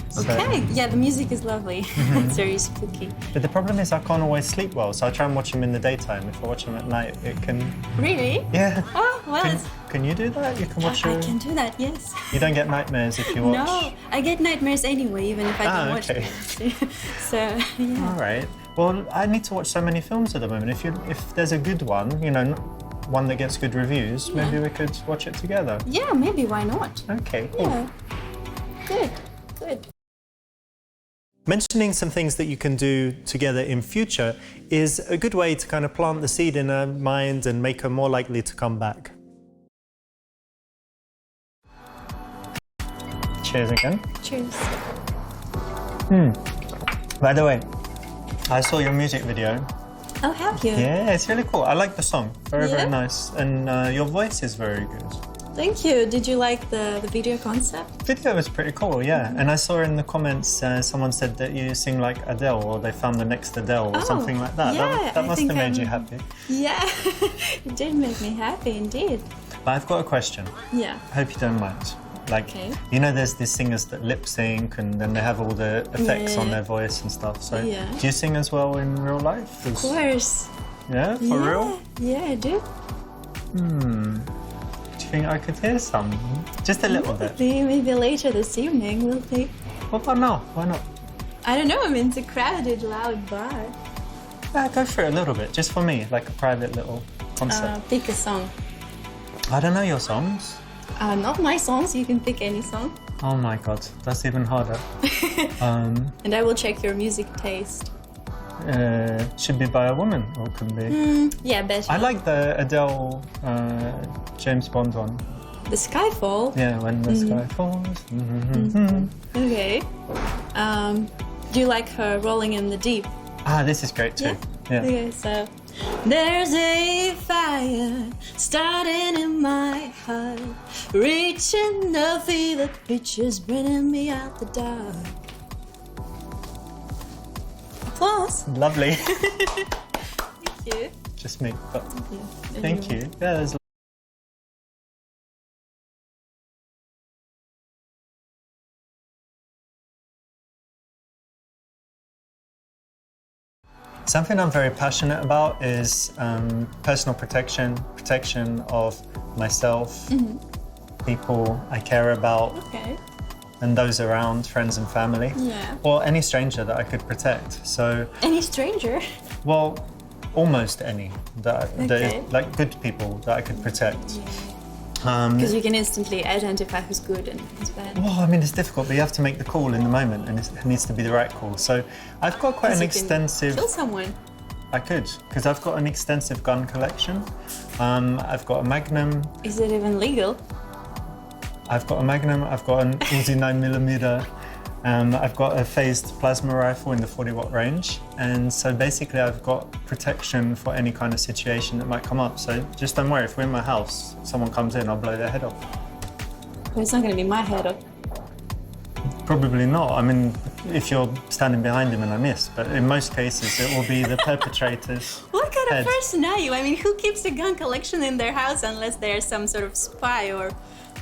So- Okay, yeah, the music is lovely. It's very spooky. But the problem is I can't always sleep well, so I try and watch them in the daytime. If I watch them at night, it can... Really? Yeah. Oh, well, Can you do that? You can watch I your... can do that, yes. You don't get nightmares if you watch... No, I get nightmares anyway, even if I don't watch okay. it. So, yeah. All right. Well, I need to watch so many films at the moment. If there's a good one, you know, one that gets good reviews, maybe we could watch it together. Yeah, maybe, why not? Okay, cool. Yeah. Good, good. Mentioning some things that you can do together in future is a good way to kind of plant the seed in her mind and make her more likely to come back. Cheers again. Cheers. By the way, I saw your music video. Oh, have you? Yeah, it's really cool. I like the song. Very, Yeah? very nice. And your voice is very good. Thank you. Did you like the video concept? Video was pretty cool, yeah. And I saw in the comments someone said that you sing like Adele, or they found the next Adele, or Oh, something like that. yeah, That I must think have made you I'm- happy. Yeah, it did make me happy indeed. But I've got a question. Yeah. I hope you don't mind. Like, Okay. you know, there's these singers that lip sync and then they have all the effects on Yeah. their voice and stuff. So, Yeah. do you sing as well in real life? Of course. Yeah, for yeah. real? Yeah, I do. Do you think I could hear some? Just a little bit. Maybe later this evening we'll see. What about now? Why not? I don't know, I mean, it's a crowded, loud bar. Yeah, go for it a little bit, just for me, like a private little concert. Pick a song. I don't know your songs. Not my songs, you can pick any song. Oh my god, that's even harder. And I will check your music taste. Should be by a woman, or can be. Yeah, better. I like the Adele James Bond one. The Skyfall. Yeah, when the sky falls. Okay. Do you like her Rolling in the Deep? Ah, this is great too. Yeah. Okay, so there's a fire starting in my heart, reaching a fever pitch is bringing me out the dark. Applause. Lovely. Thank you. Just me, but thank you. Yeah, there's something I'm very passionate about is personal protection of myself, people I care about, Okay. and those around, friends and family, Yeah. or any stranger that I could protect. So, Any stranger? well, almost any that Okay. like good people that I could protect. Because you can instantly identify who's good and who's bad. Well, I mean, it's difficult, but you have to make the call in the moment, and it needs to be the right call. So I've got quite an extensive... Kill someone. I could, because I've got an extensive gun collection. I've got a Magnum. Is it even legal? I've got a Magnum, I've got an Uzi 9mm, I've got a phased plasma rifle in the 40-watt range, and so basically I've got protection for any kind of situation that might come up. So just don't worry, if we're in my house, someone comes in, I'll blow their head off. Well, it's not going to be my head off. Probably not. I mean, if you're standing behind him and I miss, but in most cases it will be the perpetrator's What kind head. of person are you? I mean, who keeps a gun collection in their house unless they're some sort of spy or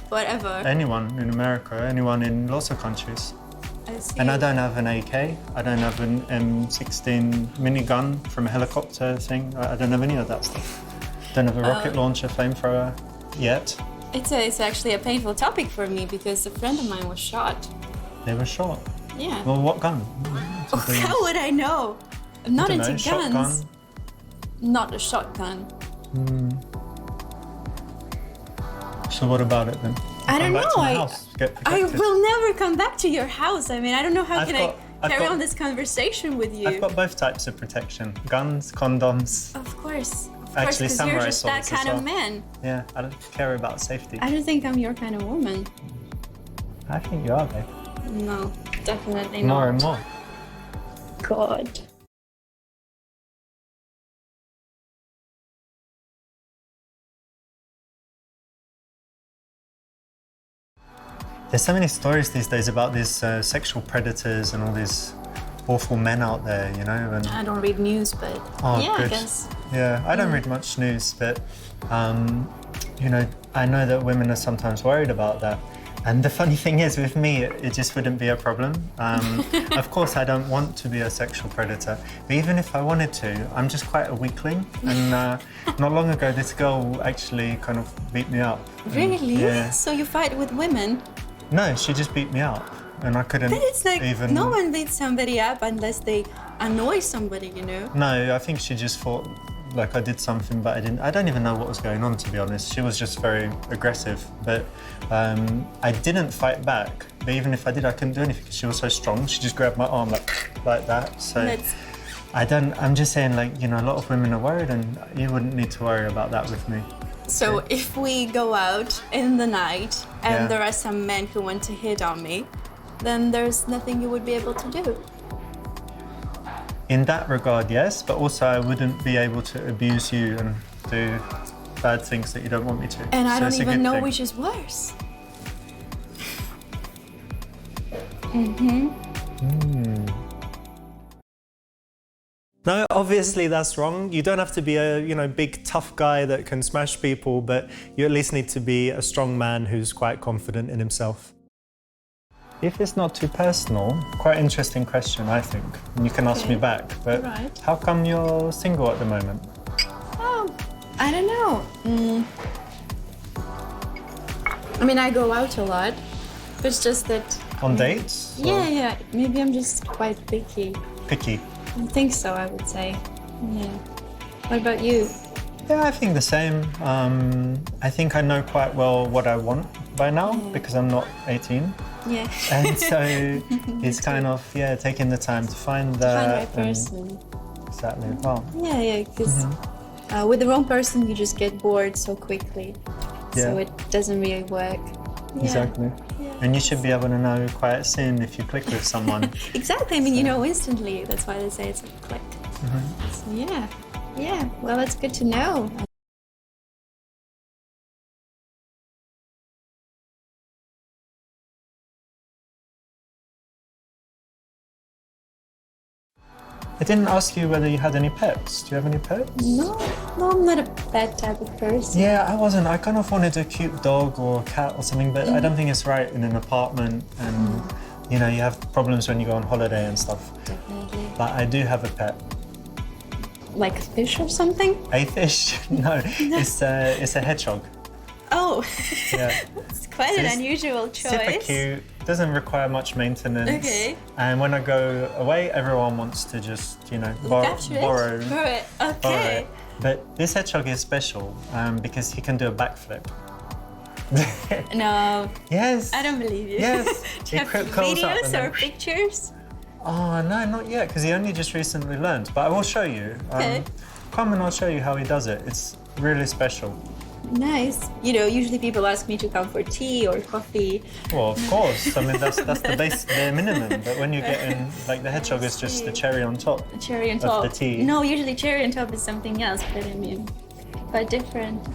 whatever? Anyone in America, anyone in lots of countries. I see. And I don't have an AK, I don't have an M16 minigun from a helicopter thing, I don't have any of that stuff. Don't have a rocket launcher, flamethrower yet. It's actually a painful topic for me because a friend of mine was shot. They were shot. Yeah. Well, what gun? How would I know? I'm not into guns. Shotgun. Not a shotgun. So what about it then? I don't Come back know. to my house, get I protected. will never come back to your house. I mean, I don't know how I've can got- I I've carry got- on this conversation with you. I've got both types of protection. Guns, condoms. Of course, Actually, because you're samurai just that swords as kind of well. man. Yeah, I don't care about safety. I don't think I'm your kind of woman. I think you are, babe. No, definitely More not. and more. God. There's so many stories these days about these sexual predators and all these awful men out there, you know? And I don't read news, but oh, yeah, good. I guess. Yeah, I don't read much news, but you know, I know that women are sometimes worried about that. And the funny thing is, with me, it just wouldn't be a problem. Of course, I don't want to be a sexual predator, but even if I wanted to, I'm just quite a weakling. And not long ago, this girl actually kind of beat me up. And, Really? yeah. So you fight with women? No, she just beat me up, and I couldn't But it's like even. no one beats somebody up unless they annoy somebody, you know? No, I think she just thought like I did something, but I didn't. I don't even know what was going on, to be honest. She was just very aggressive, but I didn't fight back. But even if I did, I couldn't do anything because she was so strong. She just grabbed my arm like that. So That's- I don't. I'm just saying, like, you know, a lot of women are worried, and you wouldn't need to worry about that with me. So if we go out in the night and Yeah. there are some men who want to hit on me, then there's nothing you would be able to do. In that regard, yes, but also I wouldn't be able to abuse you and do bad things that you don't want me to. And I So don't it's a even good know thing. which is worse. No, obviously that's wrong. You don't have to be a big tough guy that can smash people, but you at least need to be a strong man who's quite confident in himself. If it's not too personal, quite interesting question, I think. And you can ask me back, but Right. how come you're single at the moment? Oh, I don't know. I mean, I go out a lot. It's just that. On dates? Or Yeah. Maybe I'm just quite picky. picky? I think so, I would say. Yeah. What about you? Yeah, I think the same. I think I know quite well what I want by now because I'm not 18. Yeah. And so it's kind of, taking the time to find that. Find the right and- person. Exactly. Well, Yeah, because with the wrong person, you just get bored so quickly. So Yeah. it doesn't really work. Yeah. exactly. And you should be able to know quite soon if you click with someone. Exactly. I mean, you know instantly. That's why they say it's a click. So yeah. Well, that's good to know. I didn't ask you whether you had any pets. Do you have any pets? No, I'm not a bad type of person. Yeah, I wasn't. I kind of wanted a cute dog or cat or something, but I don't think it's right in an apartment and, you have problems when you go on holiday and stuff. Definitely. But I do have a pet. Like a fish or something? A fish? No, it's a hedgehog. Oh, Yeah. it's quite an unusual choice. Super cute, doesn't require much maintenance. Okay. And when I go away, everyone wants to just, borrow Borrow it. borrow Okay. it. But this hedgehog is special because he can do a backflip. No, Yes. I don't believe you. Yes. Do you have videos or pictures? Oh, no, not yet, because he only just recently learned. But I will show you. Okay. Come and I'll show you how he does it. It's really special. Nice. You know, usually people ask me to come for tea or coffee. Well, of course. I mean, that's the base, the minimum. But when you get in, like the hedgehog is just the cherry on top. The cherry on of top. the tea. No, usually cherry on top is something else, but I mean, quite different.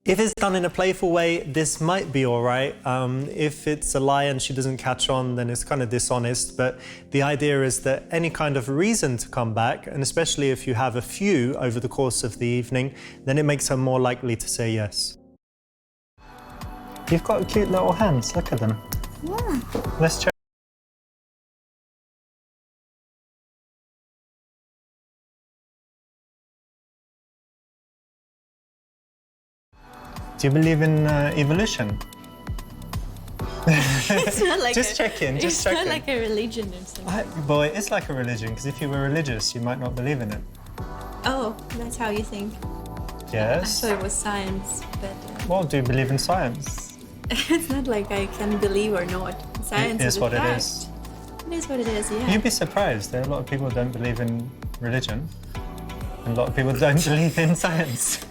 If it's done in a playful way, this might be all right. If it's a lie and she doesn't catch on, then it's kind of dishonest. But the idea is that any kind of reason to come back, and especially if you have a few over the course of the evening, then it makes her more likely to say yes. You've got cute little hands, look at them. Yeah. Let's check. Do you believe in evolution? It's not like Just checking, just checking. It's not like a religion or something. Boy, it's like a religion, because if you were religious, you might not believe in it. Oh, that's how you think. Yes. I thought it was science, but Well, do you believe in science? it's not like I can believe or not. Science It is a what it fact. is. It is what it is, yeah. You'd be surprised. There are a lot of people who don't believe in religion, and a lot of people don't believe in science.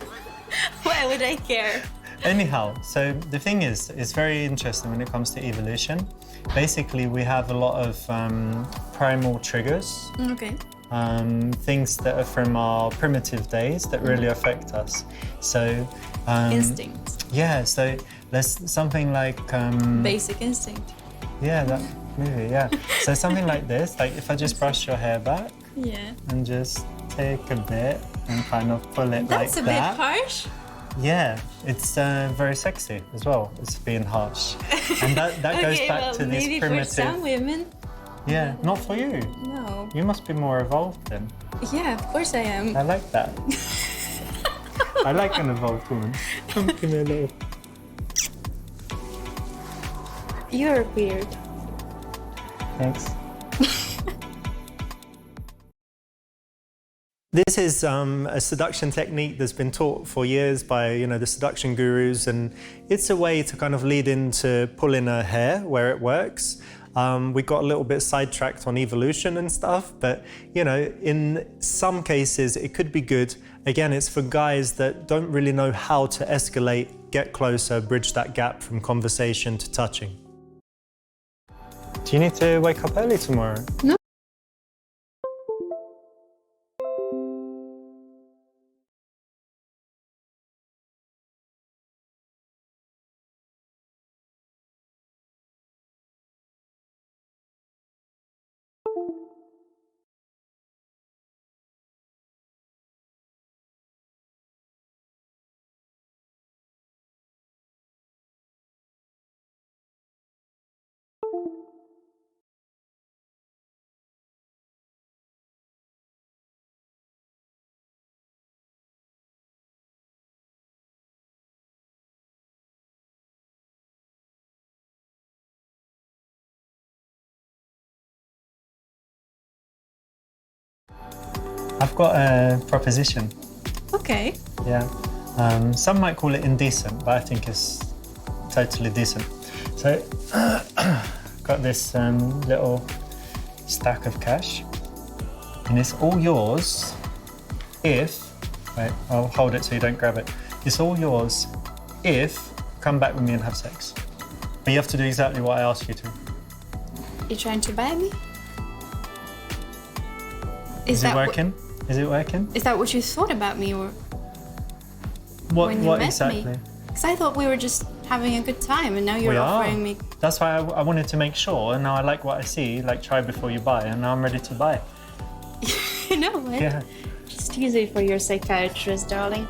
Why would I care? Anyhow, so the thing is, it's very interesting when it comes to evolution. Basically, we have a lot of primal triggers, Okay. things that are from our primitive days that really affect us. So, Instinct. yeah, so there's something like... Basic instinct. yeah, that maybe, yeah. So something like this, like if I just brush your hair back Yeah. and just take a bit and kind of pull it That's like a that. bit harsh. Yeah, it's very sexy as well. It's being harsh, and that goes Okay, back well, to this maybe primitive. for some women. Yeah, not for you. No. You must be more evolved then. Yeah, of course I am. I like that. I like an evolved woman. Come give me a little. You're weird. Thanks. This is a seduction technique that's been taught for years by the seduction gurus, and it's a way to kind of lead into pulling her hair where it works. We got a little bit sidetracked on evolution and stuff, but in some cases it could be good. Again, it's for guys that don't really know how to escalate, get closer, bridge that gap from conversation to touching. Do you need to wake up early tomorrow? No. I've got a proposition. Okay. Yeah. Some might call it indecent, but I think it's totally decent. So, got this little stack of cash, and it's all yours if... Wait, I'll hold it so you don't grab it. It's all yours if you come back with me and have sex. But you have to do exactly what I asked you to. You trying to buy me? Is it working? Is it working? Is that what you thought about me, or when you What met exactly? me? Because I thought we were just having a good time, and now you're offering me. That's why I wanted to make sure, and now I like what I see, like try before you buy, and now I'm ready to buy. You know what? Yeah. Just use it for your psychiatrist, darling.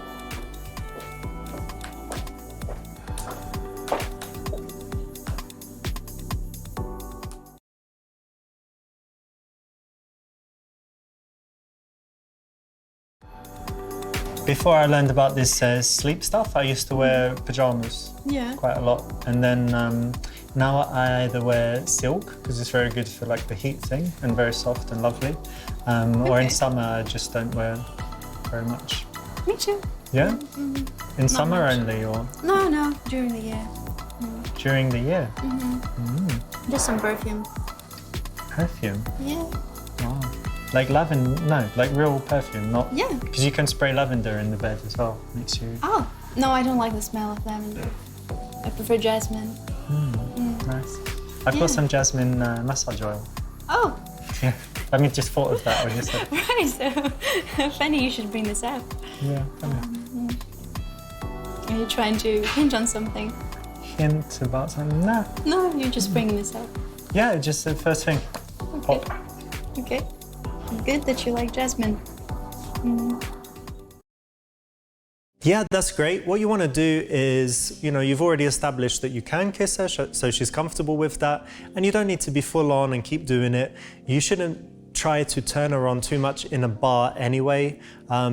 Before I learned about this sleep stuff, I used to wear pajamas quite a lot, and then now I either wear silk because it's very good for like the heat thing and very soft and lovely, or in summer I just don't wear very much. Me too. Yeah? In summer much. only or No, during the year. during the year? Just some perfume. Perfume? Yeah. Wow. Like lavender? No, like real perfume, not... Yeah. Because you can spray lavender in the bed as well. Makes you... Oh, no, I don't like the smell of lavender. I prefer jasmine. Nice. I've Yeah. got some jasmine massage oil. Oh, Yeah. I mean, just thought of that when you said... right. So, funny you should bring this up. Yeah, Are you trying to hint on something? hint about something. Nah. No, you're just bringing this up. Yeah, just the first thing. Okay. Okay. Good that you like jasmine. Yeah, that's great. What you want to do is, you know, you've already established that you can kiss her, so she's comfortable with that, and you don't need to be full on and keep doing it. You shouldn't try to turn her on too much in a bar anyway,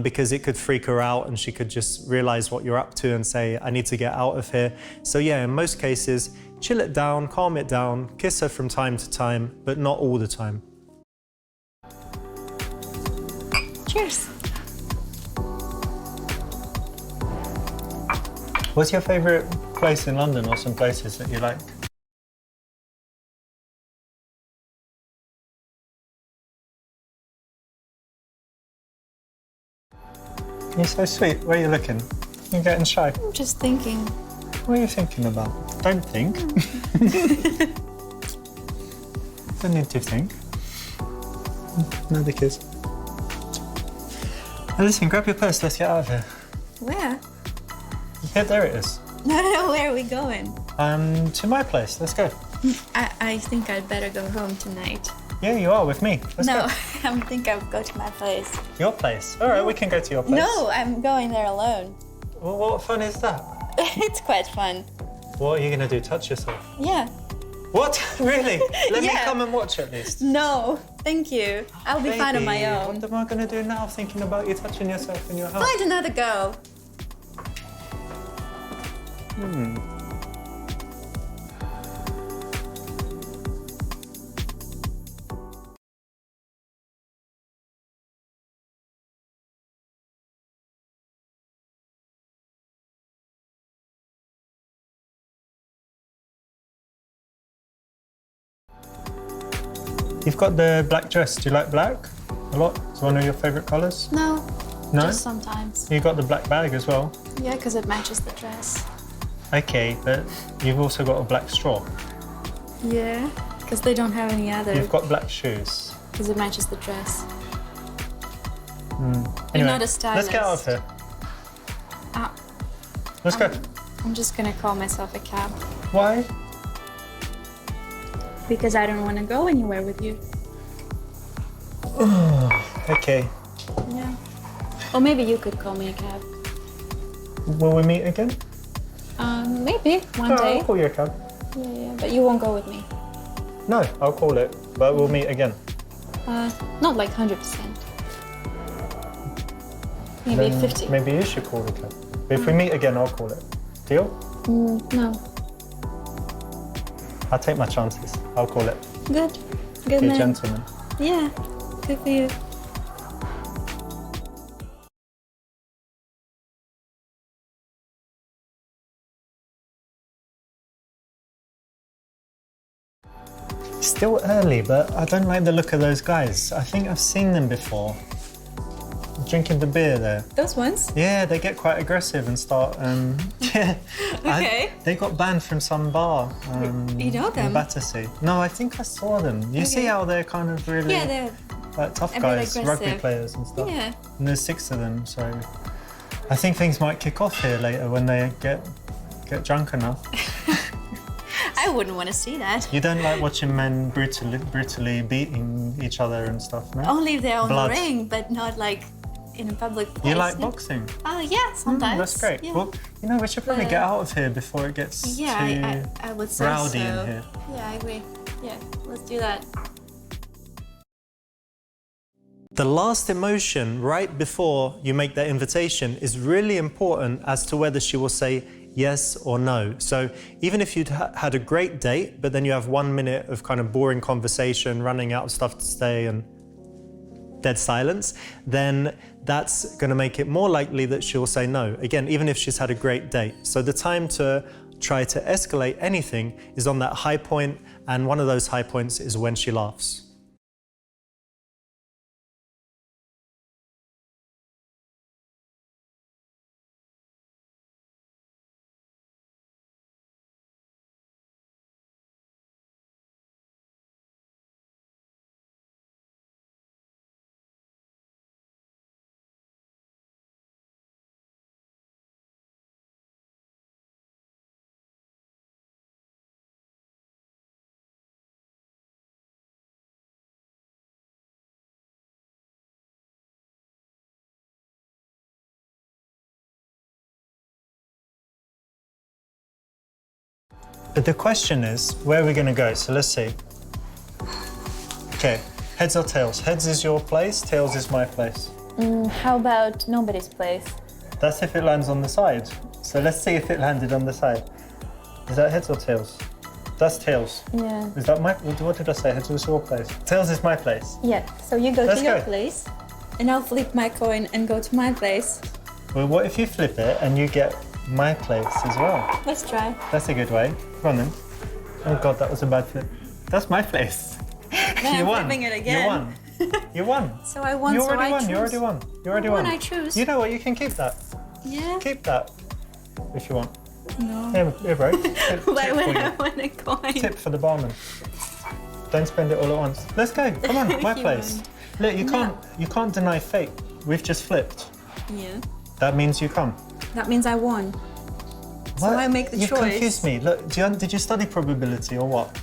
because it could freak her out and she could just realize what you're up to and say, I need to get out of here. So yeah, in most cases, chill it down, calm it down, kiss her from time to time, but not all the time. Cheers. What's your favorite place in London, or some places that you like? You're so sweet. Where are you looking? You're getting shy. I'm just thinking. What are you thinking about? Don't think. Don't need to think. Another kiss. Now listen, grab your purse. Let's get out of here. Where? Yeah, there it is. No, where are we going? To my place. Let's go. I think I'd better go home tonight. Yeah, you are with me. Let's No, go. I think I'll go to my place. Your place. All right, we can go to your place. No, I'm going there alone. Well, what fun is that? It's quite fun. What are you gonna do? Touch yourself? Yeah. What? Really? Let me Yeah. come and watch at least. No, thank you. I'll be fine on my Baby, own. What am I gonna do now? Thinking about you touching yourself in your house. Find another girl. You've got the black dress. Do you like black a lot? It's one of your favorite colours? No, No? just sometimes. You got the black bag as well. Yeah, because it matches the dress. Okay, but you've also got a black straw. Yeah, because they don't have any other. You've got black shoes. Because it matches the dress. Anyway, You're not a stylist. let's get out of here. Ah, Let's go. I'm just gonna call myself a cab. Why? Because I don't want to go anywhere with you. Okay. Yeah. Or maybe you could call me a cab. Will we meet again? Maybe one No, day. I'll call you a cab. Yeah, but you won't go with me. No, I'll call it, but we'll meet again. Not like 100%. Maybe Then 50. Maybe you should call the cab. But if we meet again, I'll call it. Deal? No. I'll take my chances. I'll call it. Good. Good Be a man. gentleman. Yeah. Good for you. It's still early, but I don't like the look of those guys. I think I've seen them before. Drinking the beer there. Those ones? Yeah, they get quite aggressive and start. Yeah. Okay. They got banned from some bar. You know them? In Battersea. No, I think I saw them. You see Okay. how they're kind of really Yeah, they're like tough a bit guys, rugby aggressive. players and stuff. Yeah. And there's 6 of them, so I think things might kick off here later when they get drunk enough. I wouldn't want to see that. You don't like watching men brutally beating each other and stuff, no? Only if they're on Blood. the ring, but not like in a public place. You like boxing? Oh, yeah, sometimes. That's great. Yeah, Well, you know, we should probably But, get out of here before it gets yeah too I would say rowdy so. in here. Yeah, I agree. Yeah, let's do that. The last emotion right before you make that invitation is really important as to whether she will say yes or no. So even if you'd had a great date, but then you have 1 minute of kind of boring conversation, running out of stuff to say, and dead silence, then that's going to make it more likely that she'll say no. Again, even if she's had a great date. So the time to try to escalate anything is on that high point, and one of those high points is when she laughs. But the question is, where are we going to go? So let's see. Okay, heads or tails? Heads is your place, tails is my place. How about nobody's place? That's if it lands on the side. So let's see if it landed on the side. Is that heads or tails? That's tails. Yeah. Is that my, what did I say? Heads was your place. Tails is my place. Yeah, so you go Let's to your go. place, and I'll flip my coin and go to my place. Well, what if you flip it and you get my place as well? Let's try. That's a good way. Go on then. Oh God, that was a bad flip. That's my place. Then I'm flipping it again. You won. You won. So I won, You so already I won. choose. You already won. You already When won. I choose. You know what? You can keep that. Yeah? Keep that if you want. No. Here, bro. Tip, Why tip would for I you. want a coin? Tip for the barman. Don't spend it all at once. Let's go. Come on, my You place. won. Look, you can't deny fate. We've just flipped. Yeah. That means you come. That means I won. So I make the You've choice. confused me. Look, did you study probability or what?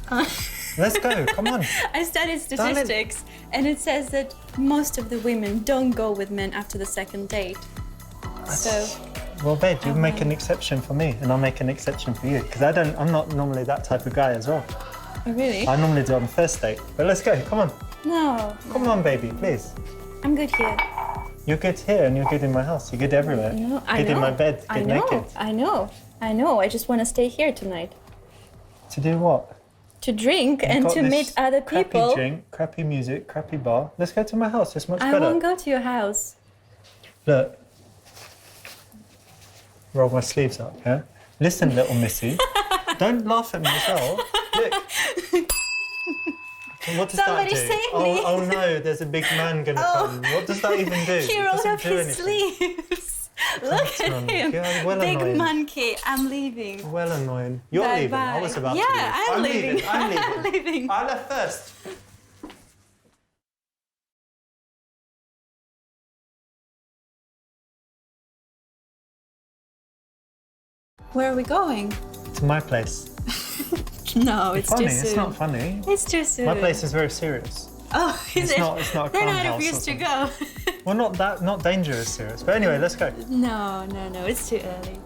Let's go. Come on. I studied statistics, and it says that most of the women don't go with men after the second date. So, Well, babe, you make an exception for me, and I'll make an exception for you, because I'm not normally that type of guy as well. oh, really? I normally do on the first date. But let's go. Come on. No, Come on, baby, please. I'm good here. You're good here, and you're good in my house. You're good everywhere. No, I good know. in my bed. I Good know. naked. I know. I just want to stay here tonight To do what? to drink You've and got to this meet other crappy people. drink, crappy music, crappy bar. Let's go to my house. It's much I better. won't go to your house. Look. Roll my sleeves up, yeah? Listen, little missy. Don't laugh at me as well. Look. What does Somebody that do? save me. Oh no, there's a big man gonna come. What does that even do? He It rolled doesn't up do his anything. sleeves. Look Come at on, him. you're well Big annoying. monkey. I'm leaving. Well annoying. You're Bye leaving. I bye. was about to Yeah, leave. I'm leaving. I'm leaving. I'm leaving. I left first. Where are we going? To my place. No, it's Funny, too soon. it's not funny. It's too soon. My place is very serious. Oh, is It's it? not a Then calm I house or refuse to something. go. Well, not dangerous serious. But anyway, let's go. No, it's too early.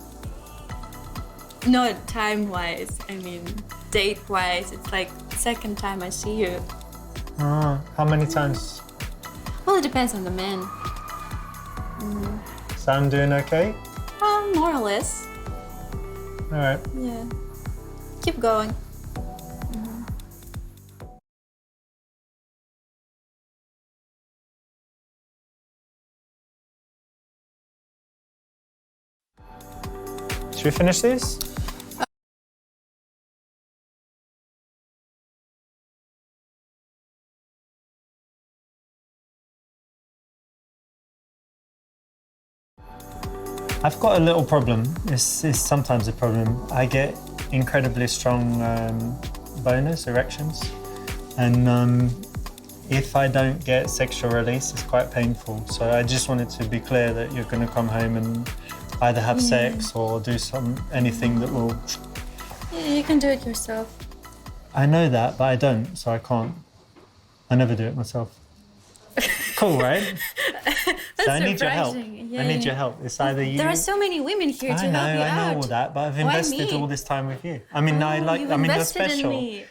Not time-wise. I mean, date-wise. It's like second time I see you. How many times? Well, it depends on the man. So I'm doing okay? More or less. All right. Yeah. Keep going. Should we finish this? I've got a little problem. This is sometimes a problem. I get incredibly strong boners, erections, and if I don't get sexual release, it's quite painful. So I just wanted to be clear that you're going to come home and either have sex or do anything that will. Yeah, you can do it yourself. I know that, but I don't, so I can't. I never do it myself. Cool, right? So I need your help. surprising. I need Yeah. your help. It's either you. There are so many women here to I know, help you I know out. all that, but I've Why invested me? all this time with you. I mean, I like. You've I mean, you're invested special. in me.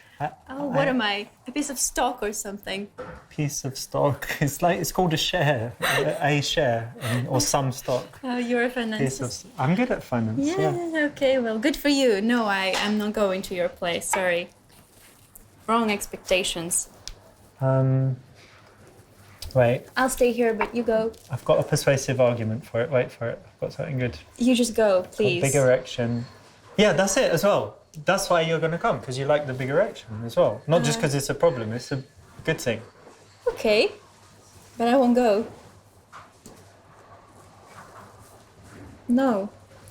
What am I? A piece of stock or something? Piece of stock. It's called a share, a share, or some stock. Oh, you're a Piece finance. of. I'm good at finance. Yeah. Yeah, okay, well, good for you. No, I'm not going to your place, sorry. Wrong expectations. Wait, I'll stay here, but you go. I've got a persuasive argument for it. Wait for it. I've got something good. You just go, please. Big erection. Yeah, that's it as well. That's why you're going to come, because you like the big erection as well. Not just because it's a problem, it's a good thing. Okay, but I won't go. No.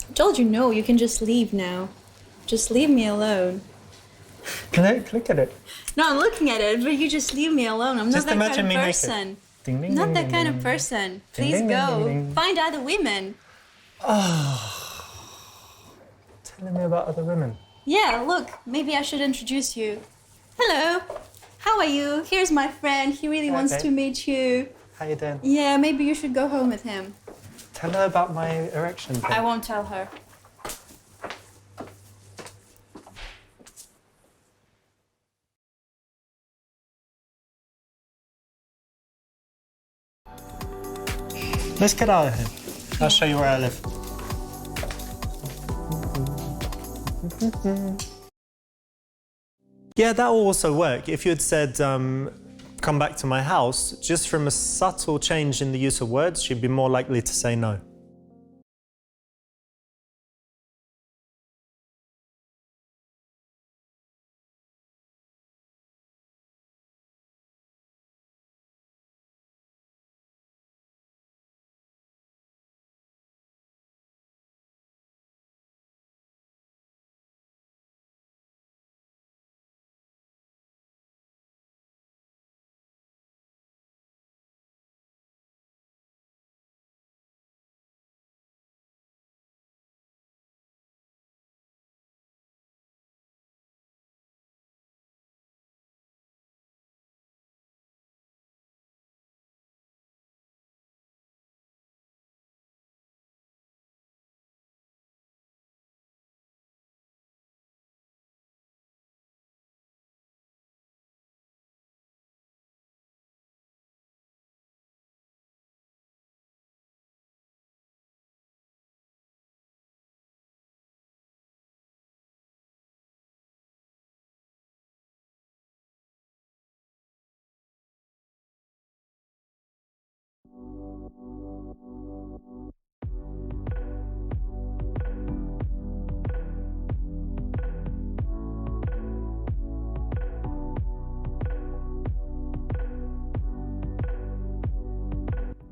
I told you no, you can just leave now. Just leave me alone. Look at it. No, I'm looking at it, but you just leave me alone. I'm Just not that imagine kind me of naked. person. Ding, ding, Not ding, that ding, kind ding. of person. Ding, Please ding, ding, go. ding, ding. Find other women. Telling me about other women. Yeah, look, maybe I should introduce you. Hello. How are you? Here's my friend. He really wants Okay. to meet you. How you doing? Yeah, maybe you should go home with him. Tell her about my erection thing. I won't tell her. Let's get out of here. I'll show you where I live. Yeah, that will also work. If you had said, come back to my house, just from a subtle change in the use of words, she'd be more likely to say no.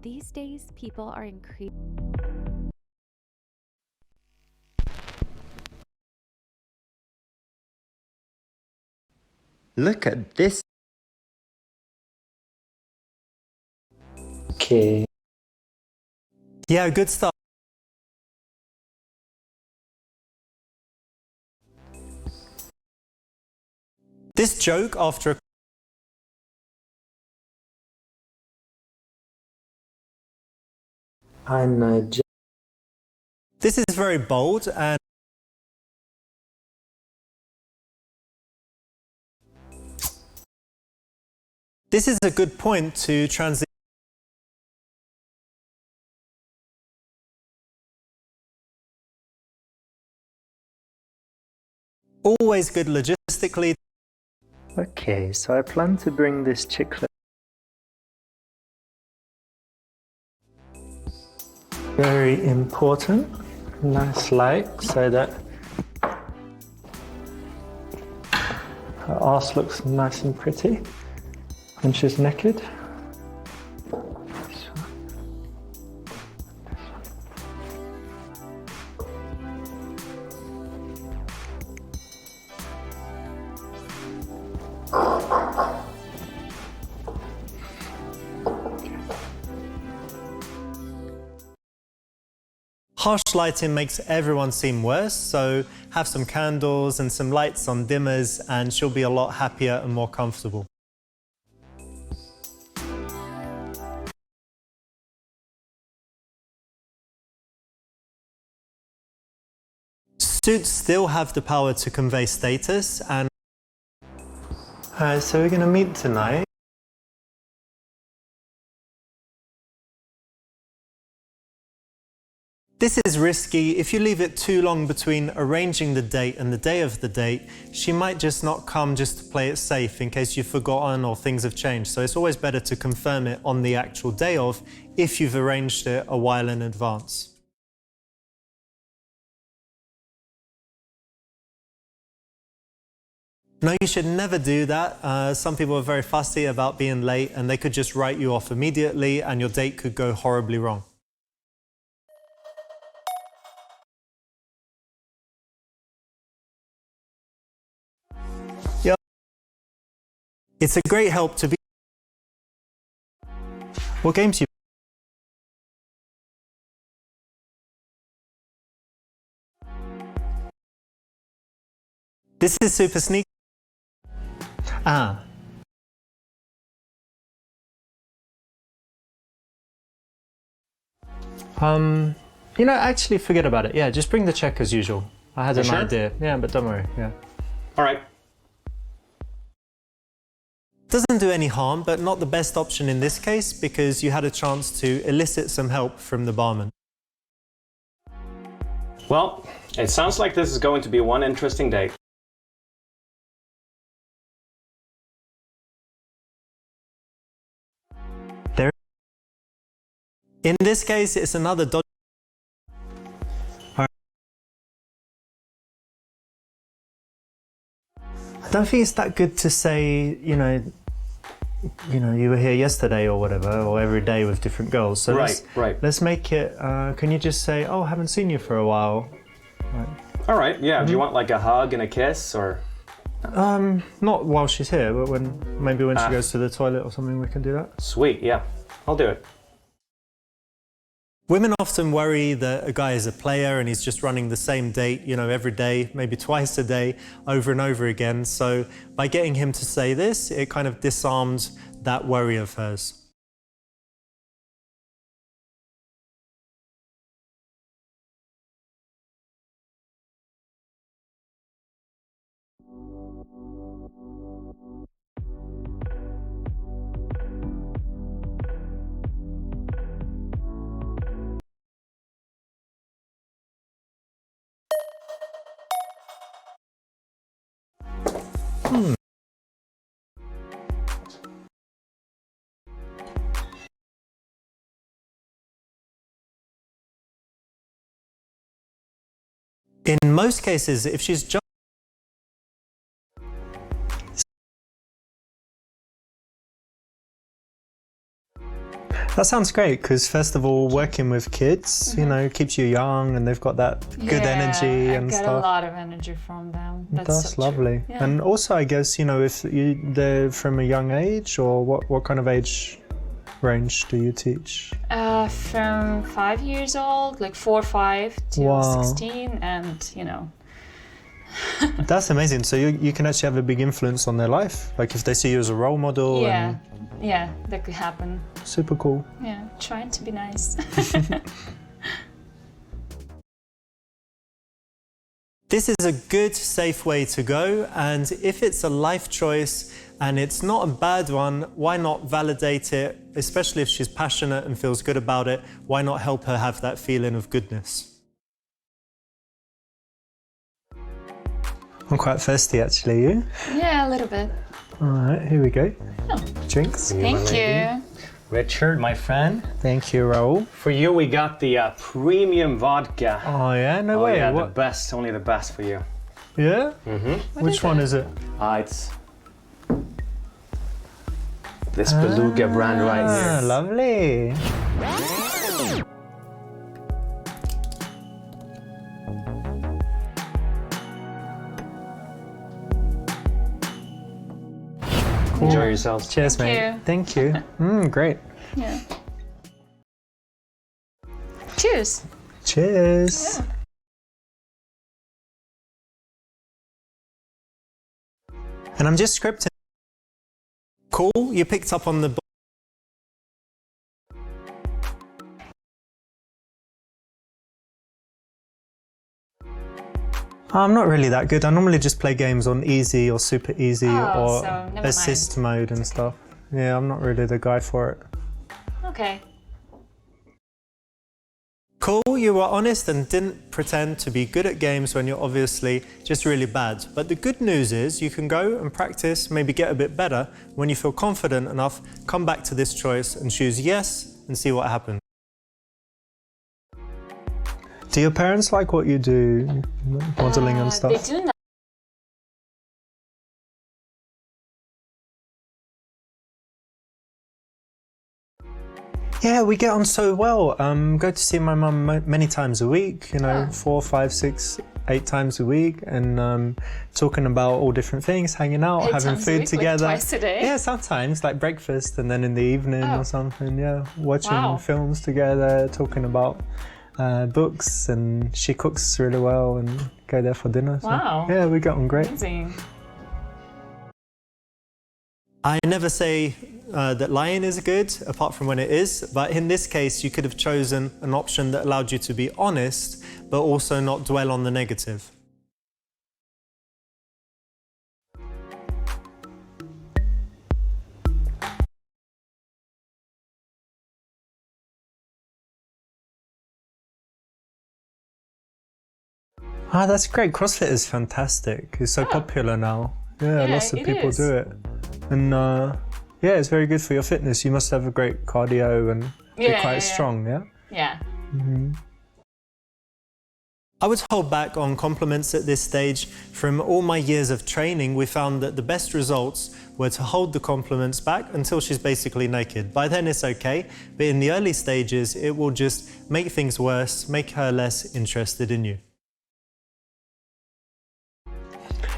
These days, people are increasing. Look at this. Okay. Yeah, good stuff. This joke after a This is very bold and this is a good point to transition. Always good logistically. Okay, so I plan to bring this chicklet. Very important. Nice light so that her arse looks nice and pretty when she's naked. This one. Harsh lighting makes everyone seem worse, so have some candles and some lights on dimmers and she'll be a lot happier and more comfortable. Suits still have the power to convey status and So we're going to meet tonight. This is risky. If you leave it too long between arranging the date and the day of the date, she might just not come just to play it safe in case you've forgotten or things have changed. So it's always better to confirm it on the actual day of if you've arranged it a while in advance. No, you should never do that. Some people are very fussy about being late and they could just write you off immediately and your date could go horribly wrong. Yeah. It's a great help to be... What games do you... This is super sneaky. You know, actually forget about it. Yeah, just bring the check as usual. I had an idea. Yeah, but don't worry. Yeah. All right. Doesn't do any harm, but not the best option in this case because you had a chance to elicit some help from the barman. Well, it sounds like this is going to be one interesting date. In this case, it's another dodgy. I don't think it's that good to say, you know, you were here yesterday or whatever, or every day with different girls. So let's make it, can you just say, oh, I haven't seen you for a while. Right. All right, yeah. Do you want like a hug and a kiss or? Not while she's here, but maybe when she goes to the toilet or something, we can do that. Sweet, yeah. I'll do it. Women often worry that a guy is a player and he's just running the same date, you know, every day, maybe twice a day, over and over again. So by getting him to say this, it kind of disarmed that worry of hers. In most cases, if she's just... That sounds great, because first of all, working with kids, you know, keeps you young and they've got that good energy and stuff. I get a lot of energy from them. That's lovely. Yeah. And also, I guess, you know, if they're from a young age, or what kind of age range do you teach? From 5 years old, like 4 or 5 to 16, and you know. That's amazing. So you can actually have a big influence on their life, like if they see you as a role model. Yeah, yeah, that could happen. Super cool. Yeah, trying to be nice. This is a good, safe way to go, and if it's a life choice and it's not a bad one, why not validate it, especially if she's passionate and feels good about it, why not help her have that feeling of goodness? I'm quite thirsty actually, you? Yeah, a little bit. All right, here we go. Oh. Drinks. Thank you. Richard, my friend. Thank you, Raoul. For you, we got the premium vodka. Oh yeah, no way. Yeah, what? the best, only the best for you. Yeah? Mm-hmm. Which one is it? It's this Beluga brand right here. Lovely. Cool. Enjoy yourselves. Cheers, mate. Thank you. Great. Yeah. Cheers. Cheers. Yeah. And I'm just scripting. Cool, you picked up on the... I'm not really that good. I normally just play games on easy or super easy or assist mode and stuff. Yeah, I'm not really the guy for it. Okay. Cool, cool you were honest and didn't pretend to be good at games when you're obviously just really bad. But the good news is you can go and practice, maybe get a bit better. When you feel confident enough, come back to this choice and choose yes and see what happens. Do your parents like what you do, modelling and stuff? They do not. Yeah, we get on so well. Go to see my mum many times a week, you know, 4, 5, 6, 8 times a week, and talking about all different things, hanging out, having food together. Like twice a day? Yeah, sometimes, like breakfast and then in the evening or something, yeah. Watching films together, talking about books, and she cooks really well and go there for dinner. So, yeah, we get on great. Amazing. I never say that lying is good, apart from when it is, but in this case you could have chosen an option that allowed you to be honest, but also not dwell on the negative. Ah, that's great. CrossFit is fantastic. It's so popular now. Yeah, lots of people do it. And yeah, it's very good for your fitness. You must have a great cardio and be quite strong, yeah? Yeah. I would hold back on compliments at this stage. From all my years of training, we found that the best results were to hold the compliments back until she's basically naked. By then it's okay, but in the early stages, it will just make things worse, make her less interested in you.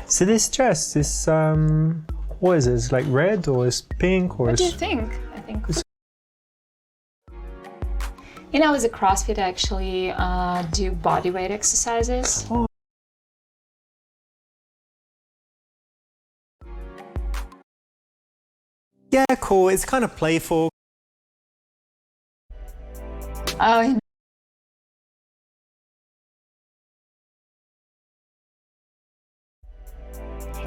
So this dress is, what is it? It's like red or is pink or What do you think? I think. You know, as a CrossFit, I actually do body weight exercises. Oh. Yeah, cool. It's kind of playful. Oh,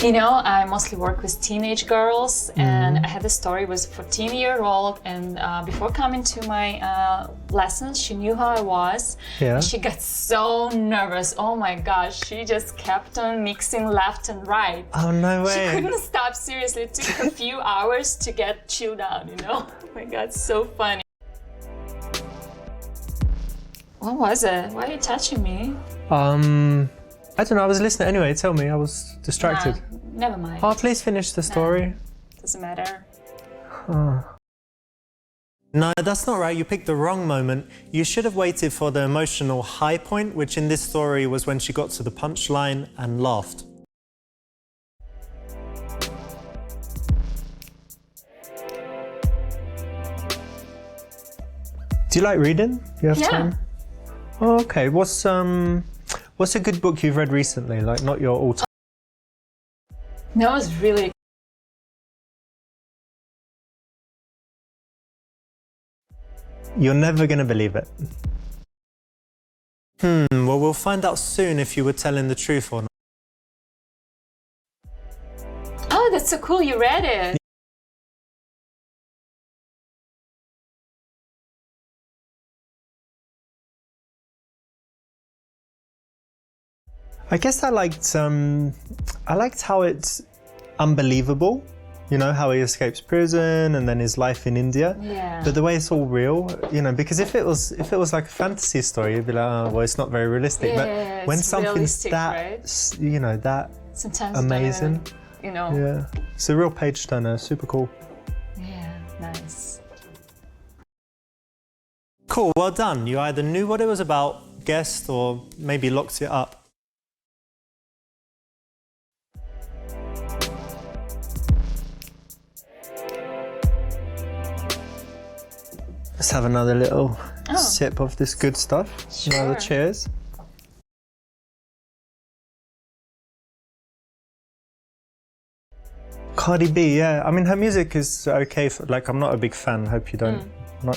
you know, I mostly work with teenage girls, and I had a story. It was a 14-year-old, and before coming to my lessons, she knew how I was. Yeah. She got so nervous. Oh my gosh, she just kept on mixing left and right. Oh, no way. She couldn't stop, seriously. It took a few hours to get chilled out, you know? Oh my God, so funny. What was it? Why are you touching me? I don't know, I was listening anyway. Tell me, I was distracted. Nah, never mind. Oh, please finish the story. Doesn't matter. No, that's not right. You picked the wrong moment. You should have waited for the emotional high point, which in this story was when she got to the punchline and laughed. Do you like reading? You have Yeah. time? Oh, okay. What's a good book you've read recently? Like, not your all-time. No, it's really. You're never gonna believe it. Well, we'll find out soon if you were telling the truth or not. Oh, that's so cool. You read it. I guess I liked how it's unbelievable. You know, how he escapes prison and then his life in India. Yeah. But the way it's all real, you know, because if it was like a fantasy story, you'd be like, oh, well, it's not very realistic. Yeah, but when it's something's realistic, that, right? you know, that Sometimes amazing. You know. Yeah, it's a real page turner. Super cool. Yeah, nice. Cool, well done. You either knew what it was about, guessed, or maybe locked it up. Let's have another little sip of this good stuff. Sure. Another cheers. Cardi B, yeah. I mean, her music is okay. Like, I'm not a big fan. Hope you don't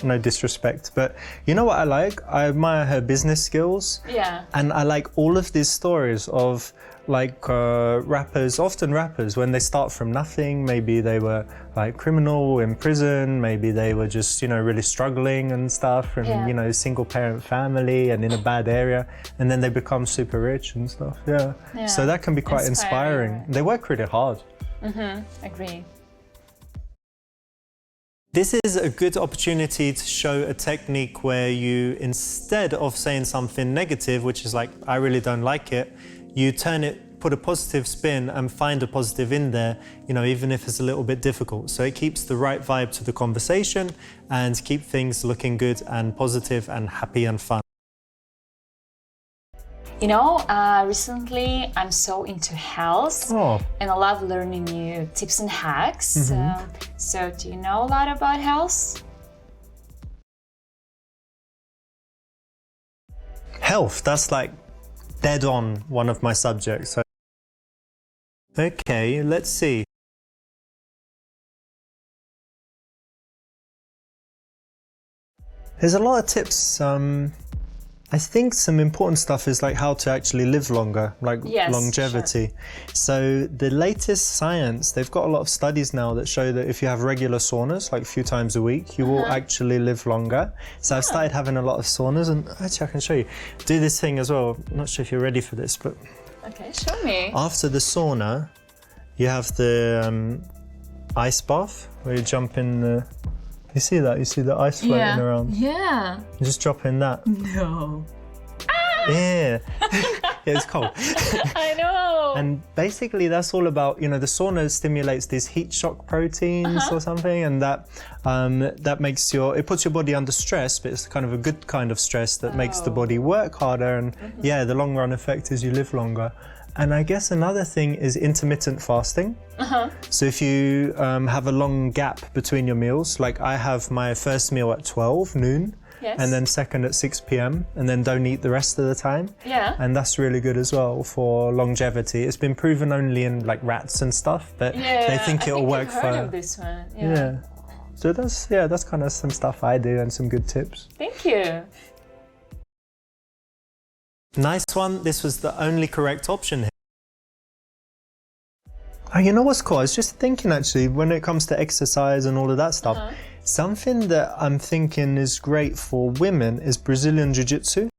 no disrespect, but you know what I like? I admire her business skills. Yeah. And I like all of these stories of like rappers, often rappers, when they start from nothing, maybe they were like criminal in prison, maybe they were just, you know, really struggling and stuff, and you know, single parent family and in a bad area, and then they become super rich and stuff. Yeah. So that can be quite inspiring. They work really hard. Agree. This is a good opportunity to show a technique where you, instead of saying something negative, which is like, I really don't like it, you turn it, put a positive spin and find a positive in there, you know, even if it's a little bit difficult. So it keeps the right vibe to the conversation and keep things looking good and positive and happy and fun. You know, recently I'm so into health and I love learning new tips and hacks. So do you know a lot about health? Health, that's like dead on one of my subjects. Okay, let's see. There's a lot of tips. I think some important stuff is like how to actually live longer, like longevity. Sure. So the latest science, they've got a lot of studies now that show that if you have regular saunas, like a few times a week, you will actually live longer. So I've started having a lot of saunas, and actually I can show you. Do this thing as well. I'm not sure if you're ready for this, but... Okay, show me. After the sauna, you have the ice bath, where you jump in the... You see that? You see the ice floating around? Yeah. You just drop in that. No. Yeah. Yeah, it's cold. I know. And basically that's all about, you know, the sauna stimulates these heat shock proteins or something, and that makes it puts your body under stress, but it's kind of a good kind of stress that makes the body work harder, and yeah, the long run effect is you live longer. And I guess another thing is intermittent fasting. So if you have a long gap between your meals, like I have my first meal at 12 noon, and then second at 6 p.m. and then don't eat the rest of the time. Yeah. And that's really good as well for longevity. It's been proven only in like rats and stuff, but they think it'll work I've heard of this one. Yeah. So that's kind of some stuff I do and some good tips. Thank you. Nice one. This was the only correct option here. Oh, you know what's cool? I was just thinking actually, when it comes to exercise and all of that stuff, something that I'm thinking is great for women is Brazilian Jiu-Jitsu.